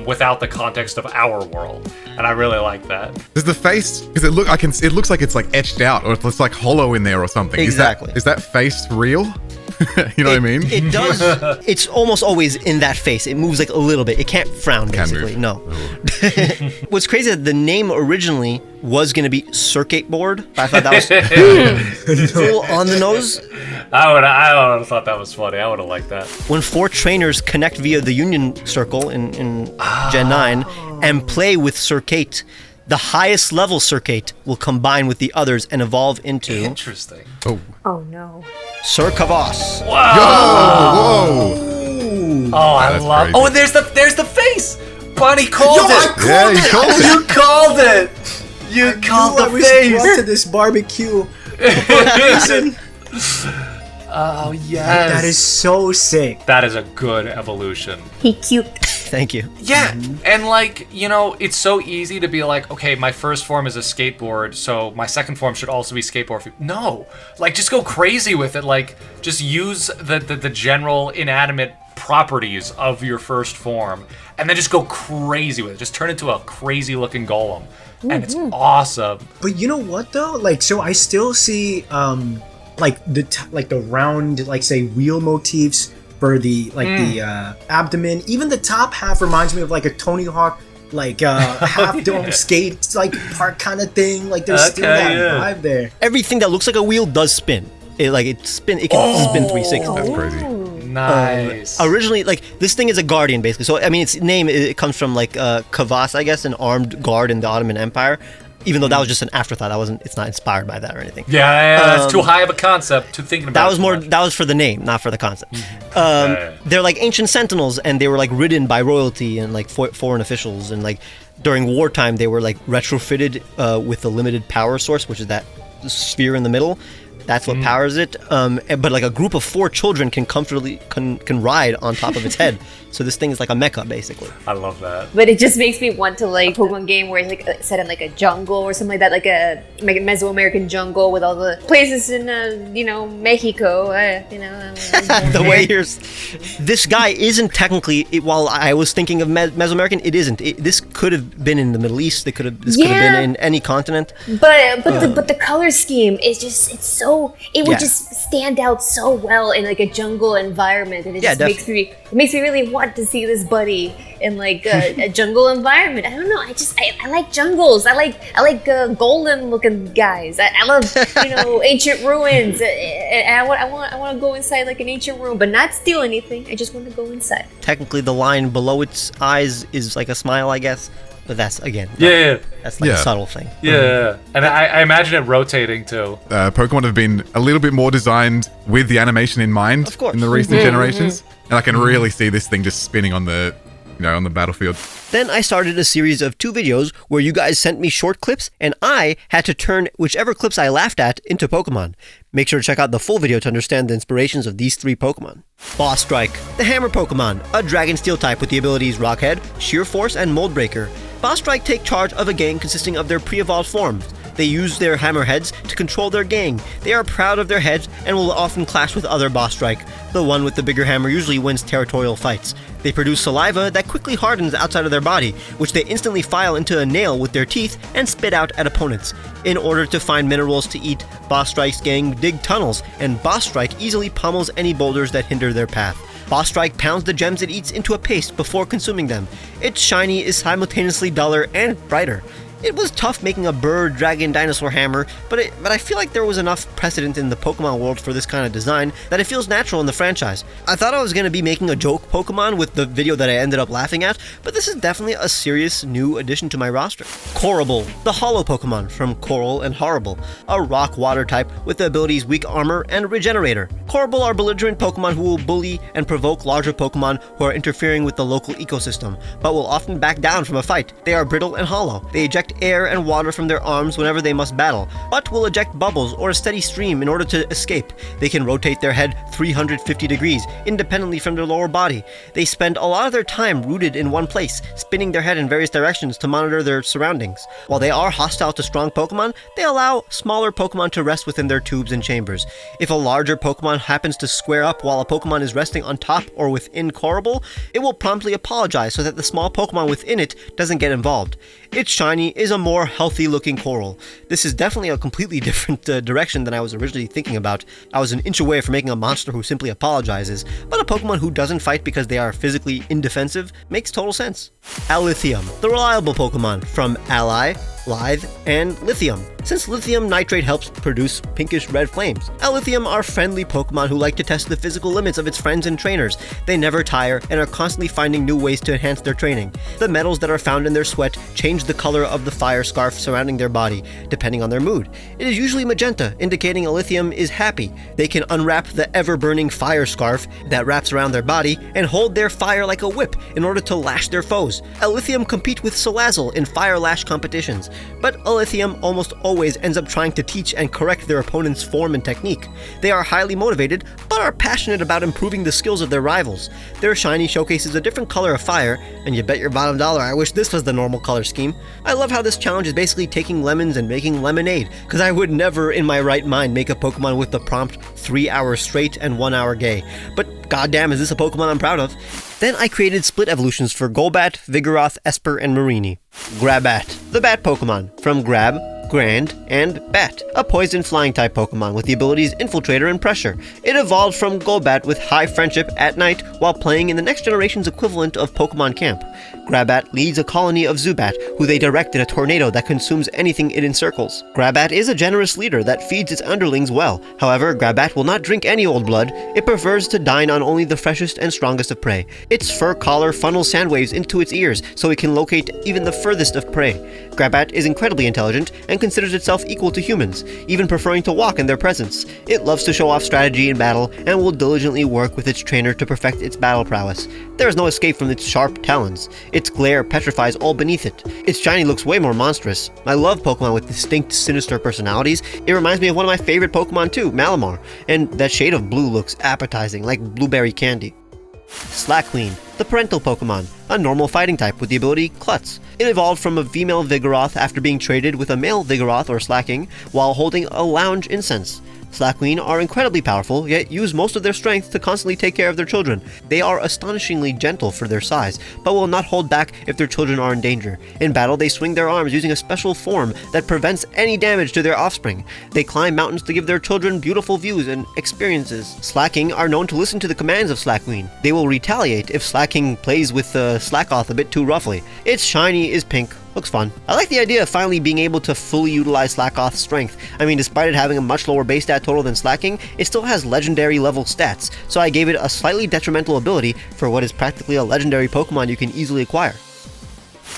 without the context of our world. And I really like that. Does the face, because it looks like it's like etched out, or it's like hollow in there or something. Exactly. Is that face real? You know what I mean? It does. It's almost always in that face. It moves like a little bit. It can't frown, basically. No. What's crazy is that the name originally was going to be Surcate Board. I thought that was a little on the nose. I would have thought that was funny. I would have liked that. When 4 trainers connect via the Union Circle in Gen 9 and play with Surcate, the highest level Surcate will combine with the others and evolve into... Interesting. Oh no. Surcavos. Whoa! Oh, I love. crazy. Oh, and there's the face. Bunny called it. Yeah, you called it. You called it. You called the I was face. brought to this barbecue Oh yes, That is so sick. That is a good evolution. He cute. Thank you. Yeah, and like, you know, it's so easy to be like, okay, my first form is a skateboard, so my second form should also be skateboard. No, like, just go crazy with it. Like, just use the general inanimate properties of your first form, and then just go crazy with it. Just turn it into a crazy looking golem, and it's awesome. But you know what though? Like, so I still see like the round, like say wheel motifs for the the abdomen. Even the top half reminds me of like a Tony Hawk, like half dome skate like park kind of thing. Like there's still that vibe there. Everything that looks like a wheel does spin. It can spin 360. That's crazy. Nice. Originally, like, this thing is a guardian, basically. So, I mean, its name, it comes from, like, Kavas, I guess, an armed guard in the Ottoman Empire. Even though that was just an afterthought. It's not inspired by that or anything. Yeah, it's too high of a concept to thinking about. That was for the name, not for the concept. They're like ancient sentinels, and they were, like, ridden by royalty and, like, foreign officials. And, like, during wartime, they were, like, retrofitted with the limited power source, which is that sphere in the middle. That's what powers it. But like a group of 4 children can comfortably can ride on top of its head. So this thing is like a mecha, basically. I love that. But it just makes me want to like Pokemon game where it's like set in like a jungle or something like that, like a Mesoamerican jungle with all the places in Mexico. The way this guy isn't technically. While I was thinking of Mesoamerican, it isn't. This could have been in the Middle East. This could have been in any continent. But the color scheme is just it would just stand out so well in like a jungle environment, and it just makes me really want to see this buddy in like a jungle environment. I don't know. I like jungles. I like golden looking guys. I love ancient ruins. And I want to go inside like an ancient room, but not steal anything. I just want to go inside. Technically, the line below its eyes is like a smile, I guess. But that's, again, that's like a subtle thing. Yeah, and I imagine it rotating too. Pokemon have been a little bit more designed with the animation in mind of course. In the recent generations. And I can really see this thing just spinning on the on the battlefield. Then I started a series of 2 videos where you guys sent me short clips, and I had to turn whichever clips I laughed at into Pokemon. Make sure to check out the full video to understand the inspirations of these 3 Pokemon. Boss Strike, the Hammer Pokemon, a Dragon Steel type with the abilities Rockhead, Sheer Force, and Mold Breaker. Boss Strike take charge of a gang consisting of their pre-evolved forms. They use their hammer heads to control their gang. They are proud of their heads and will often clash with other Boss Strike. The one with the bigger hammer usually wins territorial fights. They produce saliva that quickly hardens outside of their body, which they instantly file into a nail with their teeth and spit out at opponents. In order to find minerals to eat, Boss Strike's gang dig tunnels, and Boss Strike easily pummels any boulders that hinder their path. Boss Strike pounds the gems it eats into a paste before consuming them. Its shiny is simultaneously duller and brighter. It was tough making a bird, dragon, dinosaur hammer, but I feel like there was enough precedent in the Pokemon world for this kind of design that it feels natural in the franchise. I thought I was going to be making a joke Pokemon with the video that I ended up laughing at, but this is definitely a serious new addition to my roster. Coralbull, the hollow Pokemon from Coral and Horrible, a rock-water type with the abilities Weak Armor and Regenerator. Coralbull are belligerent Pokemon who will bully and provoke larger Pokemon who are interfering with the local ecosystem, but will often back down from a fight. They are brittle and hollow. They eject air and water from their arms whenever they must battle, but will eject bubbles or a steady stream in order to escape. They can rotate their head 350 degrees, independently from their lower body. They spend a lot of their time rooted in one place, spinning their head in various directions to monitor their surroundings. While they are hostile to strong Pokemon, they allow smaller Pokemon to rest within their tubes and chambers. If a larger Pokemon happens to square up while a Pokemon is resting on top or within Coralbull, it will promptly apologize so that the small Pokemon within it doesn't get involved. Its shiny is a more healthy-looking coral. This is definitely a completely different direction than I was originally thinking about. I was an inch away from making a monster who simply apologizes, but a Pokemon who doesn't fight because they are physically indefensive makes total sense. Alithrium, the reliable Pokemon from Ally, Lithe, and Lithium. Since lithium nitrate helps produce pinkish-red flames, Alithrium are friendly Pokemon who like to test the physical limits of its friends and trainers. They never tire and are constantly finding new ways to enhance their training. The metals that are found in their sweat change the color of the fire scarf surrounding their body, depending on their mood. It is usually magenta, indicating Alithrium is happy. They can unwrap the ever-burning fire scarf that wraps around their body and hold their fire like a whip in order to lash their foes. Alithrium compete with Salazzle in fire lash competitions. best, but Ilithium almost always ends up trying to teach and correct their opponent's form and technique. They are highly motivated, but are passionate about improving the skills of their rivals. Their shiny showcases a different color of fire, and you bet your bottom dollar I wish this was the normal color scheme. I love how this challenge is basically taking lemons and making lemonade, because I would never in my right mind make a Pokemon with the prompt 3 hours straight and 1 hour gay. But goddamn, is this a Pokemon I'm proud of. Then I created split evolutions for Golbat, Vigoroth, Esper, and Mareanie. Grabat, the bat Pokemon, from Grab, Grand, and Bat, a poison flying type Pokemon with the abilities Infiltrator and Pressure. It evolved from Golbat with high friendship at night while playing in the next generation's equivalent of Pokemon Camp. Grabat leads a colony of Zubat, who they direct in a tornado that consumes anything it encircles. Grabat is a generous leader that feeds its underlings well. However, Grabat will not drink any old blood. It prefers to dine on only the freshest and strongest of prey. Its fur collar funnels sound waves into its ears so it can locate even the furthest of prey. Grabat is incredibly intelligent and considers itself equal to humans, even preferring to walk in their presence. It loves to show off strategy in battle and will diligently work with its trainer to perfect its battle prowess. There is no escape from its sharp talons. Its glare petrifies all beneath it. Its shiny looks way more monstrous. I love Pokemon with distinct, sinister personalities. It reminds me of one of my favorite Pokemon too, Malamar, and that shade of blue looks appetizing, like blueberry candy. Slackqueen, the parental Pokemon, a normal fighting type with the ability Klutz. It evolved from a female Vigoroth after being traded with a male Vigoroth or Slacking while holding a lounge incense. Slackqueen are incredibly powerful, yet use most of their strength to constantly take care of their children. They are astonishingly gentle for their size, but will not hold back if their children are in danger. In battle, they swing their arms using a special form that prevents any damage to their offspring. They climb mountains to give their children beautiful views and experiences. Slacking are known to listen to the commands of Slackqueen. They will retaliate if Slacking plays with Slackoth a bit too roughly. Its shiny is pink. Looks fun. I like the idea of finally being able to fully utilize Slackoth's strength. I mean, despite it having a much lower base stat total than Slacking, it still has legendary level stats, so I gave it a slightly detrimental ability for what is practically a legendary Pokemon you can easily acquire.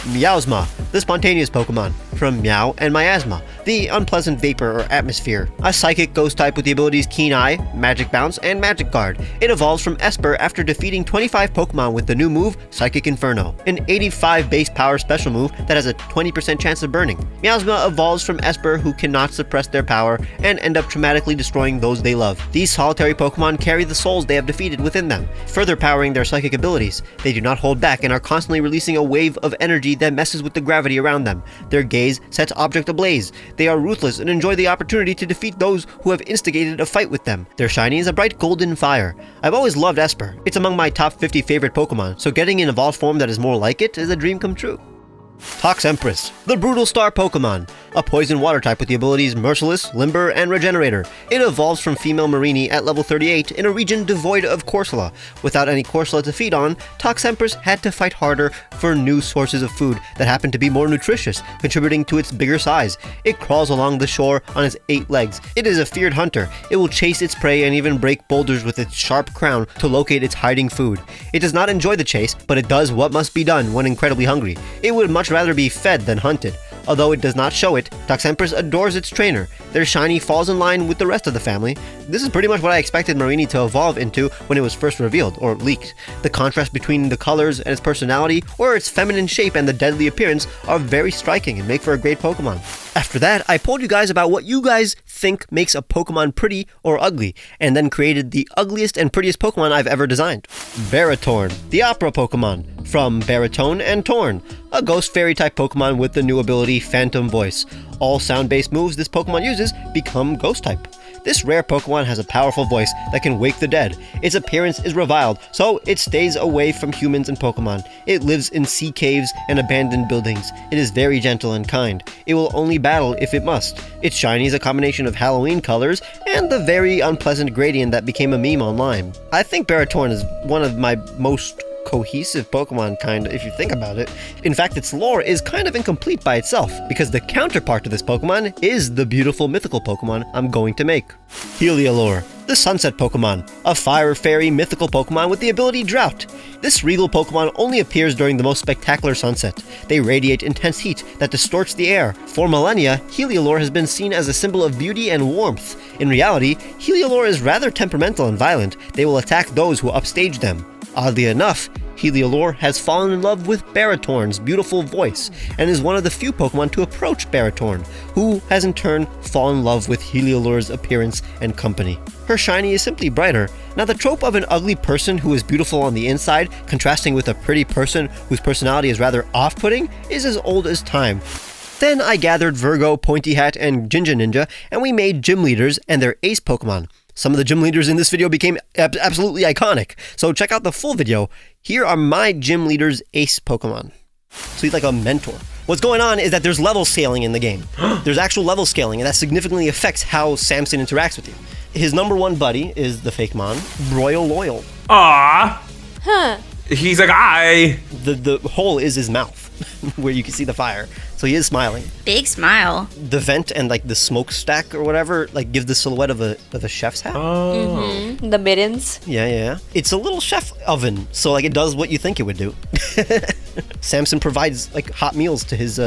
Meowsma, the spontaneous Pokemon, from Meow and Miasma, the unpleasant vapor or atmosphere. A psychic ghost type with the abilities Keen Eye, Magic Bounce, and Magic Guard. It evolves from Esper after defeating 25 Pokemon with the new move, Psychic Inferno, an 85 base power special move that has a 20% chance of burning. Meowsma evolves from Esper, who cannot suppress their power and end up traumatically destroying those they love. These solitary Pokemon carry the souls they have defeated within them, further powering their psychic abilities. They do not hold back and are constantly releasing a wave of energy that messes with the gravity around them. Their gaze sets object ablaze. They are ruthless and enjoy the opportunity to defeat those who have instigated a fight with them. Their shiny is a bright golden fire. I've always loved Esper. It's among my top 50 favorite Pokemon, so getting an evolved form that is more like it is a dream come true. Toxempress, the Brutal Star Pokemon, a poison water type with the abilities Merciless, Limber, and Regenerator. It evolves from female Mareanie at level 38 in a region devoid of Corsola. Without any Corsola to feed on, Toxempress had to fight harder for new sources of food that happened to be more nutritious, contributing to its bigger size. It crawls along the shore on its 8 legs. It is a feared hunter. It will chase its prey and even break boulders with its sharp crown to locate its hiding food. It does not enjoy the chase, but it does what must be done when incredibly hungry. It would much rather be fed than hunted. Although it does not show it, Toxempress adores its trainer. Their shiny falls in line with the rest of the family. This is pretty much what I expected Mareanie to evolve into when it was first revealed, or leaked. The contrast between the colors and its personality, or its feminine shape and the deadly appearance, are very striking and make for a great Pokemon. After that, I told you guys about what you guys think makes a Pokemon pretty or ugly, and then created the ugliest and prettiest Pokemon I've ever designed. Baratorn, the opera Pokemon, from Baritone and Torn, a ghost fairy type Pokemon with the new ability Phantom Voice. All sound-based moves this Pokemon uses become ghost type. This rare Pokemon has a powerful voice that can wake the dead. Its appearance is reviled, so it stays away from humans and Pokemon. It lives in sea caves and abandoned buildings. It is very gentle and kind. It will only battle if it must. Its shiny is a combination of Halloween colors and the very unpleasant gradient that became a meme online. I think Baratorn is one of my most cohesive Pokemon, if you think about it. In fact, its lore is kind of incomplete by itself, because the counterpart to this Pokemon is the beautiful mythical Pokemon I'm going to make. Heliolure, the Sunset Pokemon, a fire fairy mythical Pokemon with the ability Drought. This regal Pokemon only appears during the most spectacular sunset. They radiate intense heat that distorts the air. For millennia, Heliolure has been seen as a symbol of beauty and warmth. In reality, Heliolure is rather temperamental and violent. They will attack those who upstage them. Oddly enough, Heliolore has fallen in love with Baratorn's beautiful voice and is one of the few Pokemon to approach Baratorn, who has in turn fallen in love with Heliolore's appearance and company. Her shiny is simply brighter. Now, the trope of an ugly person who is beautiful on the inside contrasting with a pretty person whose personality is rather off-putting is as old as time. Then I gathered Virgo, Pointy Hat, and Jinja Ninja, and we made gym leaders and their ace Pokemon. Some of the gym leaders in this video became absolutely iconic, so check out the full video. Here are my gym leader's ace Pokemon. So he's like a mentor. What's going on is that there's level scaling in the game. There's actual level scaling, and that significantly affects how Samson interacts with you. His number one buddy is the Fakemon, Broyloil. Ah. Huh. He's a guy. The hole is his mouth, where you can see the fire. So he is smiling. Big smile. The vent and like the smokestack or whatever like give the silhouette of a chef's hat. Oh. The mittens. Yeah. It's a little chef oven, so like it does what you think it would do. Samson provides like hot meals to his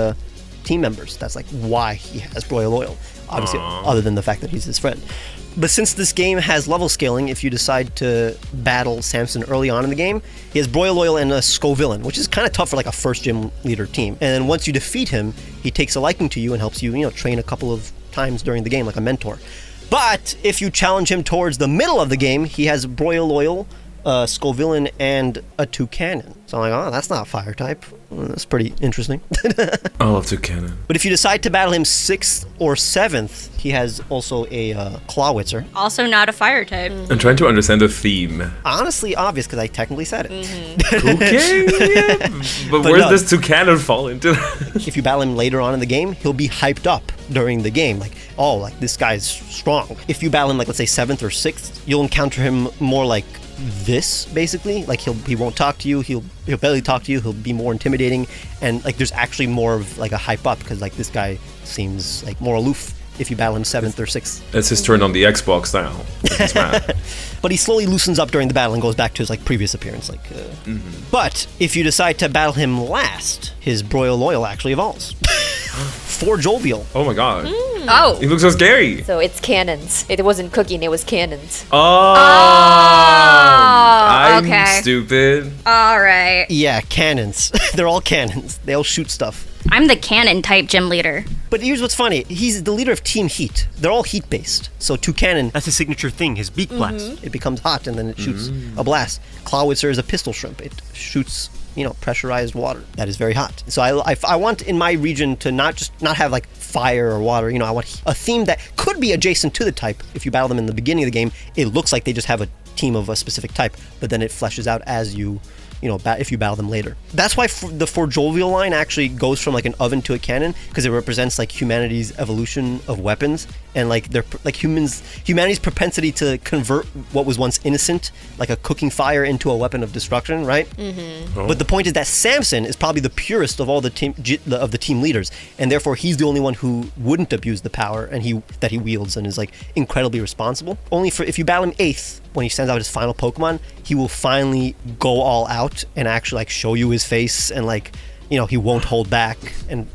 team members. That's like why he has Broyloil. Obviously, other than the fact that he's his friend. But since this game has level scaling, if you decide to battle Samson early on in the game, he has Broyloil and a Scovillain, which is kind of tough for like a first gym leader team. And then once you defeat him, he takes a liking to you and helps you, train a couple of times during the game like a mentor. But if you challenge him towards the middle of the game, he has Broyloil, Scovillain, and a Toucanon. So I'm like, oh, that's not fire type. Well, that's pretty interesting. I love Toucanon. But if you decide to battle him 6th or 7th, he has also a Clawitzer. Also not a fire type. I'm trying to understand the theme. Honestly obvious, because I technically said it. Okay. But where does this Toucanon fall into? If you battle him later on in the game, he'll be hyped up during the game. Like, oh, like this guy's strong. If you battle him, like, let's say 7th or 6th, you'll encounter him more like this, basically. Like, he won't talk to you, he'll barely talk to you, he'll be more intimidating, and like there's actually more of like a hype up, because like this guy seems like more aloof if you battle him 7th or 6th. It's his turn on the Xbox now. But he slowly loosens up during the battle and goes back to his like previous appearance. But if you decide to battle him last, his Broyloil actually evolves. For Jovial. Oh my god. Oh. He looks so scary. So it's cannons. It wasn't cooking, it was cannons. Oh. I'm okay. stupid. All right. Yeah, cannons. They're all cannons. They all shoot stuff. I'm the cannon type gym leader. But here's what's funny. He's the leader of Team Heat. They're all heat-based. So Toucanon, that's his signature thing, his beak blast. It becomes hot and then it shoots a blast. Clawitzer is a pistol shrimp. It shoots, pressurized water. That is very hot. So I want in my region to not have like fire or water. I want a theme that could be adjacent to the type. If you battle them in the beginning of the game, it looks like they just have a team of a specific type, but then it fleshes out as you if you battle them later. That's why the For Jovial line actually goes from like an oven to a cannon, because it represents like humanity's evolution of weapons and like their like humanity's propensity to convert what was once innocent, like a cooking fire, into a weapon of destruction, right? Oh. But the point is that Samson is probably the purest of all the team leaders, and therefore he's the only one who wouldn't abuse the power that he wields and is like incredibly responsible. Only if you battle him 8th, when he sends out his final Pokemon, he will finally go all out and actually like show you his face, and like he won't hold back, and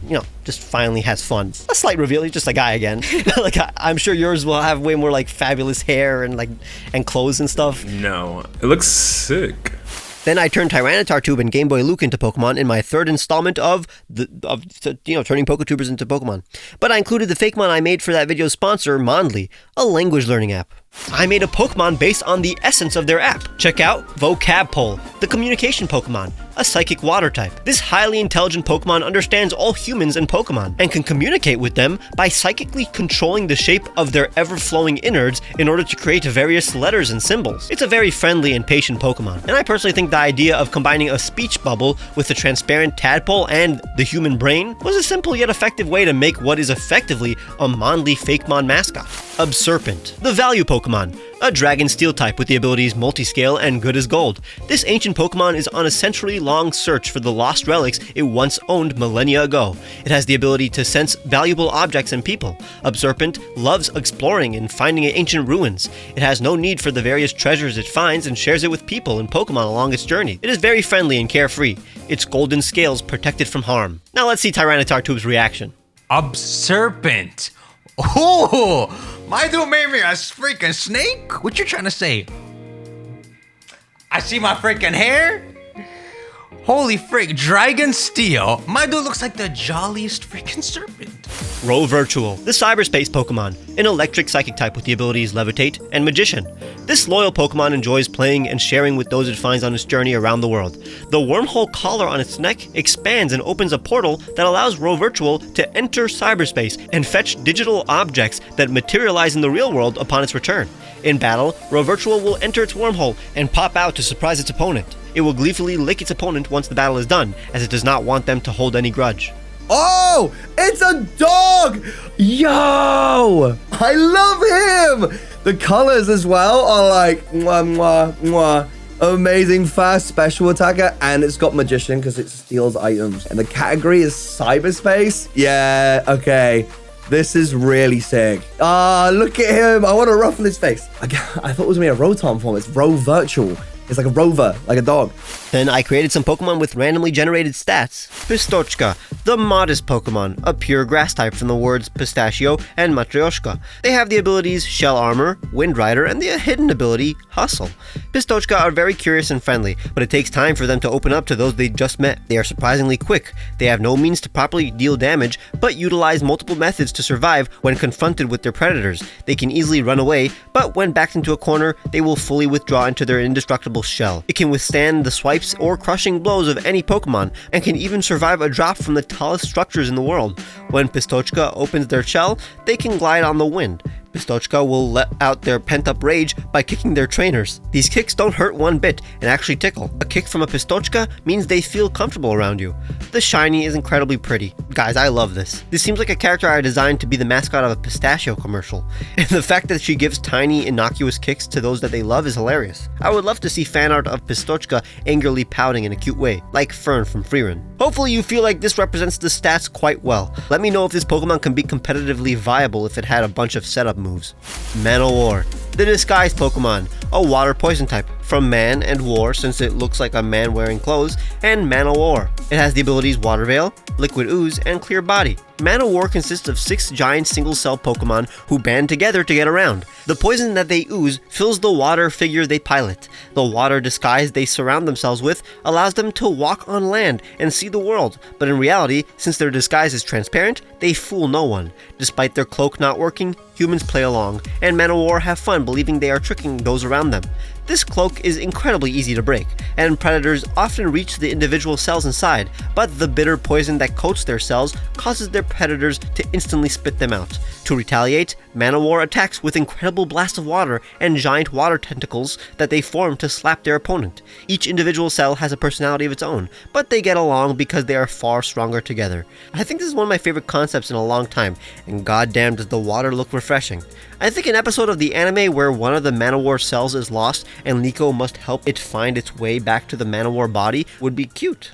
just finally has fun. A slight reveal, he's just a guy again. Like I'm sure yours will have way more like fabulous hair and clothes and stuff. No, it looks sick. Then I turned Tyranitar Tube and Game Boy Luke into Pokemon in my 3rd installment of turning Poketubers into Pokemon. But I included the Fakemon I made for that video's sponsor, Mondly, a language learning app. I made a Pokemon based on the essence of their app. Check out Vocab Pole, the communication Pokemon, a psychic water type. This highly intelligent Pokemon understands all humans and Pokemon, and can communicate with them by psychically controlling the shape of their ever-flowing innards in order to create various letters and symbols. It's a very friendly and patient Pokemon, and I personally think the idea of combining a speech bubble with a transparent tadpole and the human brain was a simple yet effective way to make what is effectively a Mondly Fakemon mascot. Abserpent, the value Pokemon, a dragon steel type with the abilities Multiscale and Good as Gold. This ancient Pokemon is on a century-long search for the lost relics it once owned millennia ago. It has the ability to sense valuable objects and people. Abserpent loves exploring and finding ancient ruins. It has no need for the various treasures it finds and shares it with people and Pokemon along its journey. It is very friendly and carefree. Its golden scales protect it from harm. Now let's see Tyranitar Tube's reaction. Abserpent. Oh, my dude made me a freaking snake? What you trying to say? I see my freaking hair? Holy frick, Dragon Steel. My dude looks like the jolliest freaking serpent. Row Virtual, the cyberspace Pokemon, an electric psychic type with the abilities Levitate and Magician. This loyal Pokemon enjoys playing and sharing with those it finds on its journey around the world. The wormhole collar on its neck expands and opens a portal that allows Row Virtual to enter cyberspace and fetch digital objects that materialize in the real world upon its return. In battle, Row Virtual will enter its wormhole and pop out to surprise its opponent. It will gleefully lick its opponent once the battle is done, as it does not want them to hold any grudge. Oh, it's a dog! Yo! I love him! The colors as well are like, mwah, mwah, mwah. Amazing fast special attacker, and it's got Magician because it steals items. And the category is cyberspace? Yeah, okay. This is really sick. Look at him. I want to ruffle his face. I thought it was going to be a Rotom form. It's Row Virtual. It's like a rover, like a dog. Then I created some Pokemon with randomly generated stats. Pistochka, the modest Pokemon, a pure grass type from the words pistachio and matryoshka. They have the abilities Shell Armor, Wind Rider, and the hidden ability Hustle. Pistochka are very curious and friendly, but it takes time for them to open up to those they just met. They are surprisingly quick. They have no means to properly deal damage, but utilize multiple methods to survive when confronted with their predators. They can easily run away, but when backed into a corner, they will fully withdraw into their indestructible shell. It can withstand the swipes or crushing blows of any Pokemon, and can even survive a drop from the tallest structures in the world. When Pistochka opens their shell, they can glide on the wind. Pistochka will let out their pent-up rage by kicking their trainers. These kicks don't hurt one bit and actually tickle. A kick from a Pistochka means they feel comfortable around you. The shiny is incredibly pretty. Guys, I love this. This seems like a character I designed to be the mascot of a pistachio commercial. And the fact that she gives tiny, innocuous kicks to those that they love is hilarious. I would love to see fan art of Pistochka angrily pouting in a cute way, like Fern from Freerun. Hopefully you feel like this represents the stats quite well. Let me know if this Pokemon can be competitively viable if it had a bunch of setup moves. Manowar, the disguised Pokemon, a water poison type, from Man and War since it looks like a man wearing clothes, and Manowar. It has the abilities Water Veil, Liquid Ooze, and Clear Body. Manowar consists of 6 giant single-cell Pokemon who band together to get around. The poison that they ooze fills the water figure they pilot. The water disguise they surround themselves with allows them to walk on land and see the world, but in reality, since their disguise is transparent, they fool no one. Despite their cloak not working, humans play along, and Manowar have fun believing they are tricking those around them. This cloak is incredibly easy to break, and predators often reach the individual cells inside, but the bitter poison that coats their cells causes their predators to instantly spit them out. To retaliate, Manowar attacks with incredible blasts of water and giant water tentacles that they form to slap their opponent. Each individual cell has a personality of its own, but they get along because they are far stronger together. I think this is one of my favorite concepts in a long time, and goddamn does the water look refreshing. I think an episode of the anime where one of the Manowar cells is lost and Liko must help it find its way back to the Manowar body would be cute.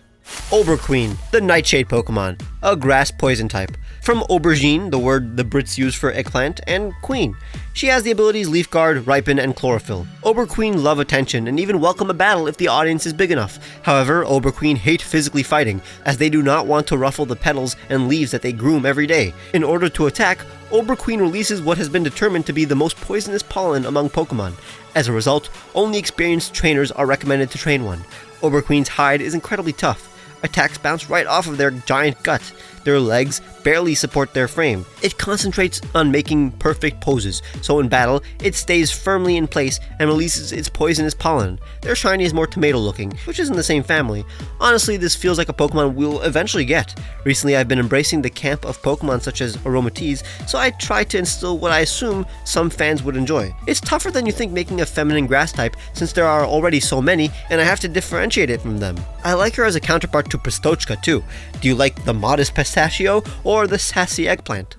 Oberqueen, the Nightshade Pokemon, a grass poison type. From aubergine, the word the Brits use for eggplant, and queen. She has the abilities Leaf Guard, Ripen, and Chlorophyll. Oberqueen love attention and even welcome a battle if the audience is big enough. However, Oberqueen hate physically fighting, as they do not want to ruffle the petals and leaves that they groom every day. In order to attack, Oberqueen releases what has been determined to be the most poisonous pollen among Pokemon. As a result, only experienced trainers are recommended to train one. Oberqueen's hide is incredibly tough. Attacks bounce right off of their giant gut. Their legs barely support their frame. It concentrates on making perfect poses, so in battle, it stays firmly in place and releases its poisonous pollen. Their shiny is more tomato looking, which is in the same family. Honestly, this feels like a Pokemon we'll eventually get. Recently, I've been embracing the camp of Pokemon such as Aromatisse, so I try to instill what I assume some fans would enjoy. It's tougher than you think making a feminine grass type, since there are already so many, and I have to differentiate it from them. I like her as a counterpart to Pistochka too. Do you like the modest pistachio or the sassy eggplant?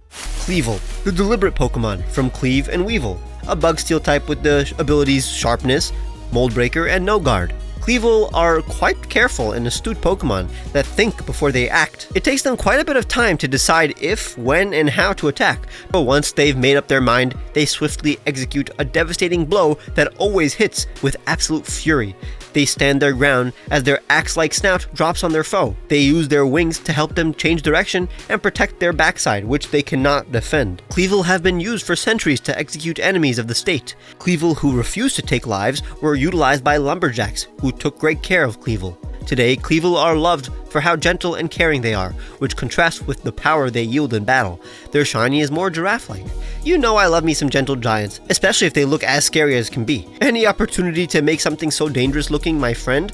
Cleavel, the deliberate Pokemon from Cleave and Weevil, a bug steel type with the abilities Sharpness, Mold Breaker, and No Guard. Cleavel are quite careful and astute Pokemon that think before they act. It takes them quite a bit of time to decide if, when, and how to attack, but once they've made up their mind, they swiftly execute a devastating blow that always hits with absolute fury. They stand their ground as their axe-like snout drops on their foe. They use their wings to help them change direction and protect their backside, which they cannot defend. Cleavel have been used for centuries to execute enemies of the state. Cleavel who refused to take lives were utilized by lumberjacks, who took great care of Cleavel. Today, Cleavel are loved for how gentle and caring they are, which contrasts with the power they yield in battle. Their shiny is more giraffe-like. You know I love me some gentle giants, especially if they look as scary as can be. Any opportunity to make something so dangerous looking my friend?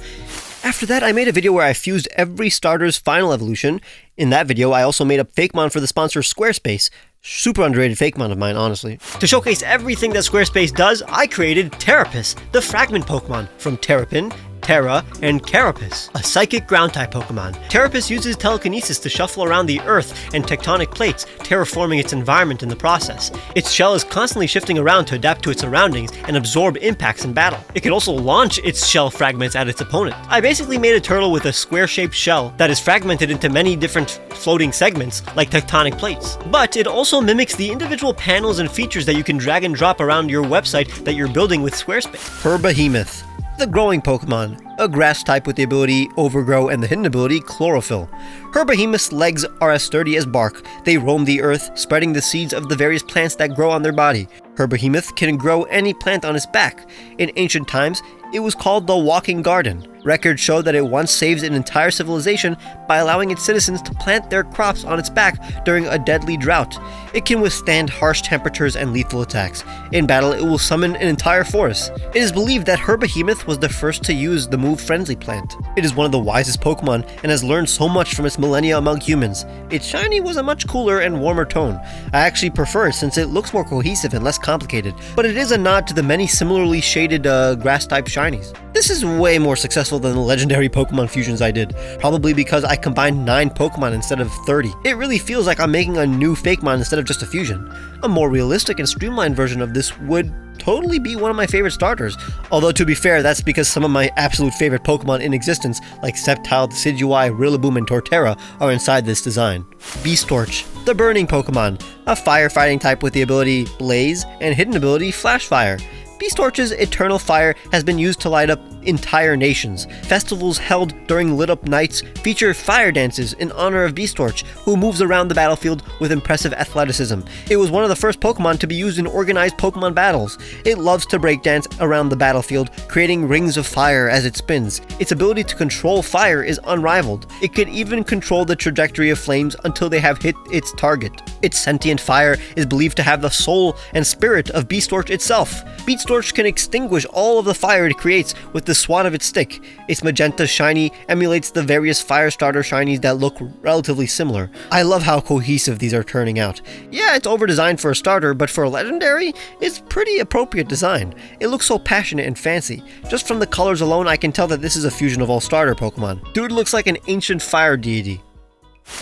After that, I made a video where I fused every starter's final evolution. In that video, I also made a Fakemon for the sponsor Squarespace. Super underrated Fakemon of mine, honestly. To showcase everything that Squarespace does, I created Terrapus, the fragment Pokemon from Terrapin, Terra, and Carapace, a psychic ground-type Pokemon. Terrapus uses telekinesis to shuffle around the Earth and tectonic plates, terraforming its environment in the process. Its shell is constantly shifting around to adapt to its surroundings and absorb impacts in battle. It can also launch its shell fragments at its opponent. I basically made a turtle with a square-shaped shell that is fragmented into many different floating segments, like tectonic plates. But it also mimics the individual panels and features that you can drag and drop around your website that you're building with Squarespace. Herbehemoth, the growing Pokemon, a grass type with the ability Overgrow and the hidden ability Chlorophyll. Herbehemoth's legs are as sturdy as bark. They roam the earth, spreading the seeds of the various plants that grow on their body. Herbehemoth can grow any plant on its back. In ancient times, it was called the Walking Garden. Records show that it once saved an entire civilization by allowing its citizens to plant their crops on its back during a deadly drought. It can withstand harsh temperatures and lethal attacks. In battle, it will summon an entire forest. It is believed that Herbehemoth was the first to use the move Friendly plant. It is one of the wisest Pokemon and has learned so much from its millennia among humans. Its shiny was a much cooler and warmer tone. I actually prefer it since it looks more cohesive and less complicated, but it is a nod to the many similarly shaded grass-type shinies. This is way more successful than the legendary Pokemon fusions I did, probably because I combined 9 Pokemon instead of 30. It really feels like I'm making a new Fakemon instead of just a fusion. A more realistic and streamlined version of this would totally be one of my favorite starters, although to be fair, that's because some of my absolute favorite Pokemon in existence, like Sceptile, Decidueye, Rillaboom, and Torterra, are inside this design. Beastorch, the burning Pokemon, a firefighting type with the ability Blaze and hidden ability Flashfire. Beastorch's eternal fire has been used to light up entire nations. Festivals held during lit-up nights feature fire dances in honor of Beastorch, who moves around the battlefield with impressive athleticism. It was one of the first Pokemon to be used in organized Pokemon battles. It loves to breakdance around the battlefield, creating rings of fire as it spins. Its ability to control fire is unrivaled. It could even control the trajectory of flames until they have hit its target. Its sentient fire is believed to have the soul and spirit of Beastorch itself. Beastorch can extinguish all of the fire it creates with the swat of its stick. Its magenta shiny emulates the various Firestarter shinies that look relatively similar. I love how cohesive these are turning out. Yeah, it's over-designed for a starter, but for a legendary, it's pretty appropriate design. It looks so passionate and fancy. Just from the colors alone, I can tell that this is a fusion of all starter Pokemon. Dude looks like an ancient fire deity.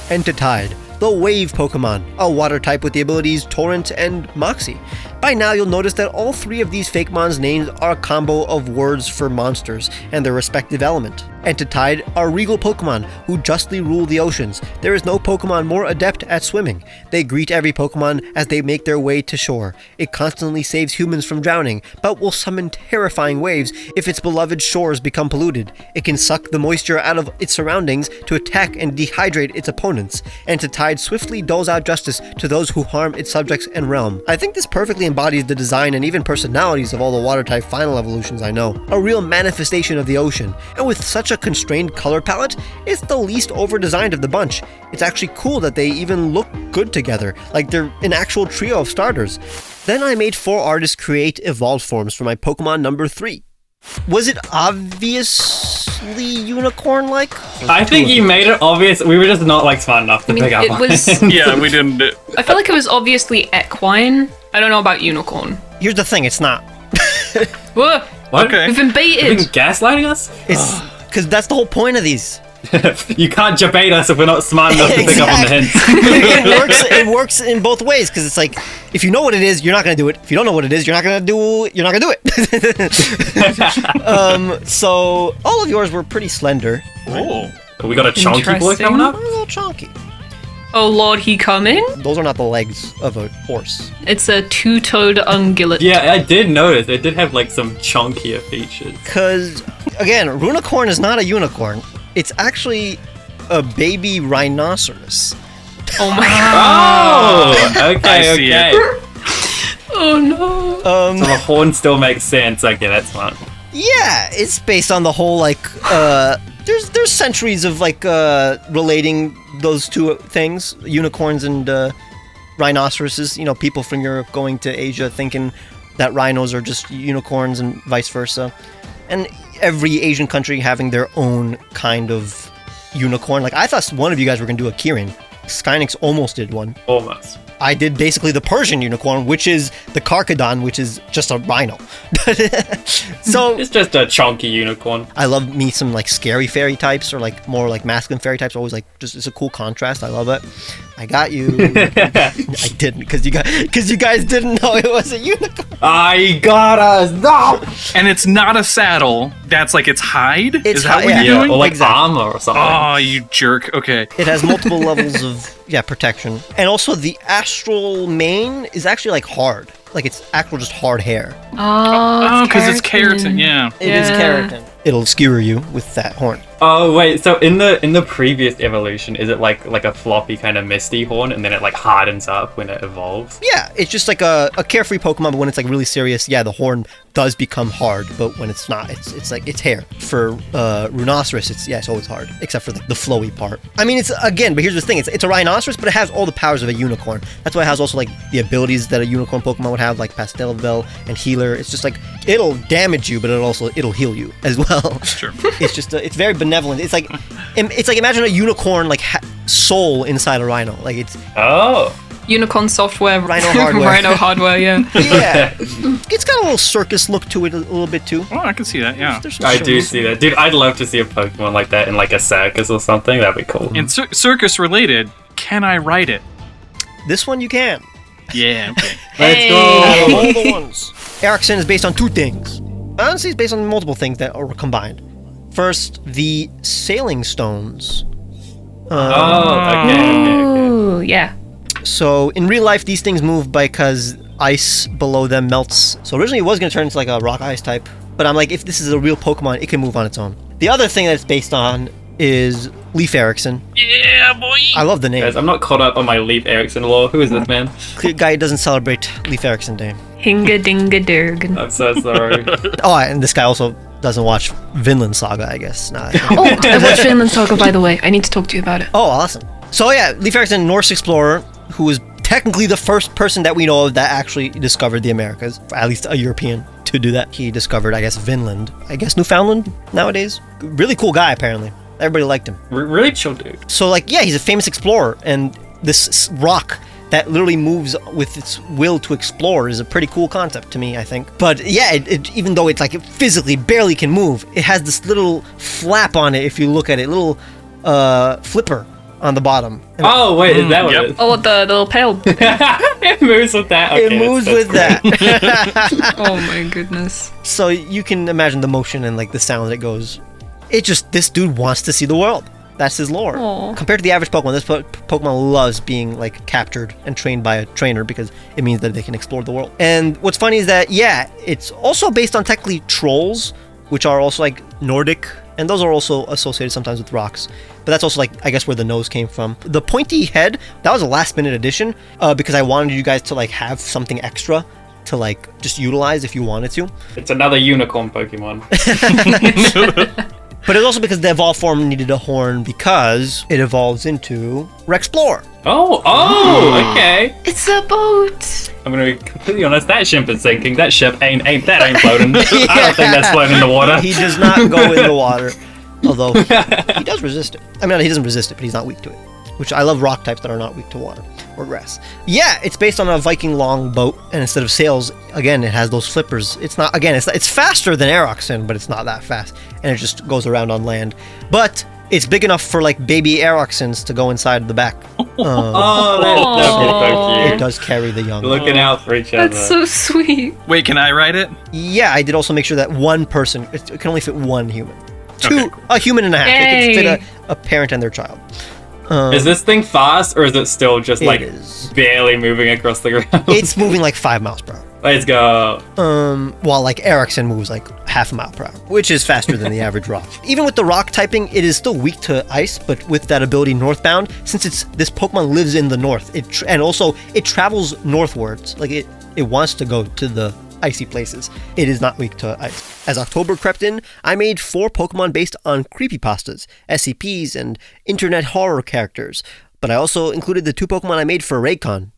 Entitide, the wave Pokemon, a water type with the abilities Torrent and Moxie. By now you'll notice that all 3 of these Fakemon's names are a combo of words for monsters and their respective element. Entitide are regal Pokemon who justly rule the oceans. There is no Pokemon more adept at swimming. They greet every Pokemon as they make their way to shore. It constantly saves humans from drowning, but will summon terrifying waves if its beloved shores become polluted. It can suck the moisture out of its surroundings to attack and dehydrate its opponents. Entitide swiftly doles out justice to those who harm its subjects and realm. I think this perfectly embodies the design and even personalities of all the water-type final evolutions I know. A real manifestation of the ocean, and with such a constrained color palette, it's the least over-designed of the bunch. It's actually cool that they even look good together, like they're an actual trio of starters. Then I made 4 artists create evolved forms for my Pokemon number 3. Was it obviously unicorn-like? I think you made it obvious. We were just not like smart enough to pick up on it. Yeah, we didn't. I feel like it was obviously equine. I don't know about unicorn. Here's the thing, it's not. What? Okay. We've been baited. You've been gaslighting us? It's because that's the whole point of these. You can't debate us if we're not smart enough to pick up on the hints. It works in both ways, because it's like, if you know what it is, you're not gonna do it. If you don't know what it is, you're not gonna do it. So all of yours were pretty slender. Oh, we got a chunky boy coming up. A little chunky. Oh lord, he coming? Those are not the legs of a horse. It's a 2-toed ungulate. Yeah, I did notice. It did have like some chunkier features. Because again, Runicorn is not a unicorn. It's actually a baby rhinoceros. Oh my god. Oh, okay. Oh no. So the horn still makes sense. Okay, that's fine. Yeah, it's based on the whole there's centuries of like relating those two things, unicorns and rhinoceroses. You know, people from Europe going to Asia thinking that rhinos are just unicorns and vice versa, and every Asian country having their own kind of unicorn. Like I thought one of you guys were gonna do a Kirin. Skynix almost did one. Almost. I did basically the Persian unicorn, which is the Karkadon, which is just a rhino. So it's just a chunky unicorn. I love me some like scary fairy types or like more like masculine fairy types. Always like just it's a cool contrast. I love it. I got you. I didn't because you guys didn't know it was a unicorn. I got us. No. And it's not a saddle. That's like its hide. It's Is that hide, what you're doing? Or like armor or something. Oh, you jerk. Okay. It has multiple levels of protection, and also the astral mane is actually like hard. Like it's actual just hard hair. Oh, because it's keratin. Yeah. It is keratin. It'll skewer you with that horn. Oh wait, so in the previous evolution, is it like a floppy kind of misty horn, and then it like hardens up when it evolves? Yeah, it's just like a carefree Pokemon, but when it's like really serious, yeah, the horn does become hard. But when it's not, it's like it's hair. For Rhinoceros, it's always hard, except for the flowy part. I mean, it's again, but here's the thing: it's a rhinoceros, but it has all the powers of a unicorn. That's why it has also like the abilities that a unicorn Pokemon would have, like Pastel Bell and Healer. It's just like it'll damage you, but it'll heal you as well. Sure. It's just it's very benevolent. It's like imagine a unicorn like soul inside a rhino. Like it's unicorn software, rhino hardware. rhino hardware. Yeah. Yeah. It's got a little circus look to it a little bit too. Oh, I can see that. Yeah. I do see that, dude. I'd love to see a Pokemon like that in like a circus or something. That'd be cool. And circus related, can I write it? This one you can. Yeah. Okay. Let's go. All the ones. Erickson is based on two things. Honestly, it's based on multiple things that are combined. First, the sailing stones. Oh, yeah. So, in real life, these things move because ice below them melts. So originally it was going to turn into like a rock ice type. But I'm like, if this is a real Pokemon, it can move on its own. The other thing that it's based on is Leaf Erickson. Yeah, boy! I love the name. Guys, I'm not caught up on my Leaf Erickson lore. Who is this man? Guy doesn't celebrate Leaf Erickson Day. Hinga dinga durg. I'm so sorry. Oh, and this guy also doesn't watch Vinland Saga, I guess. Nah, I watched Vinland Saga, by the way. I need to talk to you about it. Oh, awesome. So yeah, Leif Erikson, Norse explorer, who was technically the first person that we know of that actually discovered the Americas, at least a European to do that. He discovered, I guess, Vinland. I guess Newfoundland nowadays. Really cool guy, apparently. Everybody liked him. Really chill dude. So like, yeah, he's a famous explorer, and this rock that literally moves with its will to explore is a pretty cool concept to me, I think. But yeah, it even though it's like it physically barely can move, it has this little flap on it if you look at it, little flipper on the bottom. Oh wait, is that what it is? Oh, the little pail. It moves with that. Okay, it moves with that. Oh my goodness. So you can imagine the motion and like the sound that goes. It just, this dude wants to see the world. That's his lore. Aww. Compared to the average Pokemon, this Pokemon loves being like captured and trained by a trainer because it means that they can explore the world. And what's funny is that, yeah, it's also based on technically trolls, which are also like Nordic, and those are also associated sometimes with rocks. But that's also like, I guess, where the nose came from. The pointy head, that was a last minute addition because I wanted you guys to like have something extra to like just utilize if you wanted to. It's another unicorn Pokemon. But it's also because the evolved form needed a horn because it evolves into Rexplore. Oh, okay. It's a boat. I'm gonna be completely honest. That ship is sinking. That ship ain't floating. I don't think that's floating in the water. He does not go in the water, although he does resist it. I mean, he doesn't resist it, but he's not weak to it. Which I love rock types that are not weak to water or grass. Yeah, it's based on a Viking long boat, and instead of sails, again, it has those flippers. It's not, again, it's faster than Aeroxin, but it's not that fast, and it just goes around on land. But it's big enough for like baby Aeroxins to go inside the back. So cute. It does carry the young. Looking out for each other. That's so sweet. Wait, can I write it? Yeah, I did also make sure that one person, it can only fit one human. Okay, cool. A human and a half. Yay. It can fit a parent and their child. Is this thing fast, or is it still just like is. barely moving across the ground? It's moving like 5 miles per hour. Let's go. While like Ericsson moves like half a mile per hour, which is faster than the average rock. Even with the rock typing, it is still weak to ice, but with that ability northbound, since this Pokemon lives in the north, and also it travels northwards. Like it wants to go to the icy places. It is not weak to ice. As October crept in, I made 4 Pokemon based on creepypastas, SCPs, and internet horror characters, but I also included the 2 Pokemon I made for Raycon.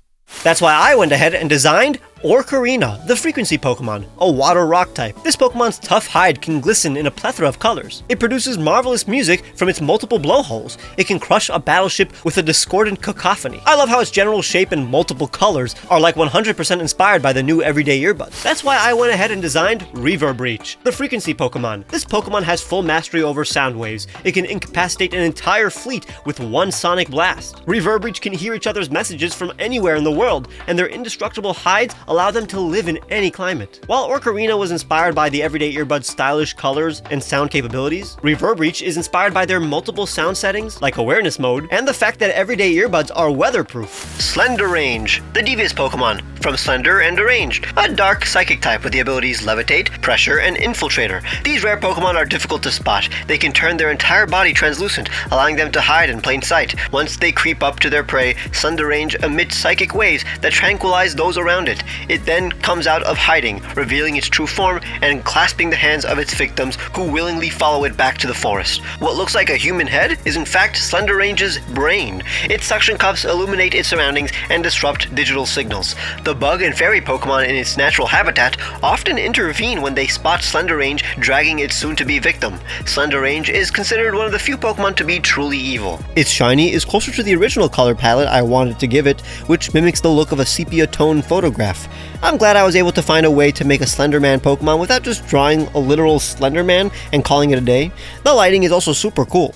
That's why I went ahead and designed Orcarina, the frequency Pokemon, a water rock type. This Pokemon's tough hide can glisten in a plethora of colors. It produces marvelous music from its multiple blowholes. It can crush a battleship with a discordant cacophony. I love how its general shape and multiple colors are like 100% inspired by the new everyday earbuds. That's why I went ahead and designed Reverbeach, the frequency Pokemon. This Pokemon has full mastery over sound waves. It can incapacitate an entire fleet with one sonic blast. Reverbeach can hear each other's messages from anywhere in the world, and their indestructible hides allow them to live in any climate. While Orcarina was inspired by the everyday earbud's stylish colors and sound capabilities, Reverbeach is inspired by their multiple sound settings, like awareness mode, and the fact that everyday earbuds are weatherproof. Slenderange, the devious Pokemon, from Slender and Deranged, a dark psychic type with the abilities Levitate, Pressure, and Infiltrator. These rare Pokemon are difficult to spot. They can turn their entire body translucent, allowing them to hide in plain sight. Once they creep up to their prey, Slenderange emits psychic waves that tranquilize those around it. It then comes out of hiding, revealing its true form and clasping the hands of its victims, who willingly follow it back to the forest. What looks like a human head is in fact Slenderange's brain. Its suction cups illuminate its surroundings and disrupt digital signals. The bug and fairy Pokemon in its natural habitat often intervene when they spot Slenderange dragging its soon-to-be victim. Slenderange is considered one of the few Pokemon to be truly evil. Its shiny is closer to the original color palette I wanted to give it, which mimics the look of a sepia tone photograph. I'm glad I was able to find a way to make a Slenderman Pokemon without just drawing a literal Slenderman and calling it a day. The lighting is also super cool.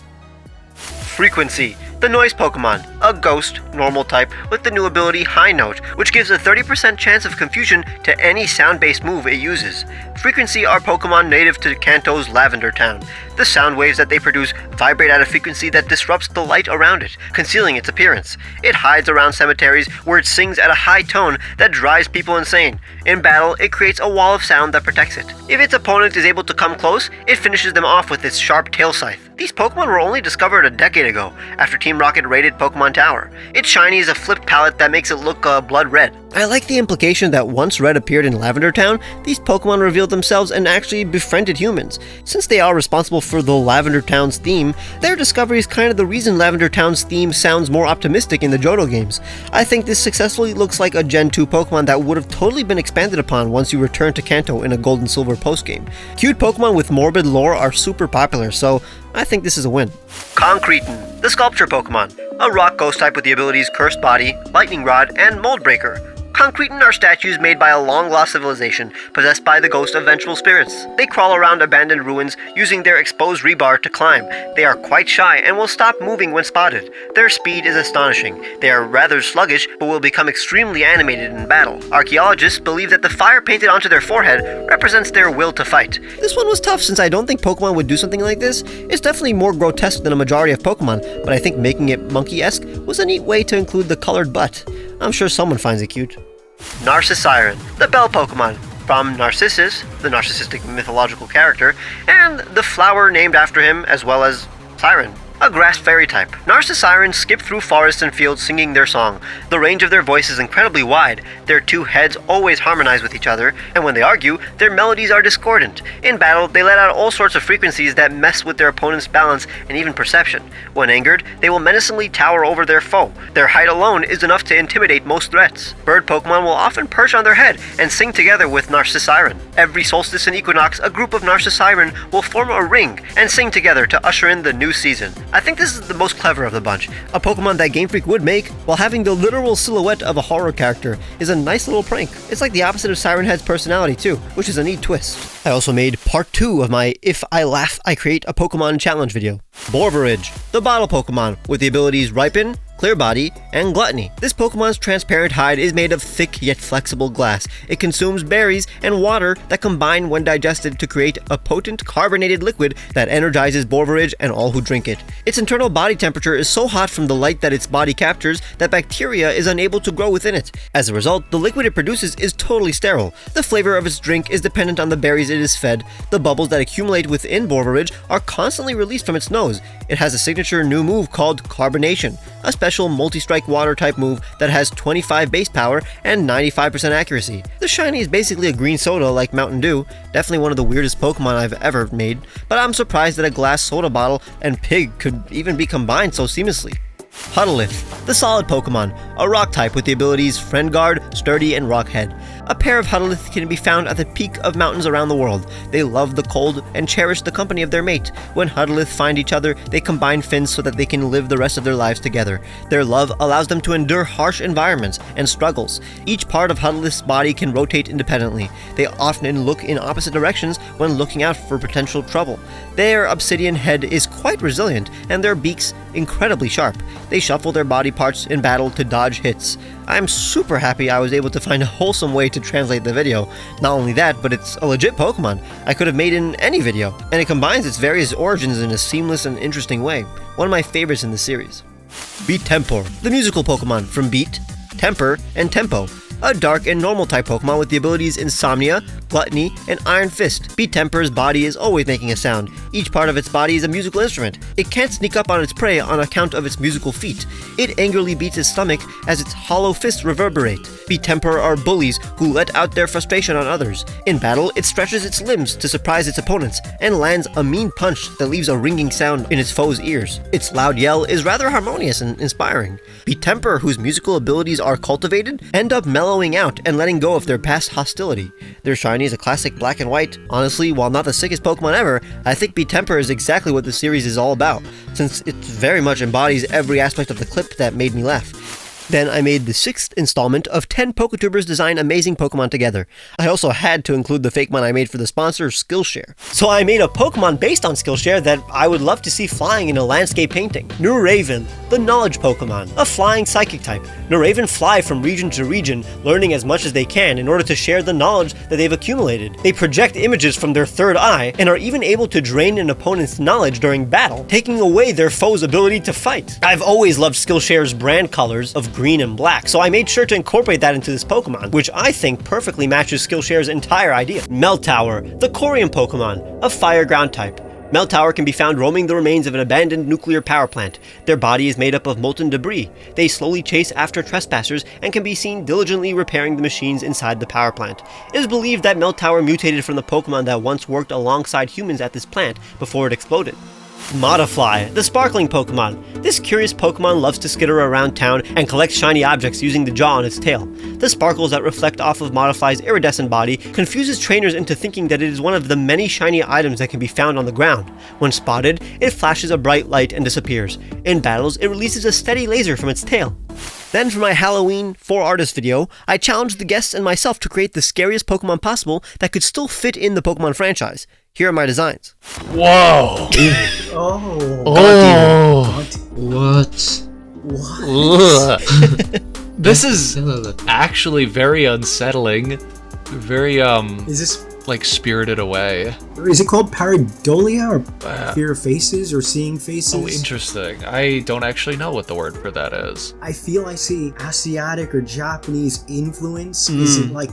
Frequency, the noise Pokemon, a ghost, normal type with the new ability High Note, which gives a 30% chance of confusion to any sound-based move it uses. Frequency are Pokemon native to Kanto's Lavender Town. The sound waves that they produce vibrate at a frequency that disrupts the light around it, concealing its appearance. It hides around cemeteries where it sings at a high tone that drives people insane. In battle, it creates a wall of sound that protects it. If its opponent is able to come close, it finishes them off with its sharp tail scythe. These Pokemon were only discovered a decade ago, after Team Rocket raided Pokemon Tower. Its shiny is a flipped palette that makes it look blood red. I like the implication that once Red appeared in Lavender Town, these Pokemon revealed themselves and actually befriended humans. Since they are responsible for the Lavender Town's theme, their discovery is kind of the reason Lavender Town's theme sounds more optimistic in the Johto games. I think this successfully looks like a Gen 2 Pokemon that would have totally been expanded upon once you return to Kanto in a Gold and Silver postgame. Cute Pokemon with morbid lore are super popular, so I think this is a win. Concreton, the sculpture Pokemon, a rock ghost type with the abilities Cursed Body, Lightning Rod, and Mold Breaker. Concreton are statues made by a long-lost civilization possessed by the ghost of vengeful spirits. They crawl around abandoned ruins using their exposed rebar to climb. They are quite shy and will stop moving when spotted. Their speed is astonishing. They are rather sluggish but will become extremely animated in battle. Archaeologists believe that the fire painted onto their forehead represents their will to fight. This one was tough since I don't think Pokemon would do something like this. It's definitely more grotesque than a majority of Pokemon, but I think making it monkey-esque was a neat way to include the colored butt. I'm sure someone finds it cute. Narcissiren, the bell Pokemon, from Narcissus, the narcissistic mythological character, and the flower named after him, as well as Siren, a grass fairy type. Narcissirens skip through forests and fields singing their song. The range of their voice is incredibly wide. Their two heads always harmonize with each other, and when they argue, their melodies are discordant. In battle, they let out all sorts of frequencies that mess with their opponent's balance and even perception. When angered, they will menacingly tower over their foe. Their height alone is enough to intimidate most threats. Bird Pokemon will often perch on their head and sing together with Narcissiren. Every solstice and equinox, a group of Narcissiren will form a ring and sing together to usher in the new season. I think this is the most clever of the bunch. A Pokemon that Game Freak would make, while having the literal silhouette of a horror character, is a nice little prank. It's like the opposite of Siren Head's personality too, which is a neat twist. I also made part 2 of my If I Laugh, I Create a Pokemon challenge video. Borverage, the bottle Pokemon, with the abilities Ripen, Clear Body, and Gluttony. This Pokemon's transparent hide is made of thick yet flexible glass. It consumes berries and water that combine when digested to create a potent carbonated liquid that energizes Borverage and all who drink it. Its internal body temperature is so hot from the light that its body captures that bacteria is unable to grow within it. As a result, the liquid it produces is totally sterile. The flavor of its drink is dependent on the berries it is fed. The bubbles that accumulate within Borverage are constantly released from its nose. It has a signature new move called Carbonation, a special special multi-strike water type move that has 25 base power and 95% accuracy. The shiny is basically a green soda like Mountain Dew, definitely one of the weirdest Pokemon I've ever made, but I'm surprised that a glass soda bottle and pig could even be combined so seamlessly. Huddleth, the solid Pokemon, a rock type with the abilities Friend Guard, Sturdy, and Rock Head. A pair of Huddleth can be found at the peak of mountains around the world. They love the cold and cherish the company of their mate. When Huddleth find each other, they combine fins so that they can live the rest of their lives together. Their love allows them to endure harsh environments and struggles. Each part of Huddleth's body can rotate independently. They often look in opposite directions when looking out for potential trouble. Their obsidian head is quite resilient, and their beaks incredibly sharp. They shuffle their body parts in battle to dodge hits. I'm super happy I was able to find a wholesome way to translate the video. Not only that, but it's a legit Pokemon I could have made in any video, and it combines its various origins in a seamless and interesting way. One of my favorites in the series. Beat Tempor, the musical Pokemon from Beat, Temper, and Tempo. A dark and normal type Pokemon with the abilities Insomnia, Gluttony, and Iron Fist. Beat Temper's body is always making a sound. Each part of its body is a musical instrument. It can't sneak up on its prey on account of its musical feet. It angrily beats its stomach as its hollow fists reverberate. Beat Temper are bullies who let out their frustration on others. In battle, it stretches its limbs to surprise its opponents and lands a mean punch that leaves a ringing sound in its foe's ears. Its loud yell is rather harmonious and inspiring. Beat Temper, whose musical abilities are cultivated, end up mellowing out and letting go of their past hostility. Their shiny is a classic black and white. Honestly, while not the sickest Pokemon ever, I think Beat Temper is exactly what the series is all about, since it very much embodies every aspect of the clip that made me laugh. Then I made the 6th installment of 10 Poketubers design amazing Pokemon together. I also had to include the Fakemon I made for the sponsor, Skillshare. So I made a Pokemon based on Skillshare that I would love to see flying in a landscape painting. Nuraven, the Knowledge Pokemon, a flying psychic type. Nuraven fly from region to region, learning as much as they can in order to share the knowledge that they've accumulated. They project images from their third eye, and are even able to drain an opponent's knowledge during battle, taking away their foe's ability to fight. I've always loved Skillshare's brand colors of green and black, so I made sure to incorporate that into this Pokemon, which I think perfectly matches Skillshare's entire idea. Meltower, the Corium Pokemon, a fire ground type. Meltower can be found roaming the remains of an abandoned nuclear power plant. Their body is made up of molten debris. They slowly chase after trespassers and can be seen diligently repairing the machines inside the power plant. It is believed that Meltower mutated from the Pokemon that once worked alongside humans at this plant before it exploded. Modifly, the sparkling Pokemon. This curious Pokemon loves to skitter around town and collect shiny objects using the jaw on its tail. The sparkles that reflect off of Modifly's iridescent body confuses trainers into thinking that it is one of the many shiny items that can be found on the ground. When spotted, it flashes a bright light and disappears. In battles, it releases a steady laser from its tail. Then for my Halloween 4 artist video, I challenged the guests and myself to create the scariest Pokemon possible that could still fit in the Pokemon franchise. Here are my designs. Whoa! What? This is actually very unsettling. Very, Is this like spirited away. Is it called pareidolia or fear of faces or seeing faces? Oh, interesting. I don't actually know what the word for that is. I feel I see Asiatic or Japanese influence. Is it like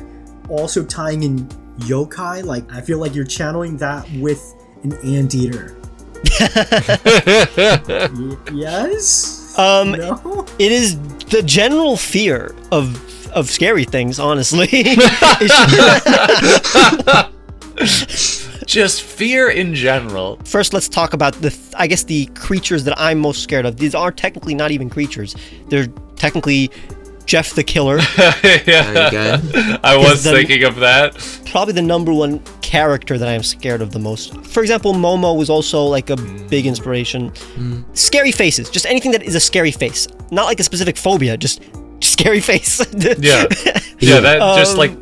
also tying in yokai? Like, I feel like you're channeling that with an anteater. Yes? No? It is the general fear of scary things, honestly. Just fear in general. First, let's talk about the creatures that I'm most scared of. These are technically not even creatures. They're technically Jeff the Killer. Yeah. I was thinking of that. Probably the number one character that I am scared of the most. For example, Momo was also like a big inspiration. Scary faces. Just anything that is a scary face. Not like a specific phobia, just scary face. Yeah, that just like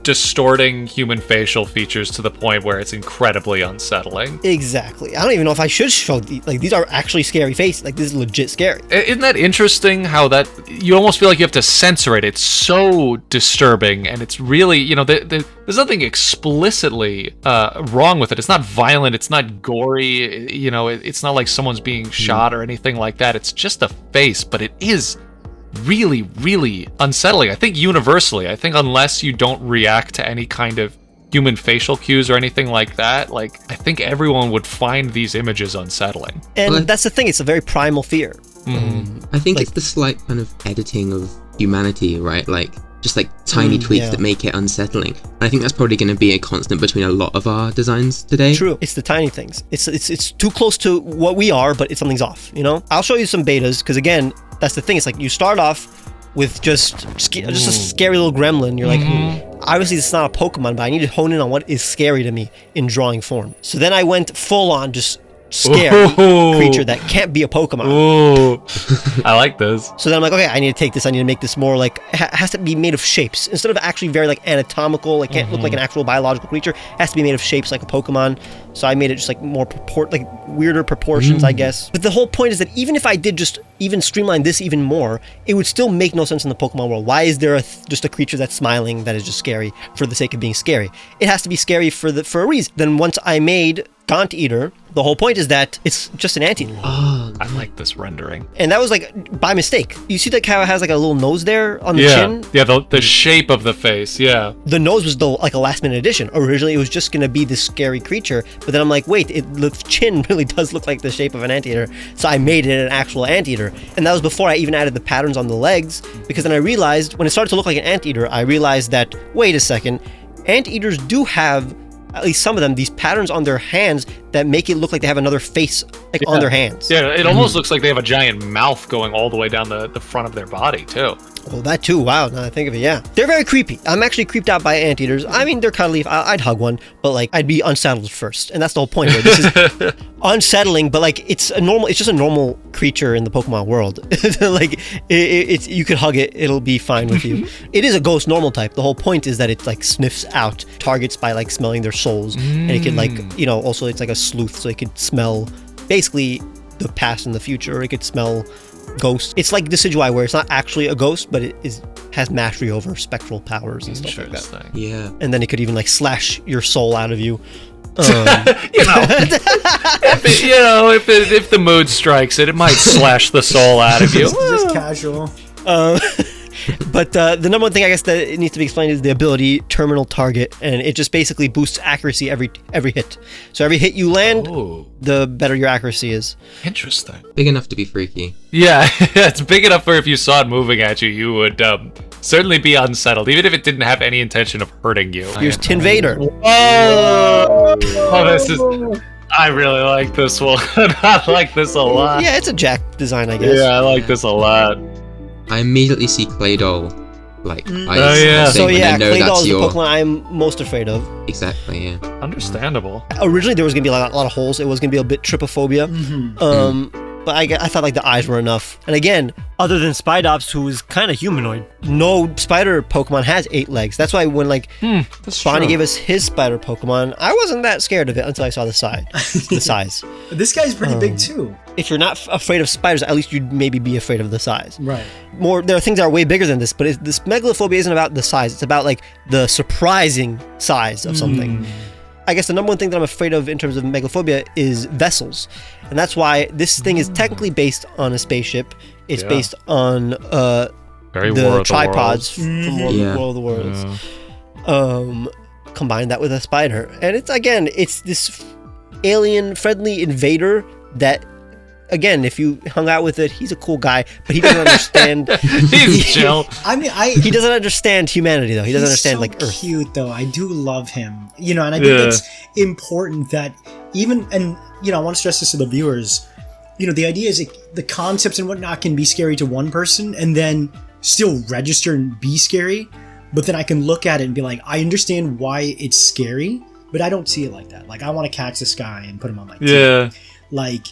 distorting human facial features to the point where it's incredibly unsettling. Exactly. I don't even know if I should show these are actually scary faces. Like, this is legit scary. Isn't that interesting how that you almost feel like you have to censor it? It's so disturbing, and it's really, there's nothing explicitly wrong with it. It's not violent, it's not gory, it's not like someone's being shot or anything like that. It's just a face, but it is really, really unsettling. I think universally, unless you don't react to any kind of human facial cues or anything like that, I think everyone would find these images unsettling. And that's the thing, it's a very primal fear. I think it's the slight kind of editing of humanity, right? Like just like tiny tweaks that make it unsettling. And I think that's probably going to be a constant between a lot of our designs today. True. It's the tiny things. It's too close to what we are, but something's off, you know? I'll show you some betas, because again, that's the thing. It's like you start off with just a scary little gremlin. You're like, obviously this is not a Pokemon, but I need to hone in on what is scary to me in drawing form. So then I went full on just scary creature that can't be a Pokemon. I like this. So then I'm like, okay, I need to take this. I need to make this more like, has to be made of shapes instead of actually very like anatomical. Like can't look like an actual biological creature. It has to be made of shapes like a Pokemon. So I made it just like more weirder proportions, I guess. But the whole point is that even if I did just even streamline this even more, it would still make no sense in the Pokemon world. Why is there just a creature that's smiling that is just scary for the sake of being scary? It has to be scary for a reason. Then once I made Gaunt Eater, the whole point is that it's just an anteater. I like this rendering. And that was like by mistake. You see that how it has like a little nose there on the chin? Yeah, the shape of the face, yeah. The nose was like a last minute addition. Originally it was just gonna be this scary creature, but then I'm like, wait, the chin really does look like the shape of an anteater. So I made it an actual anteater. And that was before I even added the patterns on the legs, because then I realized, when it started to look like an anteater, I realized that, wait a second, anteaters do have, at least some of them, these patterns on their hands that make it look like they have another face on their hands. Yeah, it almost looks like they have a giant mouth going all the way down the front of their body, too. Well, that too. Wow, now that I think of it, yeah. They're very creepy. I'm actually creeped out by anteaters. I mean, they're cuddly. I'd hug one, but like, I'd be unsettled first. And that's the whole point of it. This is unsettling, but like, it's just a normal creature in the Pokemon world. Like, you could hug it, it'll be fine with you. It is a ghost normal type. The whole point is that it like sniffs out targets by like smelling their souls. And it could like, also it's like a sleuth, so it could smell basically the past and the future. It could smell ghosts. It's like Decidueye, where it's not actually a ghost, but it has mastery over spectral powers and stuff like that. Yeah. And then it could even like slash your soul out of you. If the mood strikes it might slash the soul out of you. Just casual. But the number one thing I guess that it needs to be explained is the ability terminal target, and it just basically boosts accuracy every hit. So every hit you land, the better your accuracy is. Interesting. Big enough to be freaky. Yeah, it's big enough where if you saw it moving at you, you would certainly be unsettled, even if it didn't have any intention of hurting you. Here's Tinvader. Oh, this is... I really like this one. I like this a lot. Yeah, it's a Jack design, I guess. Yeah, I like this a lot. I immediately see Claydol, like, So yeah, I know Claydol that's is the your... Pokemon I'm most afraid of. Exactly, yeah. Understandable. Originally, there was going to be a lot of holes. It was going to be a bit trypophobia. But I thought like the eyes were enough. And again, other than Spidops, who is kind of humanoid, no spider Pokemon has 8 legs. That's why when like Bonnie gave us his spider Pokemon, I wasn't that scared of it until I saw the size. This guy's pretty big too. If you're not afraid of spiders, at least you'd maybe be afraid of the size. Right. There are things that are way bigger than this, but this megalophobia isn't about the size. It's about like the surprising size of something. I guess the number one thing that I'm afraid of in terms of megalophobia is vessels. And that's why this thing is technically based on a spaceship. It's based on the tripods from World of the Worlds. Combine that with a spider. And it's this alien-friendly invader that... Again, if you hung out with it, he's a cool guy, but he doesn't understand. He's chill. He doesn't understand humanity, though. He doesn't understand like Earth. Cute though. I do love him. And I think it's important that I want to stress this to the viewers. The idea is the concepts and whatnot can be scary to one person, and then still register and be scary. But then I can look at it and be like, I understand why it's scary, but I don't see it like that. Like I want to catch this guy and put him on my team. Yeah. Like.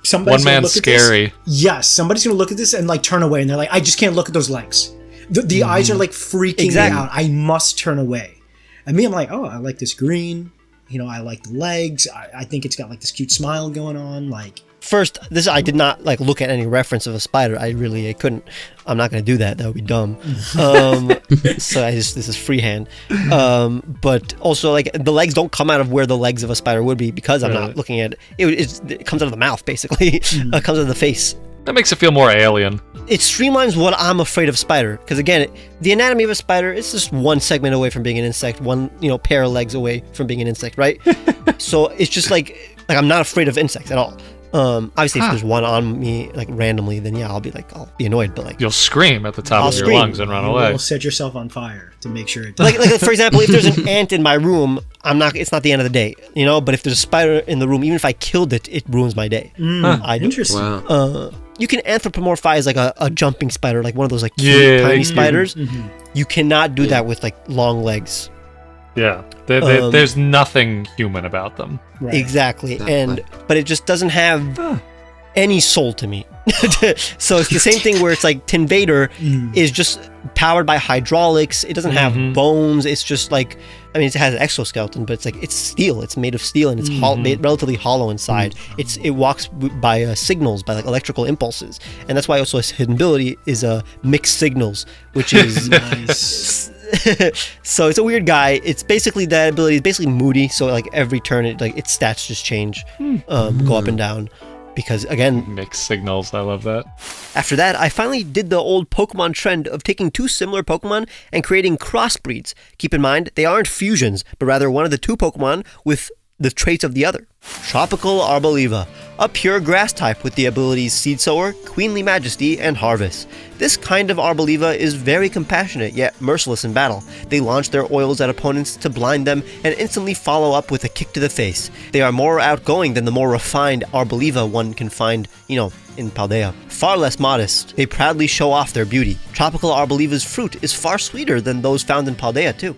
Somebody's one man's scary. Yes, somebody's gonna look at this and like turn away, and they're like, "I just can't look at those legs." The eyes are like freaking me out. I must turn away. And me, I'm like, "Oh, I like this green. I like the legs. I think it's got like this cute smile going on." Like first, I did not like look at any reference of a spider. I couldn't. I'm not gonna do that. That would be dumb. So this is freehand. But also like the legs don't come out of where the legs of a spider would be, because I'm not looking at it. It comes out of the mouth basically. It comes out of the face. That makes it feel more alien. It streamlines what I'm afraid of spider, because again, the anatomy of a spider is just one segment away from being an insect, one pair of legs away from being an insect, right? So it's just like I'm not afraid of insects at all. Obviously, if there's one on me like randomly, then yeah, I'll be annoyed. But like, you'll scream at the top of your lungs and run away. You'll set yourself on fire to make sure it like for example, if there's an ant in my room, it's not the end of the day, you know. But if there's a spider in the room, even if I killed it, it ruins my day. Interesting. Wow. You can anthropomorphize like a jumping spider, like one of those like cute, tiny spiders. You cannot do that with like long legs. Yeah, there's nothing human about them. Right. Exactly, but it just doesn't have any soul to me. So it's the same thing where it's like Tinvader is just powered by hydraulics. It doesn't have bones. It's just like, I mean, it has an exoskeleton, but it's steel. It's made of steel, and it's relatively hollow inside. It walks by signals, by like electrical impulses, and that's why also its hidden ability is mixed signals, which is nice. So it's a weird guy. It's basically that ability is basically moody. So like every turn, its stats just change, go up and down. Because again, mixed signals, I love that. After that, I finally did the old Pokemon trend of taking two similar Pokemon and creating crossbreeds. Keep in mind, they aren't fusions, but rather one of the two Pokemon with the traits of the other. Tropical Arboliva, a pure grass type with the abilities Seed Sower, Queenly Majesty, and Harvest. This kind of Arboliva is very compassionate yet merciless in battle. They launch their oils at opponents to blind them and instantly follow up with a kick to the face. They are more outgoing than the more refined Arboliva one can find, in Paldea. Far less modest, they proudly show off their beauty. Tropical Arboliva's fruit is far sweeter than those found in Paldea too.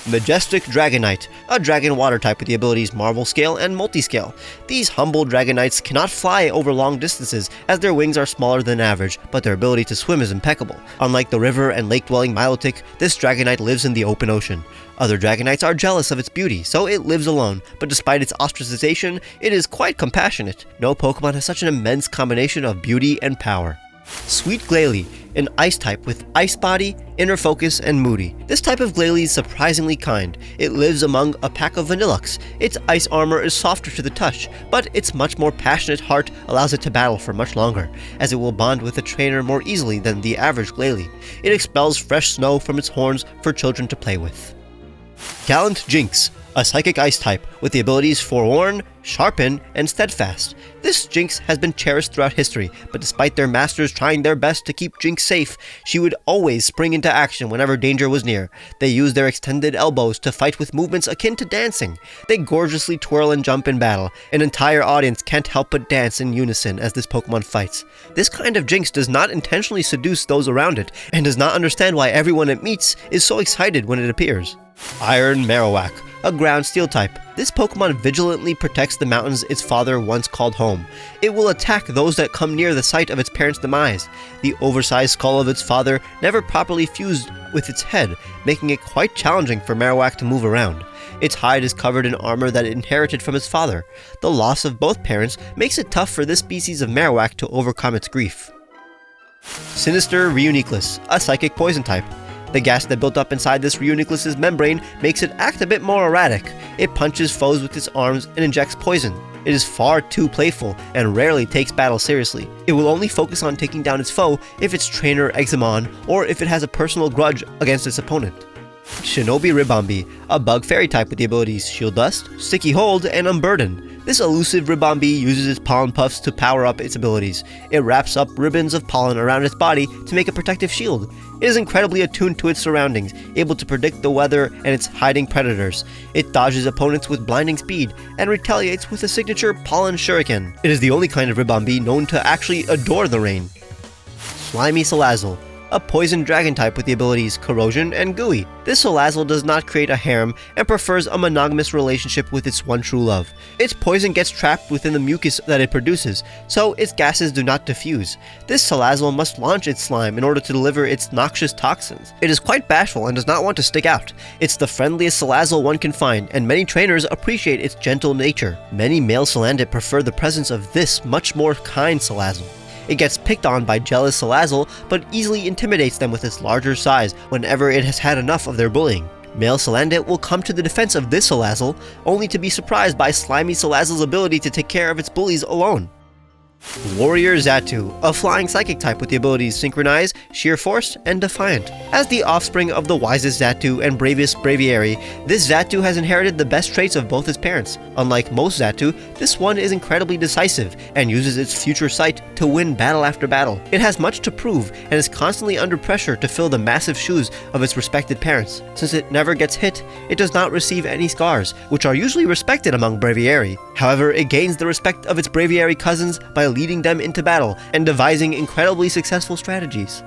Majestic Dragonite, a dragon water type with the abilities Marvel Scale and Multiscale. These humble Dragonites cannot fly over long distances as their wings are smaller than average, but their ability to swim is impeccable. Unlike the river and lake-dwelling Milotic, this Dragonite lives in the open ocean. Other Dragonites are jealous of its beauty, so it lives alone, but despite its ostracization, it is quite compassionate. No Pokemon has such an immense combination of beauty and power. Sweet Glalie, an ice type with Ice Body, Inner Focus, and Moody. This type of Glalie is surprisingly kind. It lives among a pack of Vanilluxe. Its ice armor is softer to the touch, but its much more passionate heart allows it to battle for much longer, as it will bond with a trainer more easily than the average Glalie. It expels fresh snow from its horns for children to play with. Gallant Jinx, a psychic ice type with the abilities Forewarn, Sharpen, and Steadfast. This Jinx has been cherished throughout history, but despite their masters trying their best to keep Jinx safe, she would always spring into action whenever danger was near. They use their extended elbows to fight with movements akin to dancing. They gorgeously twirl and jump in battle. An entire audience can't help but dance in unison as this Pokemon fights. This kind of Jinx does not intentionally seduce those around it, and does not understand why everyone it meets is so excited when it appears. Iron Marowak, a ground steel type. This Pokemon vigilantly protects the mountains its father once called home. It will attack those that come near the site of its parents' demise. The oversized skull of its father never properly fused with its head, making it quite challenging for Marowak to move around. Its hide is covered in armor that it inherited from its father. The loss of both parents makes it tough for this species of Marowak to overcome its grief. Sinister Reuniclus, a psychic poison type. The gas that built up inside this Reuniclus's membrane makes it act a bit more erratic. It punches foes with its arms and injects poison. It is far too playful and rarely takes battle seriously. It will only focus on taking down its foe if its trainer eggs him on, or if it has a personal grudge against its opponent. Shinobi Ribombee, a bug fairy type with the abilities Shield Dust, Sticky Hold, and Unburden. This elusive Ribombee uses its pollen puffs to power up its abilities. It wraps up ribbons of pollen around its body to make a protective shield. It is incredibly attuned to its surroundings, able to predict the weather and its hiding predators. It dodges opponents with blinding speed, and retaliates with a signature Pollen Shuriken. It is the only kind of Ribombee known to actually adore the rain. Slimy Salazzle, a poison dragon type with the abilities Corrosion and Gooey. This Salazzle does not create a harem and prefers a monogamous relationship with its one true love. Its poison gets trapped within the mucus that it produces, so its gases do not diffuse. This Salazzle must launch its slime in order to deliver its noxious toxins. It is quite bashful and does not want to stick out. It's the friendliest Salazzle one can find, and many trainers appreciate its gentle nature. Many male Salandit prefer the presence of this much more kind Salazzle. It gets picked on by jealous Salazzle, but easily intimidates them with its larger size whenever it has had enough of their bullying. Male Salandit will come to the defense of this Salazzle, only to be surprised by Slimy Salazzle's ability to take care of its bullies alone. Warrior Xatu, a flying psychic type with the abilities Synchronize, Sheer Force, and Defiant. As the offspring of the wisest Xatu and bravest Braviary, this Xatu has inherited the best traits of both its parents. Unlike most Xatu, this one is incredibly decisive and uses its future sight to win battle after battle. It has much to prove and is constantly under pressure to fill the massive shoes of its respected parents. Since it never gets hit, it does not receive any scars, which are usually respected among Braviary. However, it gains the respect of its Braviary cousins by leading them into battle and devising incredibly successful strategies.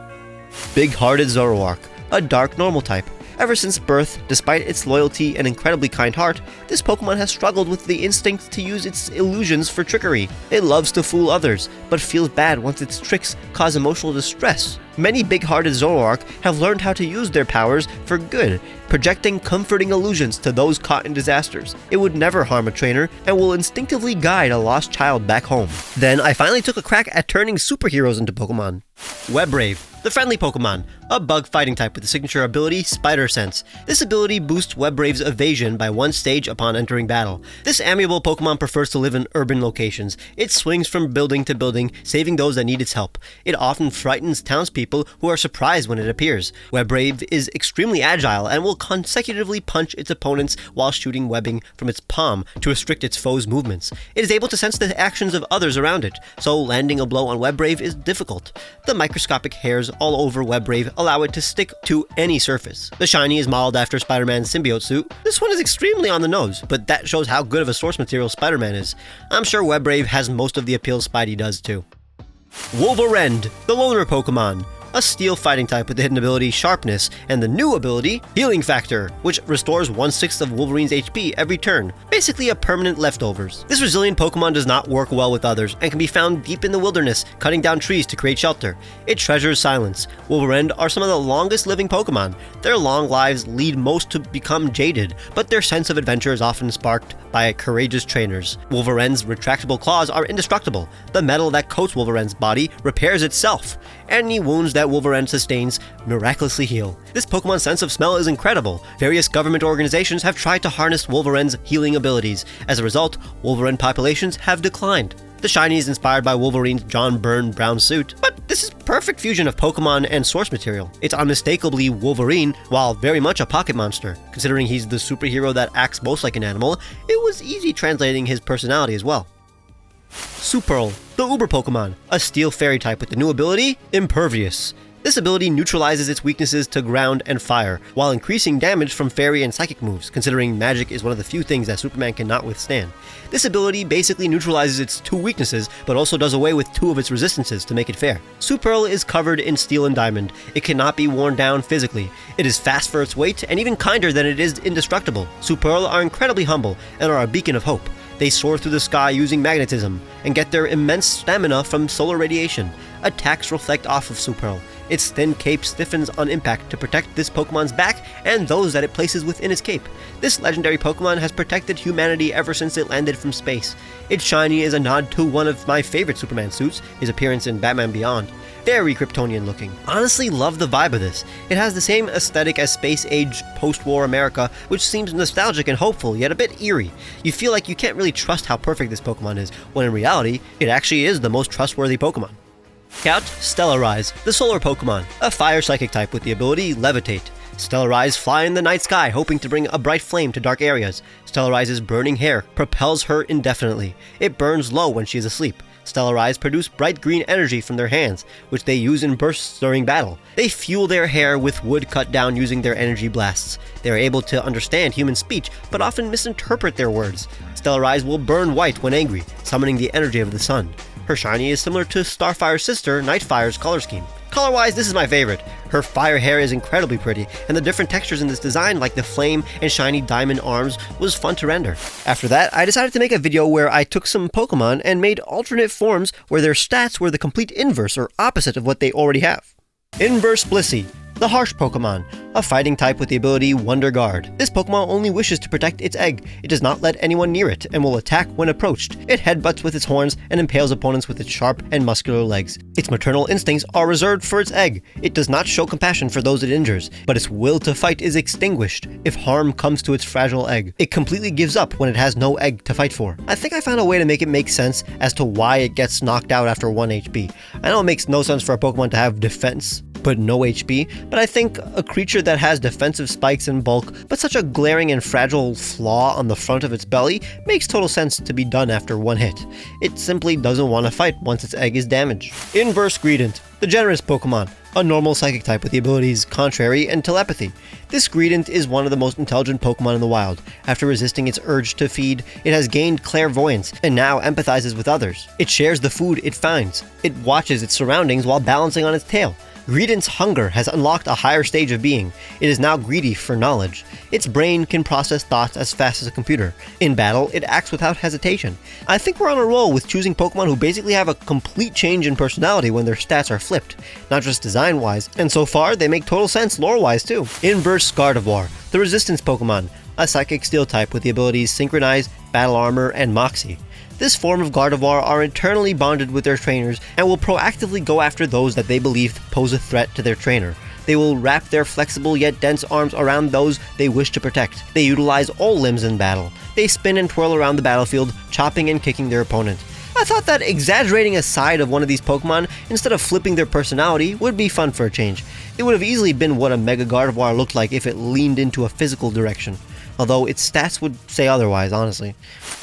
Big-hearted Zoroark, a dark normal type. Ever since birth, despite its loyalty and incredibly kind heart, this Pokemon has struggled with the instinct to use its illusions for trickery. It loves to fool others, but feels bad once its tricks cause emotional distress. Many big-hearted Zoroark have learned how to use their powers for good, projecting comforting illusions to those caught in disasters. It would never harm a trainer and will instinctively guide a lost child back home. Then I finally took a crack at turning superheroes into Pokemon. Webrave, the friendly Pokemon, a bug fighting type with the signature ability Spider Sense. This ability boosts Webrave's evasion by 1 stage upon entering battle. This amiable Pokemon prefers to live in urban locations. It swings from building to building, saving those that need its help. It often frightens townspeople who are surprised when it appears. Webrave is extremely agile and will consecutively punch its opponents while shooting webbing from its palm to restrict its foes' movements. It is able to sense the actions of others around it, so landing a blow on Webrave is difficult. The microscopic hairs all over Webrave allow it to stick to any surface. The shiny is modeled after Spider-Man's symbiote suit. This one is extremely on the nose, but that shows how good of a source material Spider-Man is. I'm sure Webrave has most of the appeal Spidey does too. Wolverend, the loner Pokemon, a steel fighting type with the hidden ability Sharpness, and the new ability Healing Factor, which restores 1/6 of Wolverine's HP every turn, basically a permanent leftovers. This resilient Pokemon does not work well with others and can be found deep in the wilderness, cutting down trees to create shelter. It treasures silence. Wolverend are some of the longest living Pokemon. Their long lives lead most to become jaded, but their sense of adventure is often sparked by courageous trainers. Wolverend's retractable claws are indestructible. The metal that coats Wolverend's body repairs itself. Any wounds that Wolverend sustains miraculously heal. This Pokemon's sense of smell is incredible. Various government organizations have tried to harness Wolverend's healing abilities. As a result, Wolverend populations have declined. The shiny is inspired by Wolverine's John Byrne brown suit, but this is perfect fusion of Pokemon and source material. It's unmistakably Wolverine, while very much a pocket monster. Considering he's the superhero that acts most like an animal, it was easy translating his personality as well. Superl, the Uber Pokemon, a steel fairy type with the new ability, Impervious. This ability neutralizes its weaknesses to ground and fire, while increasing damage from fairy and psychic moves, considering magic is one of the few things that Superman cannot withstand. This ability basically neutralizes its 2 weaknesses, but also does away with 2 of its resistances to make it fair. Superl is covered in steel and diamond. It cannot be worn down physically. It is fast for its weight, and even kinder than it is indestructible. Superl are incredibly humble, and are a beacon of hope. They soar through the sky using magnetism, and get their immense stamina from solar radiation. Attacks reflect off of Superl. Its thin cape stiffens on impact to protect this Pokemon's back and those that it places within its cape. This legendary Pokemon has protected humanity ever since it landed from space. Its shiny is a nod to one of my favorite Superman suits, his appearance in Batman Beyond. Very Kryptonian looking. Honestly love the vibe of this. It has the same aesthetic as space-age post-war America, which seems nostalgic and hopeful, yet a bit eerie. You feel like you can't really trust how perfect this Pokemon is, when in reality, it actually is the most trustworthy Pokemon. Scout Stellarize, the solar Pokemon, a fire psychic type with the ability Levitate. Stellarize fly in the night sky, hoping to bring a bright flame to dark areas. Stellarize's burning hair propels her indefinitely. It burns low when she is asleep. Stellarize produce bright green energy from their hands, which they use in bursts during battle. They fuel their hair with wood cut down using their energy blasts. They are able to understand human speech, but often misinterpret their words. Stellarize will burn white when angry, summoning the energy of the sun. Her shiny is similar to Starfire's sister, Nightfire's color scheme. Color-wise, this is my favorite. Her fire hair is incredibly pretty, and the different textures in this design, like the flame and shiny diamond arms, was fun to render. After that, I decided to make a video where I took some Pokemon and made alternate forms where their stats were the complete inverse or opposite of what they already have. Inverse Blissey, The Harsh Pokemon, a fighting type with the ability Wonder Guard. This Pokemon only wishes to protect its egg. It does not let anyone near it and will attack when approached. It headbutts with its horns and impales opponents with its sharp and muscular legs. Its maternal instincts are reserved for its egg. It does not show compassion for those it injures, but its will to fight is extinguished if harm comes to its fragile egg. It completely gives up when it has no egg to fight for. I think I found a way to make it make sense as to why it gets knocked out after 1 HP. I know it makes no sense for a Pokemon to have defense but no HP, but I think a creature that has defensive spikes and bulk, but such a glaring and fragile flaw on the front of its belly makes total sense to be done after 1 hit. It simply doesn't want to fight once its egg is damaged. Inverse Greedent, the generous Pokemon, a normal psychic type with the abilities Contrary and Telepathy. This Greedent is one of the most intelligent Pokemon in the wild. After resisting its urge to feed, it has gained clairvoyance and now empathizes with others. It shares the food it finds. It watches its surroundings while balancing on its tail. Greedent's hunger has unlocked a higher stage of being. It is now greedy for knowledge. Its brain can process thoughts as fast as a computer. In battle, it acts without hesitation. I think we're on a roll with choosing Pokemon who basically have a complete change in personality when their stats are flipped, not just design-wise, and so far they make total sense lore-wise too. Inverse Gardevoir, the Resistance Pokemon, a Psychic Steel type with the abilities Synchronize, Battle Armor, and Moxie. This form of Gardevoir are eternally bonded with their trainers and will proactively go after those that they believe pose a threat to their trainer. They will wrap their flexible yet dense arms around those they wish to protect. They utilize all limbs in battle. They spin and twirl around the battlefield, chopping and kicking their opponent. I thought that exaggerating a side of one of these Pokemon instead of flipping their personality would be fun for a change. It would have easily been what a Mega Gardevoir looked like if it leaned into a physical direction, although its stats would say otherwise, honestly.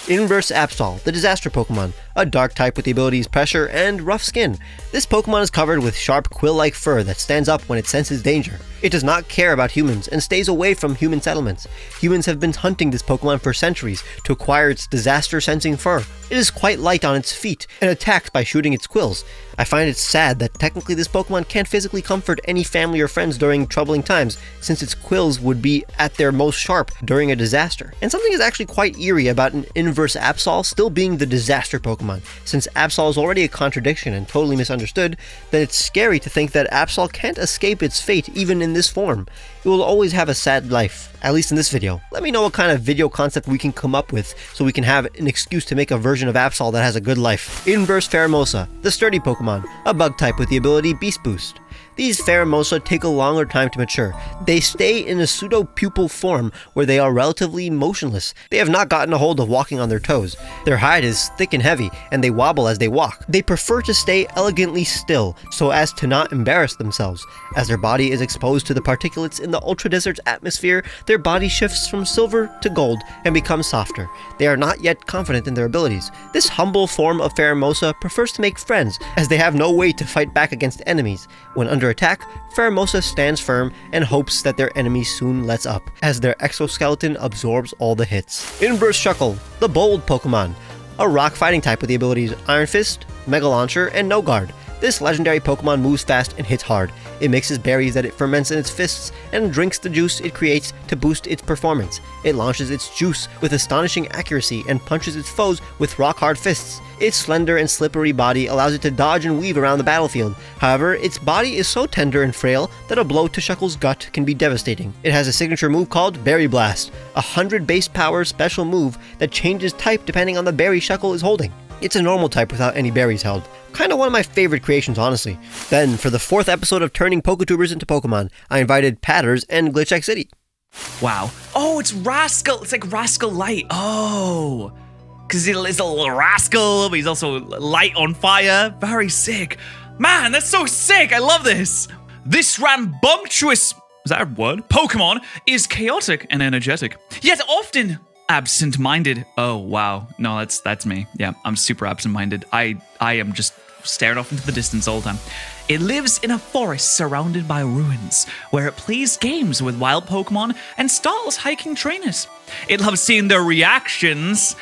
Inverse Absol, the Disaster Pokemon, a dark type with the abilities Pressure and Rough Skin. This Pokemon is covered with sharp quill-like fur that stands up when it senses danger. It does not care about humans and stays away from human settlements. Humans have been hunting this Pokemon for centuries to acquire its disaster-sensing fur. It is quite light on its feet and attacks by shooting its quills. I find it sad that technically this Pokemon can't physically comfort any family or friends during troubling times, since its quills would be at their most sharp during a disaster. And something is actually quite eerie about an Inverse Absol still being the Disaster Pokemon. Since Absol is already a contradiction and totally misunderstood, then it's scary to think that Absol can't escape its fate even in this form. It will always have a sad life, at least in this video. Let me know what kind of video concept we can come up with so we can have an excuse to make a version of Absol that has a good life. Inverse Pheromosa, the Sturdy Pokemon, a bug type with the ability Beast Boost. These Pheromosa take a longer time to mature. They stay in a pseudo-pupal form where they are relatively motionless. They have not gotten a hold of walking on their toes. Their hide is thick and heavy, and they wobble as they walk. They prefer to stay elegantly still, so as to not embarrass themselves. As their body is exposed to the particulates in the ultra-desert's atmosphere, their body shifts from silver to gold and becomes softer. They are not yet confident in their abilities. This humble form of Pheromosa prefers to make friends, as they have no way to fight back against enemies. When under attack, Pheromosa stands firm and hopes that their enemy soon lets up, as their exoskeleton absorbs all the hits. Inverse Shuckle, the Bold Pokemon, a rock fighting type with the abilities Iron Fist, Mega Launcher, and No Guard. This legendary Pokemon moves fast and hits hard. It mixes berries that it ferments in its fists and drinks the juice it creates to boost its performance. It launches its juice with astonishing accuracy and punches its foes with rock-hard fists. Its slender and slippery body allows it to dodge and weave around the battlefield. However, its body is so tender and frail that a blow to Shuckle's gut can be devastating. It has a signature move called Berry Blast, a 100 base power special move that changes type depending on the berry Shuckle is holding. It's a normal type without any berries held. Kinda one of my favorite creations, honestly. Then, for the 4th episode of Turning Poketubers into Pokemon, I invited Patters and Glitchx City. Wow. Oh, it's Rascal. It's like Rascal Light. Oh. Because it's a little rascal, but he's also light on fire. Very sick. Man, that's so sick. I love this. This rambunctious, is that a word? Pokemon is chaotic and energetic, yet often absent-minded. Oh, wow. No, that's me. Yeah, I'm super absent-minded. I am just staring off into the distance all the time. It lives in a forest surrounded by ruins, where it plays games with wild Pokemon and stalls hiking trainers. It loves seeing the reactions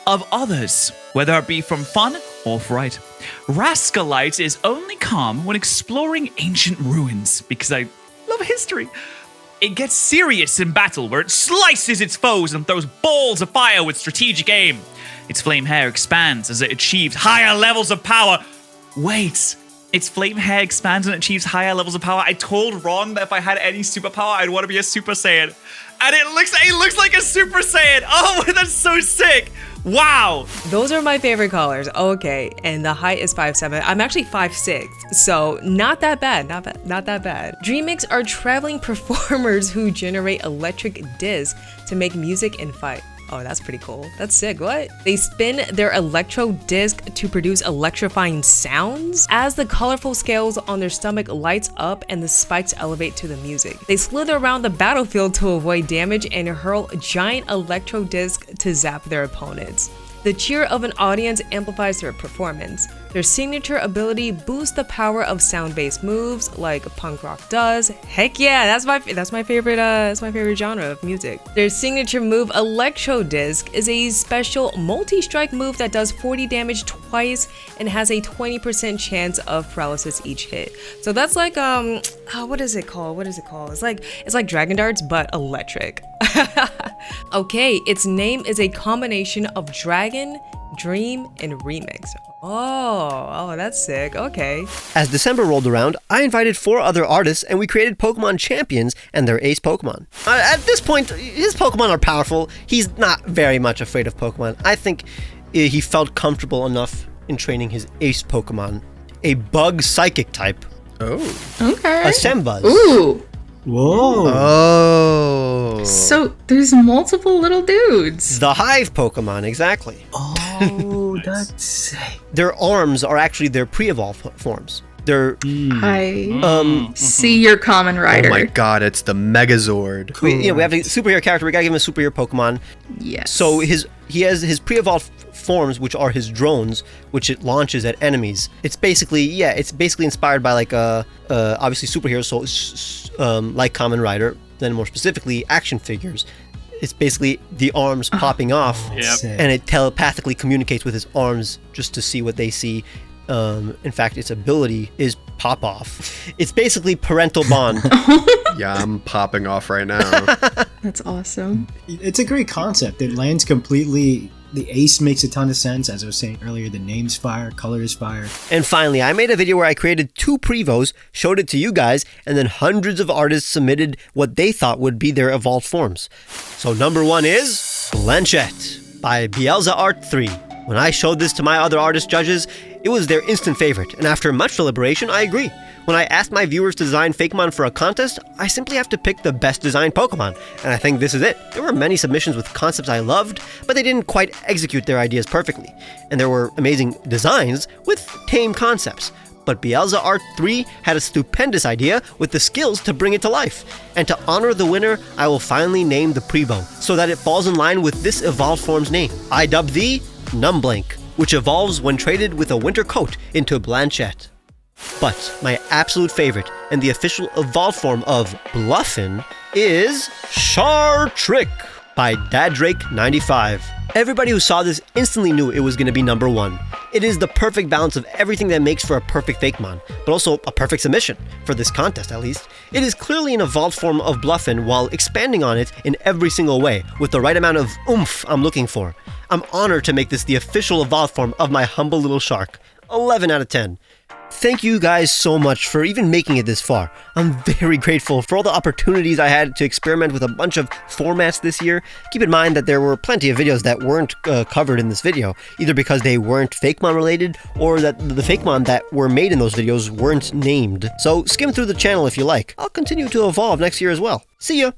of others, whether it be from fun or fright. Rascalite is only calm when exploring ancient ruins, because I love history. It gets serious in battle, where it slices its foes and throws balls of fire with strategic aim. Its flame hair expands as it achieves higher levels of power. Wait, Its flame hair expands and achieves higher levels of power. I told Ron that if I had any superpower, I'd want to be a Super Saiyan. And it looks like a Super Saiyan. Oh, that's so sick. Wow. Those are my favorite colors. Okay, and the height is 5'7". I'm actually 5'6", so not that bad. Not that bad. Dreamix are traveling performers who generate electric discs to make music and fight. Oh, that's pretty cool. That's sick. What? They spin their electro disc to produce electrifying sounds as the colorful scales on their stomach lights up and the spikes elevate to the music. They slither around the battlefield to avoid damage and hurl a giant electro disc to zap their opponents. The cheer of an audience amplifies their performance. Their signature ability boosts the power of sound-based moves like punk rock does. Heck yeah, that's my favorite genre of music. Their signature move, Electro Disc, is a special multi-strike move that does 40 damage twice and has a 20% chance of paralysis each hit. So that's like what is it called? It's like Dragon Darts but electric. Okay, its name is a combination of Dragon, Dream, and Remix. Oh, that's sick. Okay. As December rolled around, I invited 4 other artists and we created Pokemon champions and their ace Pokemon. At this point, his Pokemon are powerful. He's not very much afraid of Pokemon. I think he felt comfortable enough in training his ace Pokemon. A bug psychic type. Oh. Okay. A Sembuzz. Ooh. Whoa. Oh. So there's multiple little dudes. The Hive Pokemon, exactly. Oh, that's sick. Their arms are actually their pre-evolved forms. They're I see your Common Rider. Oh my god, it's the Megazord. We have a superhero character. We gotta give him a superhero Pokemon. Yes. So he has his pre-evolved forms, which are his drones, which it launches at enemies. It's basically inspired by like obviously superheroes, so like Kamen Rider, then more specifically action figures. It's basically the arms popping off, and it telepathically communicates with his arms just to see what they see. In fact, its ability is pop off. It's basically parental bond. Yeah, I'm popping off right now. That's awesome. It's a great concept. It lands completely. The ace makes a ton of sense. As I was saying earlier, the name's fire, color is fire. And finally, I made a video where I created 2 Prevos, showed it to you guys, and then hundreds of artists submitted what they thought would be their evolved forms. So number 1 is Blanchette by Bielsa Art 3. When I showed this to my other artist judges, it was their instant favorite, and after much deliberation, I agree. When I asked my viewers to design Fakemon for a contest, I simply have to pick the best designed Pokemon, and I think this is it. There were many submissions with concepts I loved, but they didn't quite execute their ideas perfectly. And there were amazing designs with tame concepts. But Bielsa Art 3 had a stupendous idea with the skills to bring it to life. And to honor the winner, I will finally name the Prevo, so that it falls in line with this evolved form's name. I dubbed the Numblank, which evolves when traded with a winter coat into Blanchette. But my absolute favorite, and the official evolved form of Bluffin, is Chartrick by Dadrake95. Everybody who saw this instantly knew it was going to be number 1. It is the perfect balance of everything that makes for a perfect Fakemon, but also a perfect submission, for this contest at least. It is clearly an evolved form of Bluffin while expanding on it in every single way, with the right amount of oomph I'm looking for. I'm honored to make this the official evolved form of my humble little shark. 11 out of 10. Thank you guys so much for even making it this far. I'm very grateful for all the opportunities I had to experiment with a bunch of formats this year. Keep in mind that there were plenty of videos that weren't covered in this video, either because they weren't Fakemon related, or that the Fakemon that were made in those videos weren't named. So skim through the channel if you like. I'll continue to evolve next year as well. See ya!